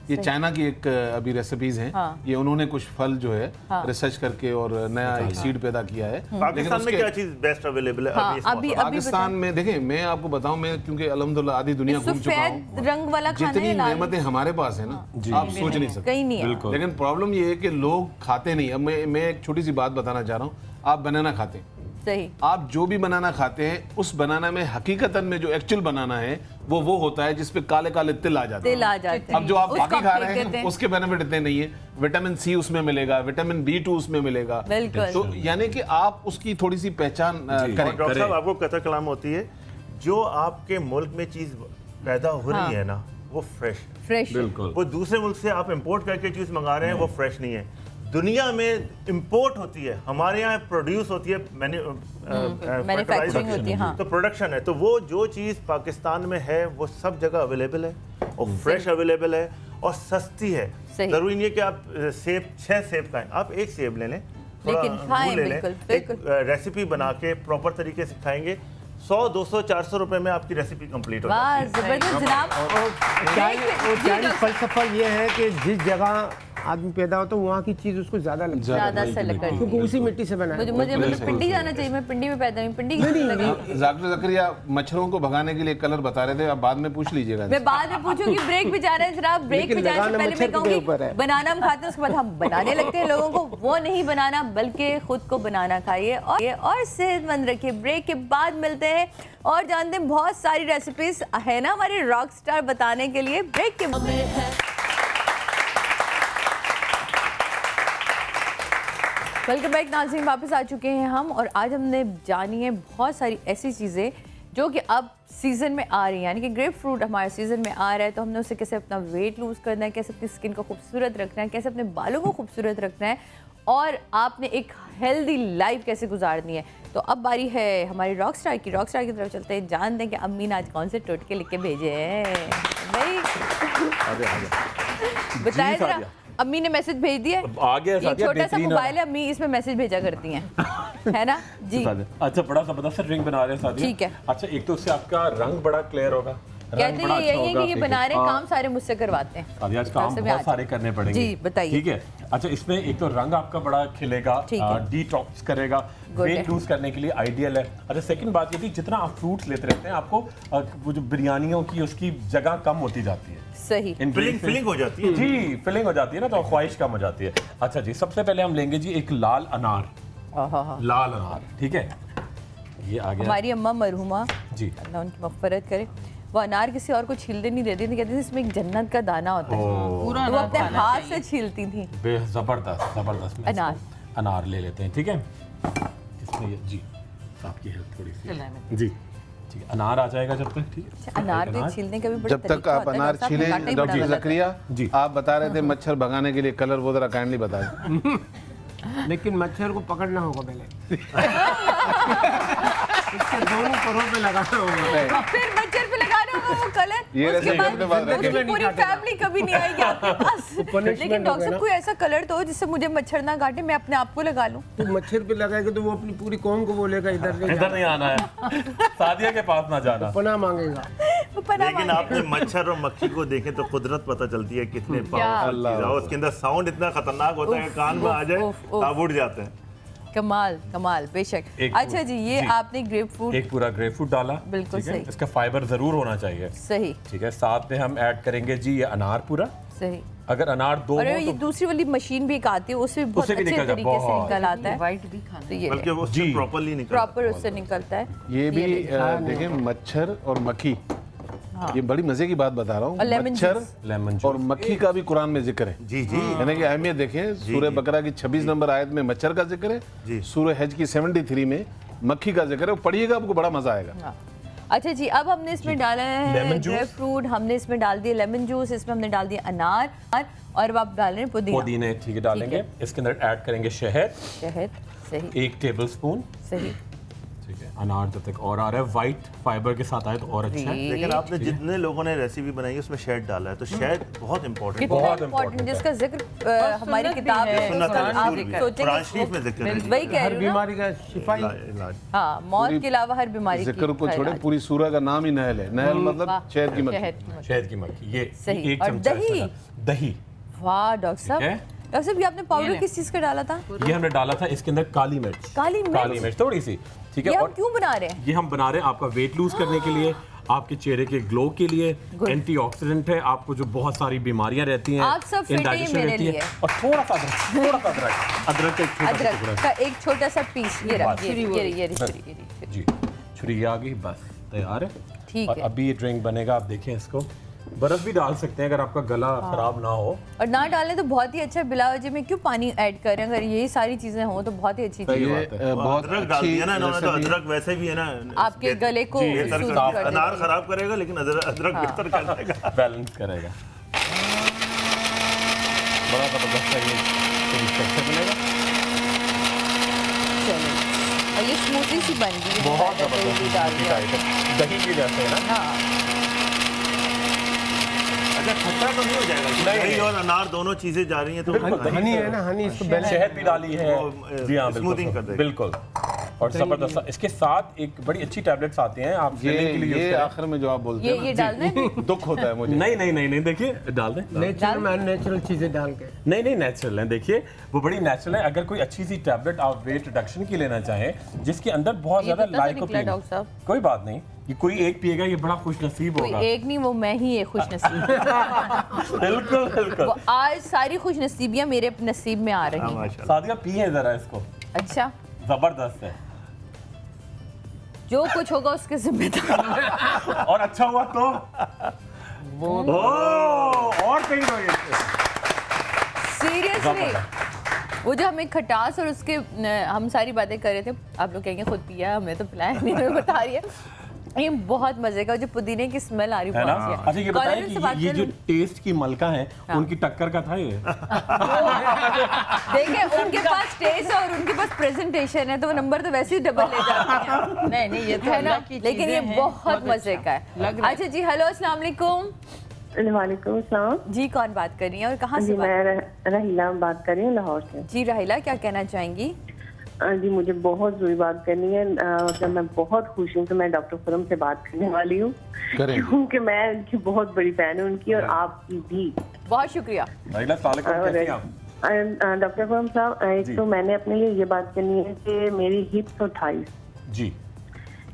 ये चाइना की एक अभी रेसिपीज हैं। हाँ। ये उन्होंने कुछ फल जो है हाँ। रिसर्च करके और नया एक सीड पैदा किया है। पाकिस्तान में क्या चीज बेस्ट अवेलेबल है हाँ, अभी इस अभी मौसम में? पाकिस्तान में देखें, मैं आपको बताऊं, मैं क्योंकि अल्हम्दुलिल्लाह आधी दुनिया घूम चुका सफ़ेद हूँ, रंग वाला खाना जितनी है, लाल नेमतें हमारे पास है ना, आप सोच नहीं सकते। कहीं नहीं है। बिल्कुल। लेकिन प्रॉब्लम ये है कि लोग खाते नहीं। अब मैं एक छोटी सी बात बताना चाह रहा हूँ। आप बनाना खाते हैं, सही। आप जो भी बनाना खाते हैं, उस बनाना में हकीकतन में जो एक्चुअल बनाना है वो होता है जिसपे काले काले तिल आ जाते हैं। तिल आ जाते हैं। अब जो आप उसको बाकी खा फेंक रहे देते हैं हैं। उसके बेनिफिट इतने नहीं है। विटामिन सी उसमें मिलेगा, विटामिन B2 उसमें मिलेगा। बिल्कुल। तो यानी कि आप उसकी थोड़ी सी पहचान करें। डॉक्टर साहब, आपको कतर कलाम होती है, जो आपके मुल्क में चीज पैदा हो रही है ना, वो फ्रेश। बिल्कुल। वो दूसरे मुल्क से आप इंपोर्ट करके चीज मंगा रहे हैं, वो फ्रेश नहीं है। दुनिया में इंपोर्ट होती है, हमारे यहाँ प्रोड्यूस होती है, मैन्युफैक्चरिंग होती है। हाँ, तो प्रोडक्शन है। तो वो जो चीज़ पाकिस्तान में है वो सब जगह अवेलेबल है, और फ्रेश अवेलेबल है और सस्ती है। सही। जरूरी नहीं है कि आप 6 सेब खाएं, आप एक सेब ले लें, थोड़ा लेकिन खाएं, अंगूर ले लें, बिल्कुल, एक रेसिपी बना के प्रॉपर तरीके से खाएंगे, 100, 200, 400 रुपए में आपकी रेसिपी कंप्लीट हो वाह, जाती है। जबरदस्त जनाब। चाइनीज फलसफा ये है कि जिस जगह आदमी पैदा होता है वहाँ की चीज उसको ज्यादा लगती है, ज्यादा से लगती क्योंकि उसी मिट्टी से बना है। मुझे मतलब पिंडी जाना चाहिए, मैं पिंडी में पैदा हुई, पिंडी की लगी। डॉक्टर जकरिया मच्छरों को भगाने के लिए कलर बता रहे थे, आप बाद में पूछ लीजिएगा। मैं बाद में पूछूंगी, ब्रेक भी जा रहे हैं जनाब। ब्रेक लेकिन पे जाने से लगाना पहले मच्छर मैं के ऊपर कहूंगी, है। बनाना हम खाते हैं, उसके बाद हम बनाने लगते हैं लोगों को। वो नहीं बनाना, बल्कि खुद को बनाना खाइए और सेहतमंद रखिए। ब्रेक के बाद मिलते हैं और जानते हैं बहुत सारी रेसिपीज है ना हमारे रॉक स्टार बताने के लिए। ब्रेक के वेलकम बैक नाज़रीन, वापस आ चुके हैं हम, और आज हमने जानी है बहुत सारी ऐसी चीज़ें जो कि अब सीज़न में आ रही है, यानी कि ग्रेप फ्रूट हमारे सीज़न में आ रहा है, तो हमने उसे कैसे अपना वेट लूज़ करना है, कैसे अपनी स्किन को खूबसूरत रखना है, कैसे अपने बालों को खूबसूरत रखना है और आपने एक हेल्दी लाइफ कैसे गुजारनी है। तो अब बारी है हमारी रॉक स्टार की तरफ चलते हैं, जानते हैं कि अम्मी ने आज कौन से टोटके लिख के भेजे हैं। भाई बताए जरा, अम्मी ने मैसेज भेज दिया। ये छोटा सा मोबाइल है, अम्मी इसमें मैसेज भेजा करती हैं, है ना जी। अच्छा, बड़ा जबरदस्त रिंग बना रहे हैं सादिया। ठीक है। अच्छा, एक तो उससे आपका रंग बड़ा क्लियर होगा, कहते हैं यही है कि ये बना रहे काम सारे मुझसे करवाते हैं। आज काम बहुत सारे करने पड़ेंगे। जी बताइए। ठीक है। अच्छा, इसमें एक तो रंग आपका बड़ा खिलेगा, डिटॉक्स करेगा, वेट लूज करने के लिए आइडियल है। अच्छा, सेकंड बात ये थी, जितना आप फ्रूट्स लेते रहते हैं आपको वो जो बिरयानियों की उसकी जगह कम होती जाती है। सही, फिलिंग हो जाती है। जी, फिलिंग हो जाती है ना, तो ख्वाहिश कम हो जाती है। अच्छा जी, सबसे पहले हम लेंगे जी एक लाल अनार। लाल अनार, ठीक है, ये आ गया। हमारी अम्मा मरहुमा जी, अल्लाह उनकी मग़फ़िरत करे, वो अनार किसी और को छीलते नहीं देती थी, कहती थी इसमें एक जन्नत का दाना होता है, पूरा वो अपने हाथ से छीलती थी। जबरदस्त अनार ले लेते हैं, ठीक है। इसमें ये जी आपकी हेल्प थोड़ी सी जी, ठीक है, अनार आ जाएगा जब तक, ठीक है। अनार भी छीलने का भी बड़ा जब तक आप अनार छीलें, डॉक्टर ज़करिया जी, आप बता रहे थे मच्छर भगाने के लिए कलर, वो जरा काइंडली बता दें। लेकिन मच्छर को पकड़ना होगा पहले। इसके दोनों परों पे लगाना होगा, फिर मच्छर पे लगाना होगा वो कलर। ये उसके बाद उसकी पूरी फैमिली कभी नहीं आएगी आपके पास। लेकिन डॉक्टर साहब कोई ऐसा कलर तो हो जिससे मुझे मच्छर ना काटे, मैं अपने आप को लगा लूं। तो मच्छर पे लगाएगा तो वो अपनी पूरी कौम को बोलेगा इधर नहीं आना है, सादिया के पास ना जाना, पनाह मांगेगा। लेकिन आपने मच्छर और मक्खी को देखें तो कुदरत पता चलती है कितने पावरफुल चीज है। उसके अंदर साउंड इतना खतरनाक होता है, कान में आ जाए आप उड़ जाते हैं। कमाल कमाल, बेशक। अच्छा जी, ये आपने ग्रेप फ्रूट, एक पूरा ग्रेप फ्रूट डाला, बिल्कुल सही, इसका फाइबर जरूर होना चाहिए, सही, ठीक है। साथ में हम ऐड करेंगे जी ये अनार पूरा, सही। अगर अनार दो और हो ये तो दूसरी वाली मशीन भी एक आती है, उससे भी बहुत अच्छे तरीके से निकल आता है, वाइट भी खाना, तो ये बल्कि वो उससे प्रॉपर्ली निकलता है, प्रॉपर उससे निकलता है। ये भी देखें, मच्छर और मक्खी, ये बड़ी मजे की बात बता रहा हूँ। मच्छर, लेमन और मक्खी का भी कुरान में जिक्र है। जी जी, यानी कि अहमियत देखें, सूरह बकरा की 26 नंबर आयत में मच्छर का जिक्र है, सूरह हज की 73 में मक्खी का जिक्र है। पढ़िएगा, आपको बड़ा मजा आएगा। अच्छा जी, अब हमने इसमें डाला है ग्रेप फ्रूट, हमने इसमें डाल दिया लेमन जूस, इसमें हमने डाल दिया अनार, और अब आप डाल रहे हैं पुदीने, ठीक है, डालेंगे। इसके अंदर ऐड करेंगे शहद, सही, 1 टेबलस्पून, सही, ठीक है। अनार जब तक और आ रहा है, वाइट फाइबर के साथ आए तो और अच्छा है। लेकिन आपने जितने लोगों ने रेसिपी बनाई है उसमें शहद डाला है, तो शहद बहुत इंपॉर्टेंट, बहुत इंपॉर्टेंट, जिसका जिक्र हमारी किताब में वही कह रही हूं, बीमारी का शिफा, हाँ, मौत के अलावा हर बीमारी की जिक्र को छोड़े, पूरी सूरह का नाम ही नहल है। नहल मतलब शहद की मक्खी, शहद की मक्खी, ये सही। एक और चमचा दही, वाह डॉक्टर साहब, डॉक्टर साहब ये आपने पाउडर किस चीज का डाला था? ये हमने डाला था इसके अंदर काली मिर्च थोड़ी सी, ठीक है। ये हम क्यों बना रहे हैं? ये हम बना रहे हैं आपका वेट लूज करने के लिए, आपके चेहरे के ग्लो के लिए, एंटीऑक्सीडेंट है, आपको जो बहुत सारी बीमारियां रहती हैं, आप सब फिट हैं मेरे लिए। और थोड़ा सा अदरक का एक छोटा सा पीस, ये जी, छुरी आ गई, बस तैयार है। ठीक है, अभी ये ड्रिंक बनेगा, आप देखें इसको। बर्फ भी डाल सकते हैं अगर आपका गला खराब ना हो, और ना डालें तो बहुत ही अच्छा। बिला वजह में क्यों पानी ऐड कर रहे हैं? अगर यही सारी चीजें हों तो बहुत ही अच्छी चीज है। बहुत अदरक डाल दिया ना इन्होंने, तो अदरक वैसे भी है ना आपके गले को अनार खराब करेगा, लेकिन अदरक बेहतर कर देगा, बैलेंस करेगा। बड़ा जबरदस्त है ये बनेगा। चलिए, और ये स्मूथी सी बन गई, बहुत जबरदस्त दही की जैसे है ना। अच्छा, खट्टा तो नहीं हो जाएगा? दही और अनार दोनों चीजें जा रही हैं तो हनी है ना, हनी, इसको शहद भी डाली है जी, हाँ, स्मूथिंग कर देगा, बिल्कुल। और जबरदस्त इसके साथ एक बड़ी अच्छी टैबलेट्स आती हैं, आप ये आखिर में जो आप बोलते हैं ये डाल दें, दुख होता है मुझे। नहीं, देखिए डाल दें, नेचुरल चीजें डाल के, नहीं नेचुरल है, देखिए वो बड़ी नेचुरल है। अगर कोई अच्छी सी टैबलेट आप वेट रिडक्शन की लेना चाहें जिसके अंदर बहुत ज्यादा लाइकोपीन, कोई बात नहीं, ये कोई एक पिएगा, ये बड़ा खुशनसीब होगा। एक नहीं, वो मैं ही है खुशनसीब। बिल्कुल वो आज सारी खुशनसीबियां मेरे नसीब में आ रही हैं। सादिया पिए जरा इसको, अच्छा, जबरदस्त है। जो कुछ होगा उसके जिम्मेदार, और अच्छा हुआ तो और कहीं सीरियसली वो जो हमें खटास और उसके हम सारी बातें कर रहे थे, आप लोग कहेंगे खुद पिया, हमें तो पिलाया नहीं, हमें बता रही है। ये बहुत मजे का, जो पुदीने की स्मेल आ रही है ना। है। अच्छा ये बताएं कि ये जो टेस्ट की मलका है उनकी टक्कर का था ये? देखिए उनके पास टेस्ट और उनके पास प्रेजेंटेशन है तो वो नंबर तो वैसे ही डबल ले जाते हैं। नहीं ये तो है ना, अल्लाह की लेकिन ये चीज़ें हैं, बहुत मजे का है। अच्छा जी, हेलो अस्सलाम वालेकुम। वालेकुम अस्सलाम जी, कौन बात कर रही है और कहाँ से जी, बात? मैं रहीला बात कर रही हूँ लाहौर से। जी राहिला, क्या कहना चाहेंगी? जी मुझे बहुत जरूरी बात करनी है। मतलब मैं बहुत खुश हूँ कि मैं डॉक्टर खुरम से बात करने वाली हूँ, क्योंकि मैं उनकी बहुत बड़ी फैन हूँ उनकी, और आपकी भी। बहुत शुक्रिया। डॉक्टर खुरम साहब, एक तो मैंने अपने लिए ये बात करनी है कि मेरी हिप्स और थाइस जी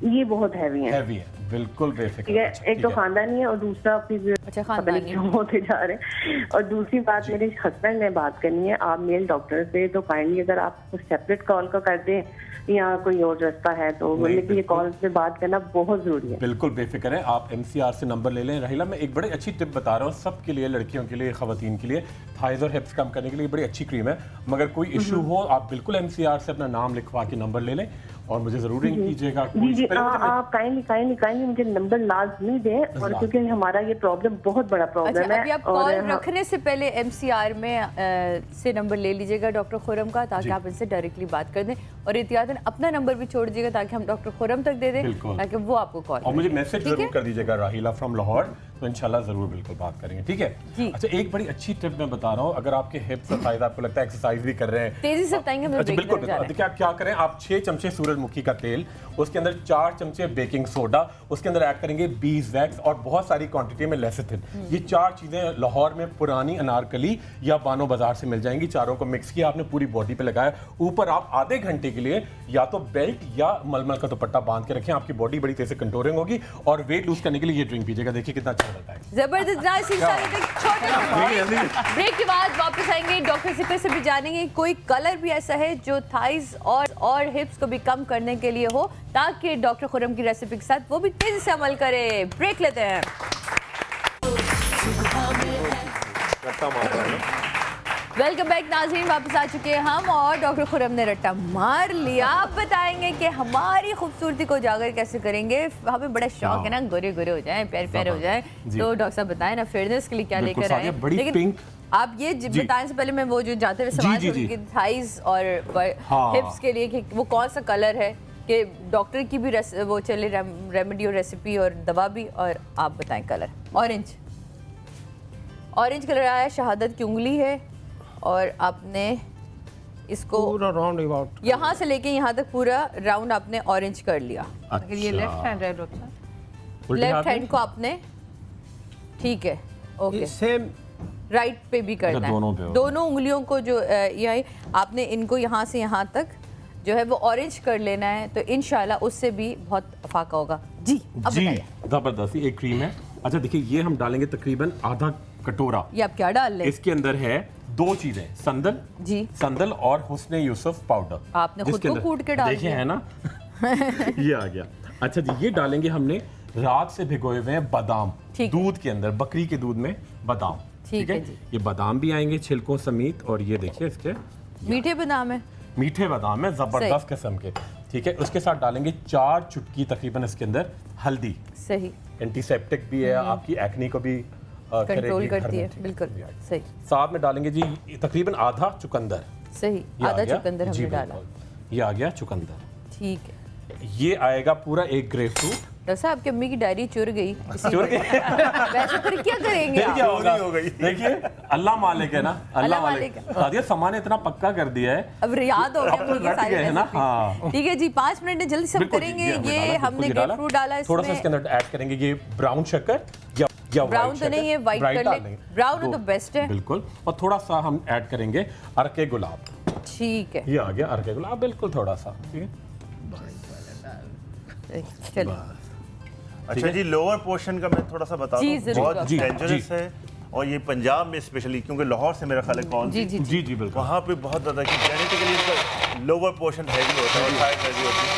ये बहुत हैवी है। बिल्कुल बेफिक्र। ठीक है, एक तो खानदानी है और दूसरा फिर अच्छा पता नहीं क्यों होते जा रहे हैं। और दूसरी बात, मेरे हस्बैंड ने बात करनी है, आप मेल डॉक्टर से, तो काइंडली अगर आप सेपरेट कॉल का कर दें या कोई और रास्ता है तो, लेकिन ये कॉल पे बात करना बहुत जरूरी है। बिल्कुल बेफिक्र है, आप MCR से नंबर ले लें। रहीला, मैं एक बड़ी अच्छी टिप बता रहा हूँ सबके लिए, लड़कियों के लिए, खवातीन के लिए। थाइज और हिप्स कम करने के लिए बड़ी अच्छी क्रीम है। मगर कोई इशू हो आप बिल्कुल MCR से अपना नाम लिखवा के नंबर ले लें और मुझे जरूर रिंग कीजिएगा। जी आप काइंडली मुझे नंबर लाजमी दें, और क्योंकि हमारा ये प्रॉब्लम बहुत बड़ा प्रॉब्लम है। अभी आप कॉल रखने से पहले MCR में से नंबर ले लीजिएगा डॉक्टर खुरम का, ताकि आप इनसे डायरेक्टली बात कर दें, और एहतियातन अपना नंबर भी छोड़ दीजिएगा ताकि हम डॉक्टर खुरम तक दे दें, ताकि वो आपको कॉल और मुझे मैसेज जरूर कर दीजिएगा राहिला फ्रॉम लाहौर, तो इंशाल्लाह जरूर बिल्कुल बात करेंगे। ठीक है। अच्छा एक बड़ी अच्छी टिप मैं बता रहा हूँ, अगर आपके हिप्स और थाइज आपको लगता है एक्सरसाइज भी कर रहे हैं, तेजी से बताएंगे। अच्छा बिल्कुल। देखिए आप क्या करें, आप 6 चमचे सूरजमुखी का तेल, उसके अंदर 4 चमचे बेकिंग सोडा, उसके अंदर ऐड करेंगे बीज वैक्स और बहुत सारी क्वांटिटी में लेसिथिन। ये 4 चीजें लाहौर में पुरानी अनारकली या बानो बाजार से मिल जाएंगी। चारों को मिक्स किया आपने, पूरी बॉडी पे लगाया, ऊपर आप आधे घंटे के लिए या तो बेल्ट या मलमल का दुपट्टा बांध के रखें, आपकी बॉडी बड़ी तेज से कंटोरिंग होगी, और वेट लूज करने के लिए ये ड्रिंक पीजिएगा, देखिए कितना अच्छा रहता है। जबरदस्त। ब्रेक के बाद वापस आएंगे, डॉक्टर से फिर से भी जानेंगे कोई कलर भी ऐसा है जो थाइज और हिप्स को भी कम करने के लिए हो, ताकि डॉक्टर खुरम की रेसिपी के साथ वो भी तेजी से अमल करे। ब्रेक लेते हैं। वेलकम बैक नाज़रीन, वापस आ चुके हैं हम, और डॉक्टर खुरम ने रट्टा मार लिया। आप बताएंगे कि हमारी खूबसूरती को उजागर कैसे करेंगे। हमें बड़ा शौक है ना, गोरे गोरे हो जाएं, प्यारे प्यारे हो जाएं, तो डॉक्टर साहब बताएं ना फेयरनेस के लिए क्या लेकर आए। लेकिन आप ये बताने से पहले मैं वो जो जाते हुए सवाल करूंगी थाइज और हिप्स के लिए कि वो कौन सा कलर है, कि डॉक्टर की भी वो चले रेमेडी और रेसिपी और दवा भी, और आप बताएं कलर। ऑरेंज कलर आया, शहादत की उंगली है, और आपने इसको पूरा राउंड अबाउट यहाँ से लेके यहाँ तक पूरा राउंड आपने ऑरेंज कर लिया। अगर ये लेफ्ट हैंड है डॉक्टर, लेफ्ट हैंड को आपने, ठीक है, ओके, सेम राइट पे भी करना है। दोनों उंगलियों को जो ये आपने इनको यहाँ से यहाँ तक जो है वो ऑरेंज कर लेना है, तो इंशाल्लाह उससे भी बहुत फाका होगा। जी अब बताइए। जबरदस्त, एक क्रीम है। अच्छा देखिए, ये हम डालेंगे तकरीबन आधा कटोरा। ये आप क्या डाल रहे हैं? इसके अंदर है 2 चीजें, संदल जी, संदल और हुस्ने यूसुफ पाउडर। आपने खुद को कूट के डाल देखिए है ना ये आ गया। अच्छा जी, ये डालेंगे हमने रात से भिगोए हुए हैं बादाम, दूध के अंदर, बकरी के दूध में बादाम। ठीक है जी। ये बादाम भी आएंगे छिलकों समेत, और ये देखिए इसके मीठे बादाम है, मीठे बादाम है, जबरदस्त किस्म के। ठीक है, उसके साथ डालेंगे 4 चुटकी तकरीबन इसके अंदर हल्दी। सही, एंटीसेप्टिक भी है, आपकी एक्ने को भी कंट्रोल करती है। बिल्कुल सही। साथ में डालेंगे जी तकरीबन आधा चुकंदर। सही, आधा चुकंदर हमने डाला। ये आ गया चुकंदर। ठीक है। ये आएगा पूरा 1 ग्रेप फ्रूट। वैसे आपकी अम्मी की डायरी चुर गई। चुर गई। वैसे फिर क्या करेंगे? क्या होगा? हो गई। देखिए अल्लाह मालिक है ना, अल्लाह मालिक। सादिया सामान इतना पक्का कर दिया है, अब याद हो गया सारे है ना। हाँ ठीक है जी, 5 मिनट में जल्दी सब करेंगे। ये हमने ग्रेप फ्रूट डाला, थोड़ा सा इसके अंदर ऐड करेंगे ये ब्राउन शक्कर, या ब्राउन तो नहीं है, व्हाइट कर ले। ब्राउन तो बेस्ट है बिल्कुल। और थोड़ा सा हम ऐड करेंगे अरके गुलाब। ठीक है, ये आ गया अरके गुलाब, बिल्कुल थोड़ा सा। ठीक है, चलो। अच्छा जी, लोअर पोर्शन का मैं थोड़ा सा बता दूं, बहुत डेंजरस है, और ये पंजाब में स्पेशली, क्योंकि लाहौर से मेरा ख्याल है कौन जी जी जी जी बिल्कुल, वहाँ पे बहुत ज़्यादा कि जेनेटिकली इसका लोअर पोर्शन हैवी होता है और हाइट हैवी होती है,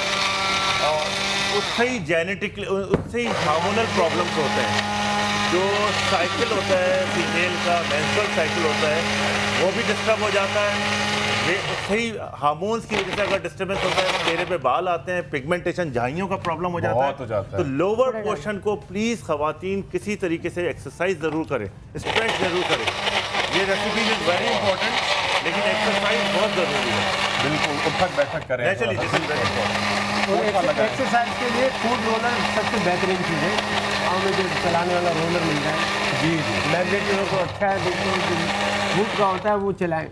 और उससे ही जेनेटिकली उससे ही हार्मोनल प्रॉब्लम्स होते हैं। जो साइकिल होता है फीमेल का, मेंस्ट्रुअल साइकिल होता है, वो भी डिस्टर्ब हो जाता है, सही हार्मोन्स की वजह से अगर डिस्टर्बेंस होता है चेहरे पे बाल आते हैं, पिगमेंटेशन, झाइयों का प्रॉब्लम हो जाता बहुत हो जाता है। है। तो लोअर पोर्शन को प्लीज खवातीन किसी तरीके से एक्सरसाइज जरूर करें, स्ट्रेच जरूर करें। ये रेसिपी इज वेरी इंपॉर्टेंट, लेकिन एक्सरसाइज बहुत जरूरी है। बिल्कुल उठक बैठक करें। Naturally this is very important. और एक्सरसाइज के लिए फूड रोलर सबसे बेहतरीन चीज़ है। गाँव में जो चलाने वाला रोलर मिलता है, जी जी। मैग्नेटिक को अच्छा है, देखो फूड का होता है वो चलाएं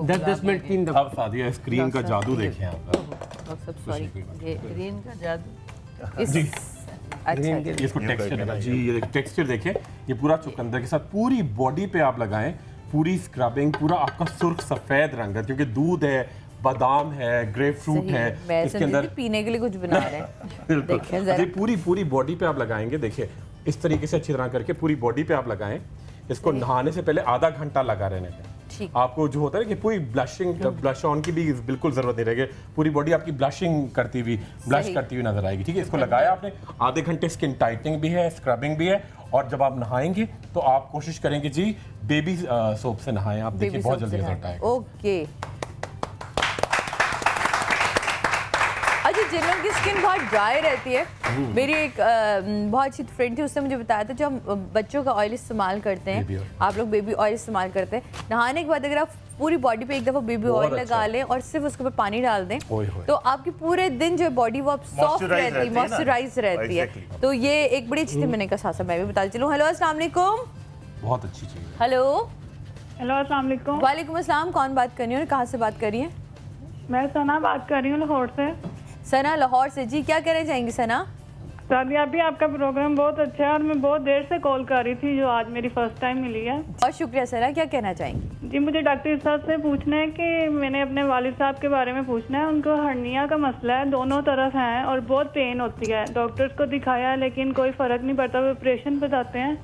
10-10 मिनट 3 दफा। अब सादिया स्क्रीन का जादू देखें आप। डॉक्टर साहब सॉरी, ये ग्रीन का जादू। इस जी। अच्छा ये इसको टेक्सचर जी, ये टेक्सचर देखें, ये पूरा चुकंदर के साथ पूरी बॉडी पे आप लगाएं, पूरी स्क्रबिंग, पूरा आपका सुर्ख सफेद रंग है क्योंकि दूध है, बादाम है, ग्रेप फ्रूट है, मैं इसके अंदर पीने के लिए कुछ बना रहे हैं। देखें ये जरा, पूरी बॉडी पे आप लगाएंगे। देखिए इस तरीके से अच्छी तरह करके पूरी बॉडी पे आप लगाएं। इसको नहाने से पहले आधा घंटा लगा रहने दें। ठीक। आपको जो होता है कि पूरी ब्लश ऑन की भी बिल्कुल जरूरत नहीं रहेगी, पूरी बॉडी आपकी ब्लशिंग करती हुई, ब्लश करती हुई नजर आएगी। ठीक है, इसको लगाया आपने, आधे घंटे स्किन टाइटनिंग भी है, स्क्रबिंग भी है, और जब आप नहाएंगे तो आप कोशिश करेंगे जी बेबी सोप से नहाएं। आप देखिए बहुत जल्दी रिजल्ट आएगा। ओके। अच्छा, जिन की स्किन बहुत ड्राई रहती है, मेरी एक बहुत अच्छी फ्रेंड थी, उसने मुझे बताया था, जो हम बच्चों का ऑयल इस्तेमाल करते हैं, आप लोग बेबी ऑयल इस्तेमाल करते हैं, नहाने के बाद अगर आप पूरी बॉडी पे एक दफा बेबी ऑयल लगा लें और सिर्फ उसके ऊपर पानी डाल दें, तो आपकी पूरे दिन जो बॉडी वो सॉफ्ट रहती है, मॉइस्चराइज रहती है। तो ये एक बड़ी अच्छी थी, मैंने कहा साथ मैं भी बताती चलूँ। हेलो अस्सलाम वालेकुम। बहुत अच्छी चीज है। हेलो हेलो अस्सलाम वालेकुम। वालेकुम अस्सलाम, कौन बात कर रही है और कहाँ से बात कर रही हैं? मैं सना बात कर रही हूँ लाहौर से। सना लाहौर से, जी क्या कहना चाहेंगी सना? सादिया, अभी आपका प्रोग्राम बहुत अच्छा है और मैं बहुत देर से कॉल कर रही थी, जो आज मेरी फर्स्ट टाइम मिली है। बहुत शुक्रिया सना, क्या कहना चाहेंगी? जी, मुझे डॉक्टर साहब से पूछना है कि मैंने अपने वालिद साहब के बारे में पूछना है। उनको हर्निया का मसला है, दोनों तरफ है और बहुत पेन होती है। डॉक्टर्स को दिखाया है लेकिन कोई फर्क नहीं पड़ता। वो ऑपरेशन बताते हैं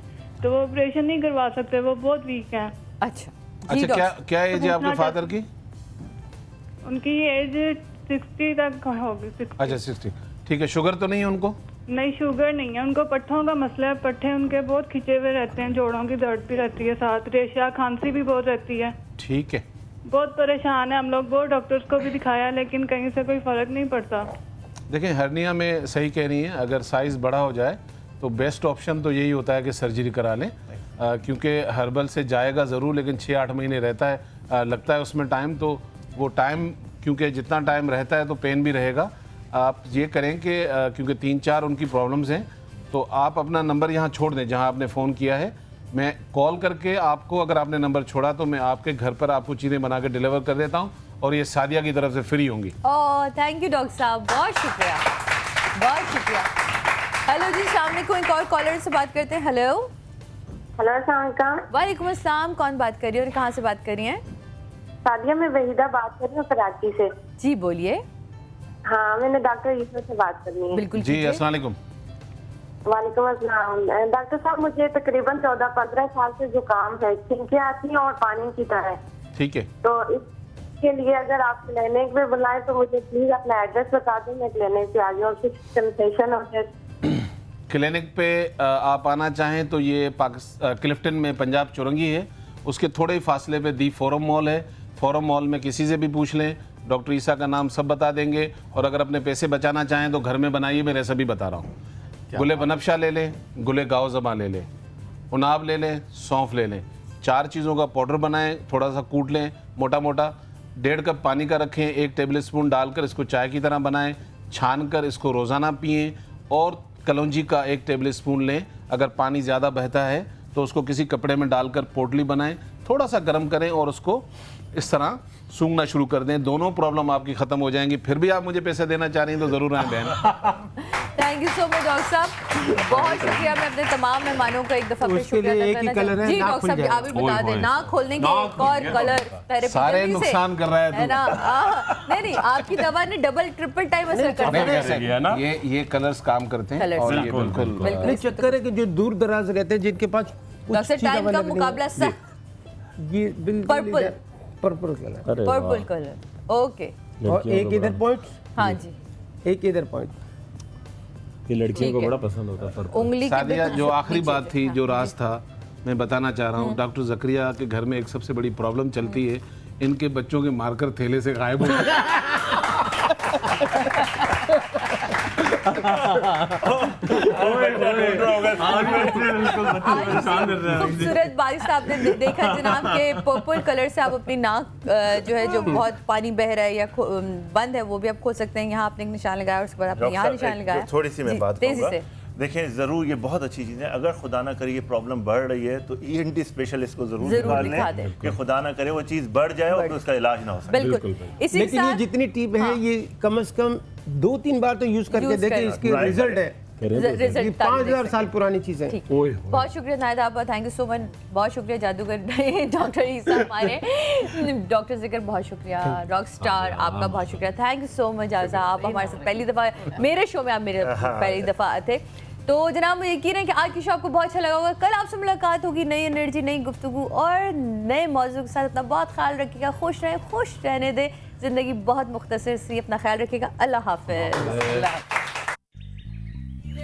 तो वो ऑपरेशन नहीं करवा सकते, वो बहुत वीक है। अच्छा अच्छा, क्या एज है आपके फादर की? उनकी एज 60 तक होगी। अच्छा 60, ठीक है। शुगर तो नहीं है उनको? नहीं, शुगर नहीं है उनको। पट्ठों का मसला है, पट्ठे उनके बहुत खिंचे हुए रहते हैं, जोड़ों की दर्द भी रहती है, साथ रेशा खांसी भी बहुत रहती है। ठीक है। बहुत परेशान है हम लोग, बहुत डॉक्टर्स को भी दिखाया लेकिन कहीं से कोई फर्क नहीं पड़ता। देखिए, हर्निया में सही कह रही हैं, अगर साइज़ बड़ा हो जाए तो बेस्ट ऑप्शन तो यही होता है कि सर्जरी करा लें, क्योंकि हर्बल से जाएगा ज़रूर लेकिन 6-8 महीने रहता है, लगता है उसमें टाइम। तो वो टाइम, क्योंकि जितना टाइम रहता है तो पेन भी रहेगा। आप ये करें कि क्योंकि 3-4 उनकी प्रॉब्लम्स हैं, तो आप अपना नंबर यहाँ छोड़ दें जहाँ आपने फ़ोन किया है। मैं कॉल करके आपको, अगर आपने नंबर छोड़ा तो मैं आपके घर पर आपको चीज़ें बना के डिलीवर कर देता हूँ और ये सादिया की तरफ से फ्री होंगी। ओह थैंक यू डॉक्टर साहब, बहुत शुक्रिया, बहुत शुक्रिया। हेलो जी, सामने को एक और कॉलर से बात करते हैं। हेलो हेलो, वालेकुम अस्सलाम, कौन बात कर रही है और कहाँ से बात कर रही हैं? सादिया, मैं वहीदा बात कर रही हूँ कराची से। जी बोलिए। हाँ, मैंने डॉक्टर यूसुफ से बात करनी है। बिल्कुल जी, अस्सलाम वालेकुम। वालेकुम अस्सलाम। डॉक्टर साहब, मुझे तकरीबन 14-15 साल से जुकाम है, छिंके आती हैं और पानी की तरह। ठीक है। तो इसके लिए अगर आप क्लिनिक में बुलाएं तो मुझे प्लीज अपना एड्रेस बता दें, मैं क्लिनिक पे आ जाऊँ और कुछ कंसेशन हो जाए। क्लिनिक पे आप आना चाहें तो ये क्लिफ्टन में पंजाब चौरंगी है, उसके थोड़े ही फासले पे दी फोरम मॉल है। फोरम मॉल में किसी से भी पूछ लें, डॉक्टर ईसा का नाम सब बता देंगे। और अगर अपने पैसे बचाना चाहें तो घर में बनाइए, मैं रेसिपी बता रहा हूँ। गुले बनफशा ले लें, गुले गाओ ज़बा ले लें, उनाब ले लें, सौंफ ले लें, 4 चीज़ों का पाउडर बनाएं, थोड़ा सा कूट लें मोटा मोटा, 1.5 कप पानी का रखें, 1 टेबल स्पून डालकर इसको चाय की तरह बनाएं, छान कर इसको रोज़ाना पिएं। और कलौंजी का 1 टेबल स्पून लें, अगर पानी ज़्यादा बहता है तो उसको किसी कपड़े में डालकर पोटली बनाएं, थोड़ा सा गर्म करें और उसको इस तरह सूंघना शुरू कर दें। दोनों प्रॉब्लम आपकी ख़त्म हो जाएंगी। फिर भी आप मुझे पैसे देना चाह रही हैं तो ज़रूर आएँ बहन। Thank you so much doctor साहब, बहुत शुक्रिया। मैं अपने तमाम मेहमानों का एक दफ़ा फिर उसके लिए शुक्रिया एक ही अदा कलर करना है, जी नाक डॉक्टर खुल साहब, आप भी बता दें, नाक खोलने के एक और कलर थेरेपी सारे जल्दी से। नुकसान कर रहा है तू। ना नहीं, आपकी दवा ने डबल ट्रिपल टाइम असर कर दिया। ये कलर्स काम करते हैं कलर्स, और ये बिल्कुल, बिल्कुल नहीं, चक्कर है कि जो दूर दराज रहते हैं जिनके पास डॉक्टर टाइम का मुकाबला सर ये purple purple colour purple colour, okay. और एक इधर पॉइंट, हाँ जी, एक इधर पॉइंट। ये लड़कियों को ठीक है। बड़ा पसंद होता है पर्पल। उंगली के सादिया, बिल्कुल जो आखिरी नीचे बात थी, जो राज था, मैं बताना चाह रहा हूँ। डॉक्टर जकरिया के घर में एक सबसे बड़ी प्रॉब्लम चलती है इनके बच्चों के मार्कर थैले से गायब हो गए। खूबसूरत बारिश आपने देखा जनाब के पर्पल कलर से आप अपनी नाक जो है जो बहुत पानी बह रहा है या बंद है वो भी आप खोल सकते हैं। यहाँ आपने एक निशान लगाया और उसके बाद आपने यहाँ निशान लगाया। थोड़ी सी मैं बात तेजी से देखें, ज़रूर ये बहुत अच्छी चीज़ है। अगर खुदा ना करे ये प्रॉब्लम बढ़ रही है तो ENT स्पेशलिस्ट को ज़रूर दिखा लें कि खुदा ना करे वो चीज़ बढ़ जाए और तो उसका इलाज ना हो सके। बिल्कुल। इसी लेकिन ये जितनी टिप है ये कम से कम 2-3 बार तो यूज करके देखें, इसके रिजल्ट है। रिजल्ट 5000 साल पुरानी चीजें। बहुत शुक्रिया नायद आपका, थैंक यू सो मच। बहुत शुक्रिया जादूगर डॉक्टर ईसा हमारे, डॉक्टर जिक्र बहुत शुक्रिया, रॉक स्टार आपका बहुत शुक्रिया, थैंक यू सो मच आज़ा। आप हमारे साथ पहली दफ़ा मेरे शो में आप मेरे पहली दफ़ा आते। तो जनाब मुझे यकीन है कि आज की शो आपको बहुत अच्छा लगा होगा। कल आपसे मुलाकात होगी, नई एनर्जी, नई गुफ्तगू और नए मौजू के साथ। अपना बहुत ख्याल रखिएगा, खुश रहें, खुश रहने दें, ज़िंदगी बहुत मुख्तसर सी, अपना ख्याल रखिएगा। अल्लाह हाफ़िज़।